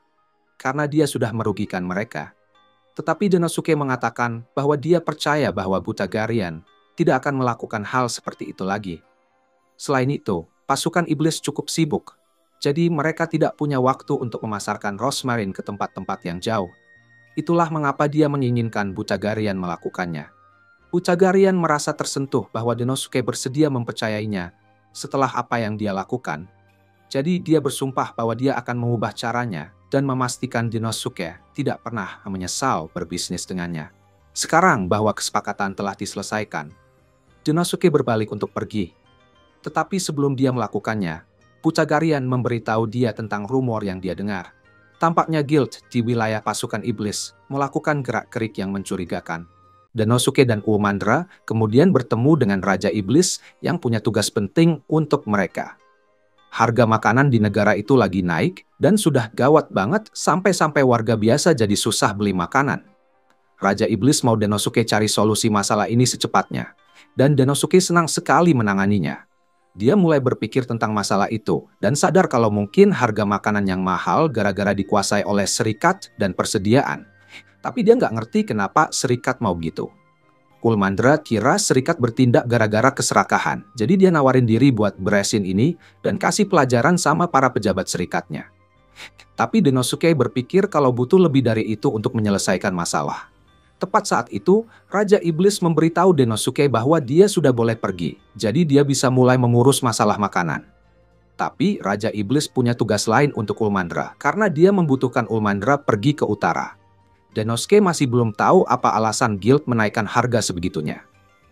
karena dia sudah merugikan mereka. Tetapi Denosuke mengatakan bahwa dia percaya bahwa Butagarian tidak akan melakukan hal seperti itu lagi. Selain itu, pasukan iblis cukup sibuk, jadi mereka tidak punya waktu untuk memasarkan Rosmarin ke tempat-tempat yang jauh. Itulah mengapa dia menginginkan Butagarian melakukannya. Butagarian merasa tersentuh bahwa Denosuke bersedia mempercayainya setelah apa yang dia lakukan. Jadi dia bersumpah bahwa dia akan mengubah caranya dan memastikan Denosuke tidak pernah menyesal berbisnis dengannya. Sekarang bahwa kesepakatan telah diselesaikan, Denosuke berbalik untuk pergi. Tetapi sebelum dia melakukannya, Pucagarian memberitahu dia tentang rumor yang dia dengar. Tampaknya guild di wilayah pasukan iblis melakukan gerak-gerik yang mencurigakan. Denosuke dan Ulmandra kemudian bertemu dengan Raja Iblis yang punya tugas penting untuk mereka. Harga makanan di negara itu lagi naik dan sudah gawat banget sampai-sampai warga biasa jadi susah beli makanan. Raja Iblis mau Denosuke cari solusi masalah ini secepatnya, dan Denosuke senang sekali menanganinya. Dia mulai berpikir tentang masalah itu dan sadar kalau mungkin harga makanan yang mahal gara-gara dikuasai oleh serikat dan persediaan. Tapi dia nggak ngerti kenapa serikat mau gitu. Ulmandra kira serikat bertindak gara-gara keserakahan, jadi dia nawarin diri buat beresin ini dan kasih pelajaran sama para pejabat serikatnya. Tapi Denosuke berpikir kalau butuh lebih dari itu untuk menyelesaikan masalah. Tepat saat itu, Raja Iblis memberitahu Denosuke bahwa dia sudah boleh pergi, jadi dia bisa mulai mengurus masalah makanan. Tapi Raja Iblis punya tugas lain untuk Ulmandra, karena dia membutuhkan Ulmandra pergi ke utara. Denosuke masih belum tahu apa alasan guild menaikkan harga sebegitunya.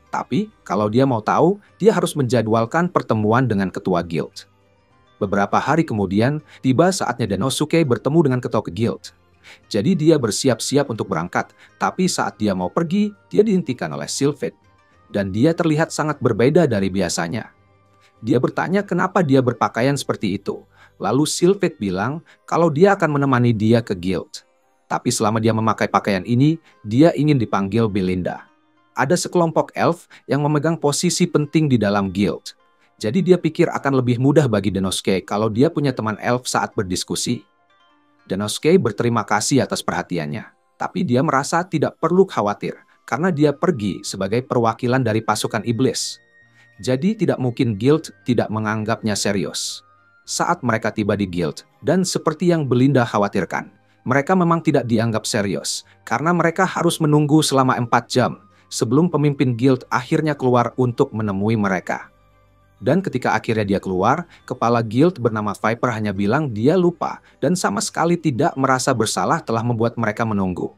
Tapi, kalau dia mau tahu, dia harus menjadwalkan pertemuan dengan ketua guild. Beberapa hari kemudian, tiba saatnya Denosuke bertemu dengan ketua guild. Jadi dia bersiap-siap untuk berangkat, tapi saat dia mau pergi, dia dihentikan oleh Sylphid. Dan dia terlihat sangat berbeda dari biasanya. Dia bertanya kenapa dia berpakaian seperti itu. Lalu Sylphid bilang kalau dia akan menemani dia ke guild. Tapi selama dia memakai pakaian ini, dia ingin dipanggil Belinda. Ada sekelompok elf yang memegang posisi penting di dalam guild. Jadi dia pikir akan lebih mudah bagi Denosuke kalau dia punya teman elf saat berdiskusi. Denosuke berterima kasih atas perhatiannya. Tapi dia merasa tidak perlu khawatir, karena dia pergi sebagai perwakilan dari pasukan iblis. Jadi tidak mungkin guild tidak menganggapnya serius. Saat mereka tiba di guild, dan seperti yang Belinda khawatirkan, mereka memang tidak dianggap serius, karena mereka harus menunggu selama 4 jam sebelum pemimpin guild akhirnya keluar untuk menemui mereka. Dan ketika akhirnya dia keluar, kepala guild bernama Viper hanya bilang dia lupa dan sama sekali tidak merasa bersalah telah membuat mereka menunggu.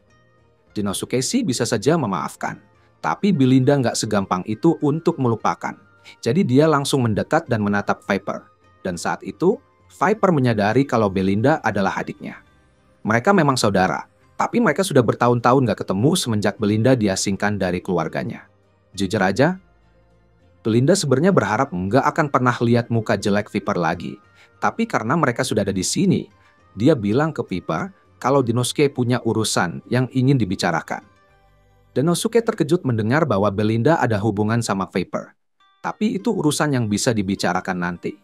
Denosuke sih bisa saja memaafkan, tapi Belinda nggak segampang itu untuk melupakan. Jadi dia langsung mendekat dan menatap Viper. Dan saat itu, Viper menyadari kalau Belinda adalah adiknya. Mereka memang saudara, tapi mereka sudah bertahun-tahun gak ketemu semenjak Belinda diasingkan dari keluarganya. Jujur aja, Belinda sebenarnya berharap nggak akan pernah lihat muka jelek Viper lagi. Tapi karena mereka sudah ada di sini, dia bilang ke Viper kalau Denosuke punya urusan yang ingin dibicarakan. Denosuke terkejut mendengar bahwa Belinda ada hubungan sama Viper. Tapi itu urusan yang bisa dibicarakan nanti.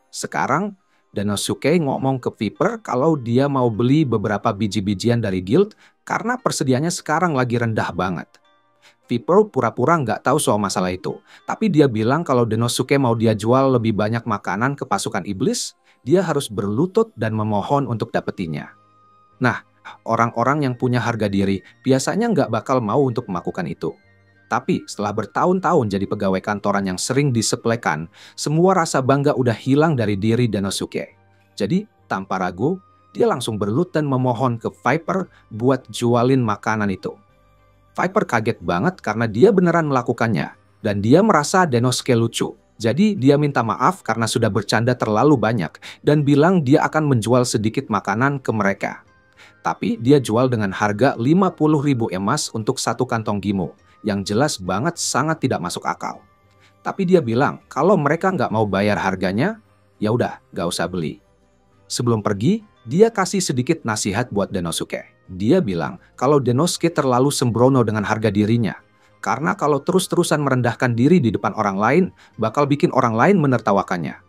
Sekarang, Denosuke ngomong ke Viper kalau dia mau beli beberapa biji-bijian dari guild karena persediaannya sekarang lagi rendah banget. Viper pura-pura nggak tahu soal masalah itu, tapi dia bilang kalau Denosuke mau dia jual lebih banyak makanan ke pasukan iblis, dia harus berlutut dan memohon untuk dapetinnya. Nah, orang-orang yang punya harga diri biasanya nggak bakal mau untuk melakukan itu. Tapi setelah bertahun-tahun jadi pegawai kantoran yang sering disepelekan, semua rasa bangga udah hilang dari diri Denosuke. Jadi, tanpa ragu, dia langsung berlutut dan memohon ke Viper buat jualin makanan itu. Viper kaget banget karena dia beneran melakukannya, dan dia merasa Denosuke lucu. Jadi dia minta maaf karena sudah bercanda terlalu banyak, dan bilang dia akan menjual sedikit makanan ke mereka. Tapi dia jual dengan harga 50.000 emas untuk satu kantong gimo, yang jelas banget sangat tidak masuk akal. Tapi dia bilang kalau mereka nggak mau bayar harganya, ya udah nggak usah beli. Sebelum pergi, dia kasih sedikit nasihat buat Denosuke. Dia bilang kalau Denosuke terlalu sembrono dengan harga dirinya. Karena kalau terus-terusan merendahkan diri di depan orang lain, bakal bikin orang lain menertawakannya.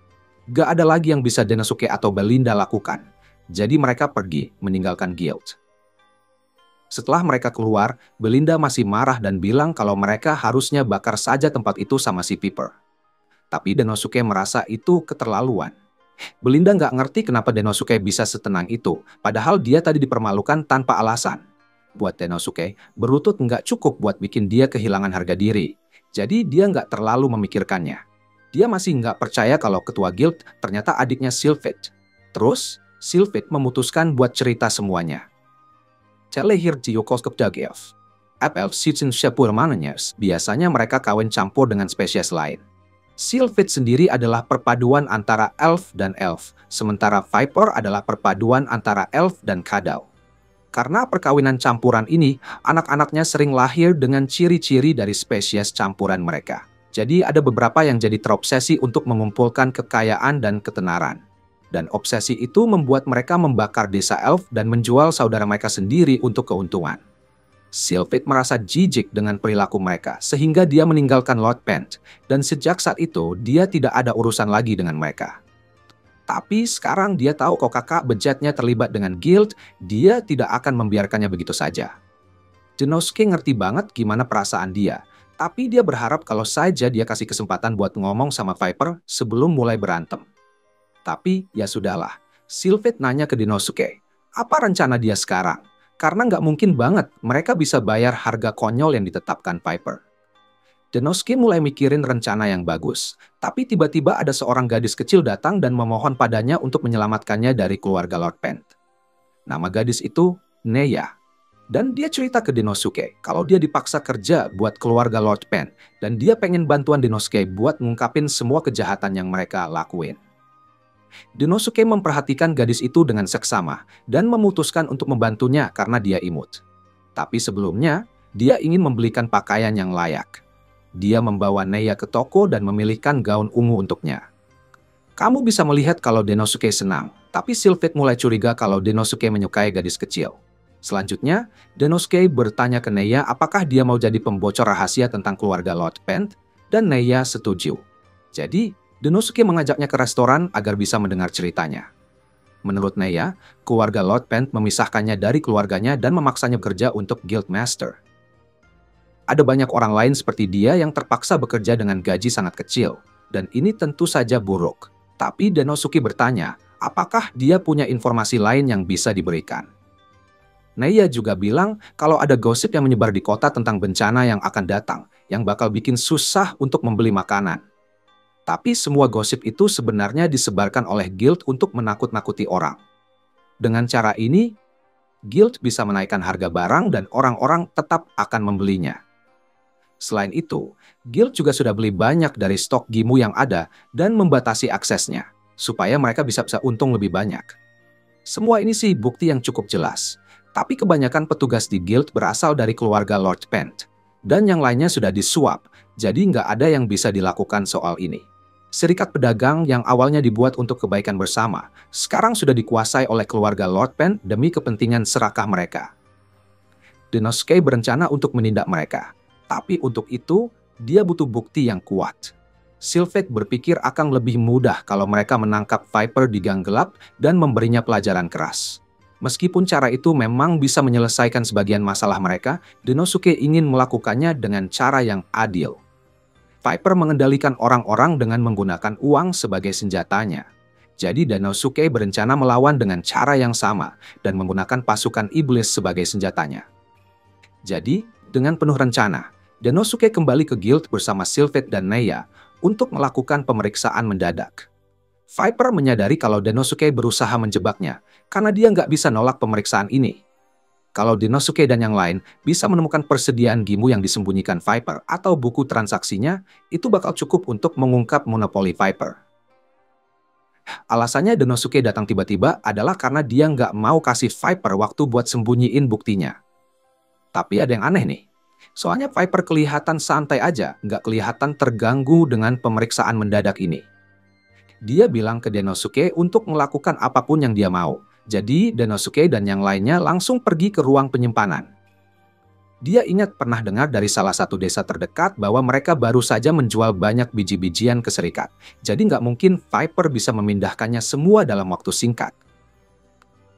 Gak ada lagi yang bisa Denosuke atau Belinda lakukan. Jadi mereka pergi, meninggalkan guild. Setelah mereka keluar, Belinda masih marah dan bilang kalau mereka harusnya bakar saja tempat itu sama si Viper. Tapi Denosuke merasa itu keterlaluan. Belinda nggak ngerti kenapa Denosuke bisa setenang itu, padahal dia tadi dipermalukan tanpa alasan. Buat Denosuke, berlutut nggak cukup buat bikin dia kehilangan harga diri. Jadi dia nggak terlalu memikirkannya. Dia masih nggak percaya kalau ketua guild ternyata adiknya Sylphid. Terus, Sylphid memutuskan buat cerita semuanya. Telehir Jiyokos Dagiev. FL Sitsin Shepurmananyas, biasanya mereka kawin campur dengan spesies lain. Sylphid sendiri adalah perpaduan antara elf dan elf, sementara Viper adalah perpaduan antara elf dan Kadau. Karena perkawinan campuran ini, anak-anaknya sering lahir dengan ciri-ciri dari spesies campuran mereka. Jadi ada beberapa yang jadi terobsesi untuk mengumpulkan kekayaan dan ketenaran. Dan obsesi itu membuat mereka membakar desa elf dan menjual saudara mereka sendiri untuk keuntungan. Sylphid merasa jijik dengan perilaku mereka, sehingga dia meninggalkan Lord Pent, dan sejak saat itu dia tidak ada urusan lagi dengan mereka. Tapi sekarang dia tahu kalau kakak bejatnya terlibat dengan guild, dia tidak akan membiarkannya begitu saja. Denosuke ngerti banget gimana perasaan dia, tapi dia berharap kalau saja dia kasih kesempatan buat ngomong sama Viper sebelum mulai berantem. Tapi ya sudahlah, Sylphid nanya ke Denosuke, apa rencana dia sekarang? Karena nggak mungkin banget mereka bisa bayar harga konyol yang ditetapkan Viper. Denosuke mulai mikirin rencana yang bagus, tapi tiba-tiba ada seorang gadis kecil datang dan memohon padanya untuk menyelamatkannya dari keluarga Lord Pent. Nama gadis itu Neya, dan dia cerita ke Denosuke kalau dia dipaksa kerja buat keluarga Lord Pent, dan dia pengen bantuan Denosuke buat ngungkapin semua kejahatan yang mereka lakuin. Denosuke memperhatikan gadis itu dengan seksama dan memutuskan untuk membantunya karena dia imut. Tapi sebelumnya, dia ingin membelikan pakaian yang layak. Dia membawa Neya ke toko dan memilihkan gaun ungu untuknya. Kamu bisa melihat kalau Denosuke senang, tapi Sylphid mulai curiga kalau Denosuke menyukai gadis kecil. Selanjutnya, Denosuke bertanya ke Neya apakah dia mau jadi pembocor rahasia tentang keluarga Lord Pent, dan Neya setuju. Jadi, Denosuke mengajaknya ke restoran agar bisa mendengar ceritanya. Menurut Neya, keluarga Lord Pent memisahkannya dari keluarganya dan memaksanya bekerja untuk Guildmaster. Ada banyak orang lain seperti dia yang terpaksa bekerja dengan gaji sangat kecil, dan ini tentu saja buruk. Tapi Denosuke bertanya, apakah dia punya informasi lain yang bisa diberikan? Neya juga bilang kalau ada gosip yang menyebar di kota tentang bencana yang akan datang, yang bakal bikin susah untuk membeli makanan. Tapi semua gosip itu sebenarnya disebarkan oleh guild untuk menakut-nakuti orang. Dengan cara ini, guild bisa menaikkan harga barang dan orang-orang tetap akan membelinya. Selain itu, guild juga sudah beli banyak dari stok Gimu yang ada dan membatasi aksesnya, supaya mereka bisa untung lebih banyak. Semua ini sih bukti yang cukup jelas, tapi kebanyakan petugas di guild berasal dari keluarga Lord Pent, dan yang lainnya sudah disuap, jadi nggak ada yang bisa dilakukan soal ini. Serikat pedagang yang awalnya dibuat untuk kebaikan bersama, sekarang sudah dikuasai oleh keluarga Lord Pent demi kepentingan serakah mereka. Denosuke berencana untuk menindak mereka. Tapi untuk itu, dia butuh bukti yang kuat. Sylphid berpikir akan lebih mudah kalau mereka menangkap Viper di gang gelap dan memberinya pelajaran keras. Meskipun cara itu memang bisa menyelesaikan sebagian masalah mereka, Denosuke ingin melakukannya dengan cara yang adil. Viper mengendalikan orang-orang dengan menggunakan uang sebagai senjatanya. Jadi Denosuke berencana melawan dengan cara yang sama dan menggunakan pasukan iblis sebagai senjatanya. Jadi, dengan penuh rencana, Denosuke kembali ke guild bersama Sylphid dan Neya untuk melakukan pemeriksaan mendadak. Viper menyadari kalau Denosuke berusaha menjebaknya karena dia nggak bisa nolak pemeriksaan ini. Kalau Denosuke dan yang lain bisa menemukan persediaan Gimu yang disembunyikan Viper atau buku transaksinya, itu bakal cukup untuk mengungkap monopoli Viper. Alasannya Denosuke datang tiba-tiba adalah karena dia nggak mau kasih Viper waktu buat sembunyiin buktinya. Tapi ada yang aneh nih. Soalnya Viper kelihatan santai aja, nggak kelihatan terganggu dengan pemeriksaan mendadak ini. Dia bilang ke Denosuke untuk melakukan apapun yang dia mau. Jadi Denosuke dan yang lainnya langsung pergi ke ruang penyimpanan. Dia ingat pernah dengar dari salah satu desa terdekat bahwa mereka baru saja menjual banyak biji-bijian ke serikat. Jadi nggak mungkin Viper bisa memindahkannya semua dalam waktu singkat.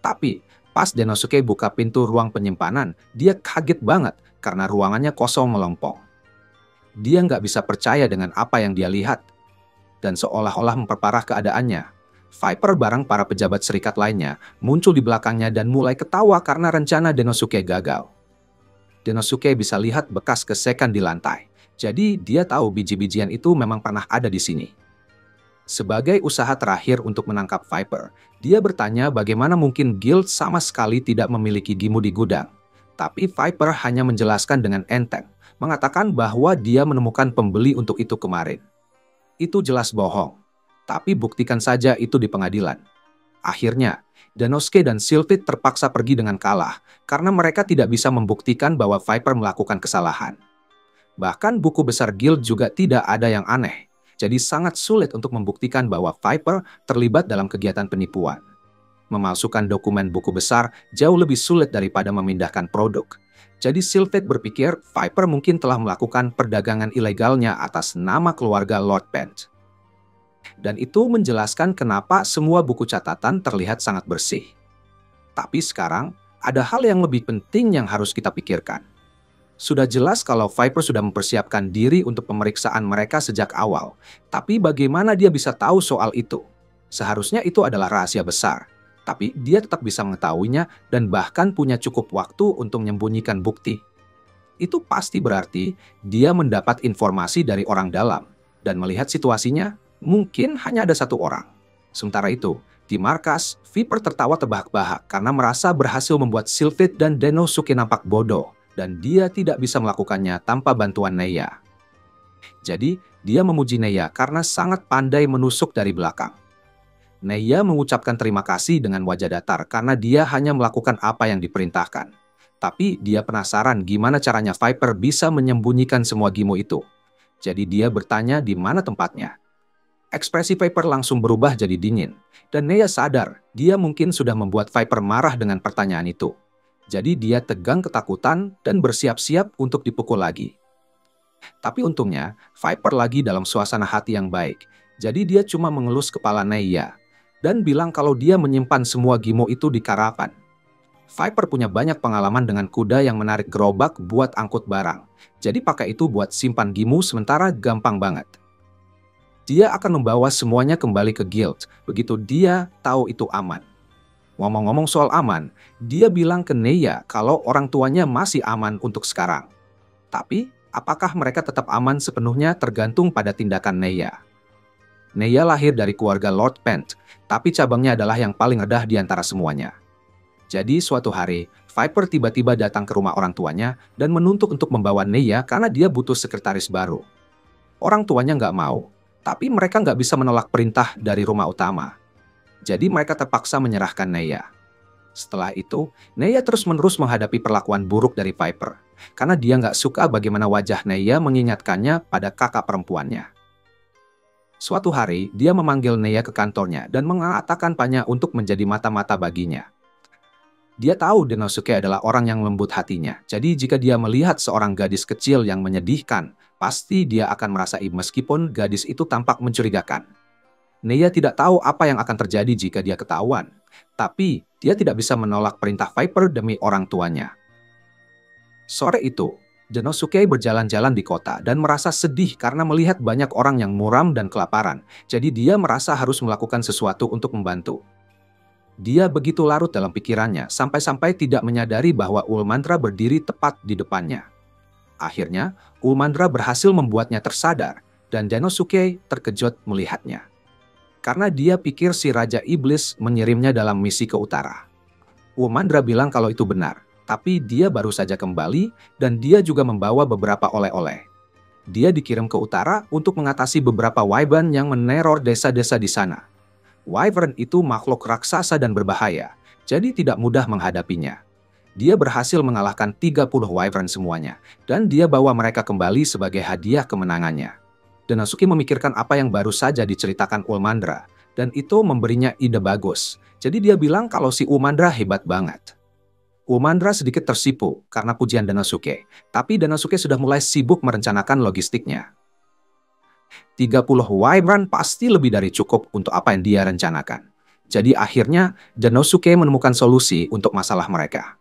Tapi pas Denosuke buka pintu ruang penyimpanan, dia kaget banget karena ruangannya kosong melompong. Dia nggak bisa percaya dengan apa yang dia lihat. Dan seolah-olah memperparah keadaannya, Viper bareng para pejabat serikat lainnya muncul di belakangnya dan mulai ketawa karena rencana Denosuke gagal. Denosuke bisa lihat bekas gesekan di lantai, jadi dia tahu biji-bijian itu memang pernah ada di sini. Sebagai usaha terakhir untuk menangkap Viper, dia bertanya bagaimana mungkin guild sama sekali tidak memiliki Gimu di gudang. Tapi Viper hanya menjelaskan dengan enteng, mengatakan bahwa dia menemukan pembeli untuk itu kemarin. Itu jelas bohong. Tapi buktikan saja itu di pengadilan. Akhirnya, Danosuke dan Sylphid terpaksa pergi dengan kalah karena mereka tidak bisa membuktikan bahwa Viper melakukan kesalahan. Bahkan buku besar Guild juga tidak ada yang aneh. Jadi sangat sulit untuk membuktikan bahwa Viper terlibat dalam kegiatan penipuan. Memalsukan dokumen buku besar jauh lebih sulit daripada memindahkan produk. Jadi Sylphid berpikir Viper mungkin telah melakukan perdagangan ilegalnya atas nama keluarga Lord Bent. Dan itu menjelaskan kenapa semua buku catatan terlihat sangat bersih. Tapi sekarang, ada hal yang lebih penting yang harus kita pikirkan. Sudah jelas kalau Viper sudah mempersiapkan diri untuk pemeriksaan mereka sejak awal. Tapi bagaimana dia bisa tahu soal itu? Seharusnya itu adalah rahasia besar. Tapi dia tetap bisa mengetahuinya dan bahkan punya cukup waktu untuk menyembunyikan bukti. Itu pasti berarti dia mendapat informasi dari orang dalam. Dan melihat situasinya, mungkin hanya ada satu orang. Sementara itu, di markas, Viper tertawa terbahak-bahak karena merasa berhasil membuat Sylphid dan Danosuke nampak bodoh, dan dia tidak bisa melakukannya tanpa bantuan Neya. Jadi, dia memuji Neya karena sangat pandai menusuk dari belakang. Neya mengucapkan terima kasih dengan wajah datar karena dia hanya melakukan apa yang diperintahkan. Tapi dia penasaran gimana caranya Viper bisa menyembunyikan semua gimo itu. Jadi dia bertanya di mana tempatnya. Ekspresi Viper langsung berubah jadi dingin, dan Neya sadar dia mungkin sudah membuat Viper marah dengan pertanyaan itu. Jadi dia tegang ketakutan dan bersiap-siap untuk dipukul lagi. Tapi untungnya, Viper lagi dalam suasana hati yang baik, jadi dia cuma mengelus kepala Neya, dan bilang kalau dia menyimpan semua gimo itu di karavan. Viper punya banyak pengalaman dengan kuda yang menarik gerobak buat angkut barang, jadi pakai itu buat simpan gimo sementara gampang banget. Dia akan membawa semuanya kembali ke Guild, begitu dia tahu itu aman. Ngomong-ngomong soal aman, dia bilang ke Neya kalau orang tuanya masih aman untuk sekarang. Tapi, apakah mereka tetap aman sepenuhnya tergantung pada tindakan Neya. Neya lahir dari keluarga Lord Bent, tapi cabangnya adalah yang paling rendah di antara semuanya. Jadi suatu hari, Viper tiba-tiba datang ke rumah orang tuanya dan menuntut untuk membawa Neya karena dia butuh sekretaris baru. Orang tuanya nggak mau. Tapi mereka nggak bisa menolak perintah dari rumah utama. Jadi mereka terpaksa menyerahkan Neya. Setelah itu, Neya terus-menerus menghadapi perlakuan buruk dari Viper. Karena dia nggak suka bagaimana wajah Neya mengingatkannya pada kakak perempuannya. Suatu hari, dia memanggil Neya ke kantornya dan mengatakan Panya untuk menjadi mata-mata baginya. Dia tahu Danosuke adalah orang yang lembut hatinya. Jadi jika dia melihat seorang gadis kecil yang menyedihkan, pasti dia akan merasa iba meskipun gadis itu tampak mencurigakan. Neya tidak tahu apa yang akan terjadi jika dia ketahuan. Tapi dia tidak bisa menolak perintah Viper demi orang tuanya. Sore itu, Danosuke berjalan-jalan di kota dan merasa sedih karena melihat banyak orang yang muram dan kelaparan. Jadi dia merasa harus melakukan sesuatu untuk membantu. Dia begitu larut dalam pikirannya sampai-sampai tidak menyadari bahwa Ulmandra berdiri tepat di depannya. Akhirnya, Ulmandra berhasil membuatnya tersadar dan Danosuke terkejut melihatnya. Karena dia pikir si Raja Iblis mengirimnya dalam misi ke utara. Ulmandra bilang kalau itu benar, tapi dia baru saja kembali dan dia juga membawa beberapa oleh-oleh. Dia dikirim ke utara untuk mengatasi beberapa Wyvern yang meneror desa-desa di sana. Wyvern itu makhluk raksasa dan berbahaya, jadi tidak mudah menghadapinya. Dia berhasil mengalahkan 30 Wyvern semuanya, dan dia bawa mereka kembali sebagai hadiah kemenangannya. Danosuke memikirkan apa yang baru saja diceritakan Ulmandra, dan itu memberinya ide bagus. Jadi dia bilang kalau si Ulmandra hebat banget. Ulmandra sedikit tersipu karena pujian Danosuke, tapi Danosuke sudah mulai sibuk merencanakan logistiknya. 30 Wyvern pasti lebih dari cukup untuk apa yang dia rencanakan. Jadi akhirnya Danosuke menemukan solusi untuk masalah mereka.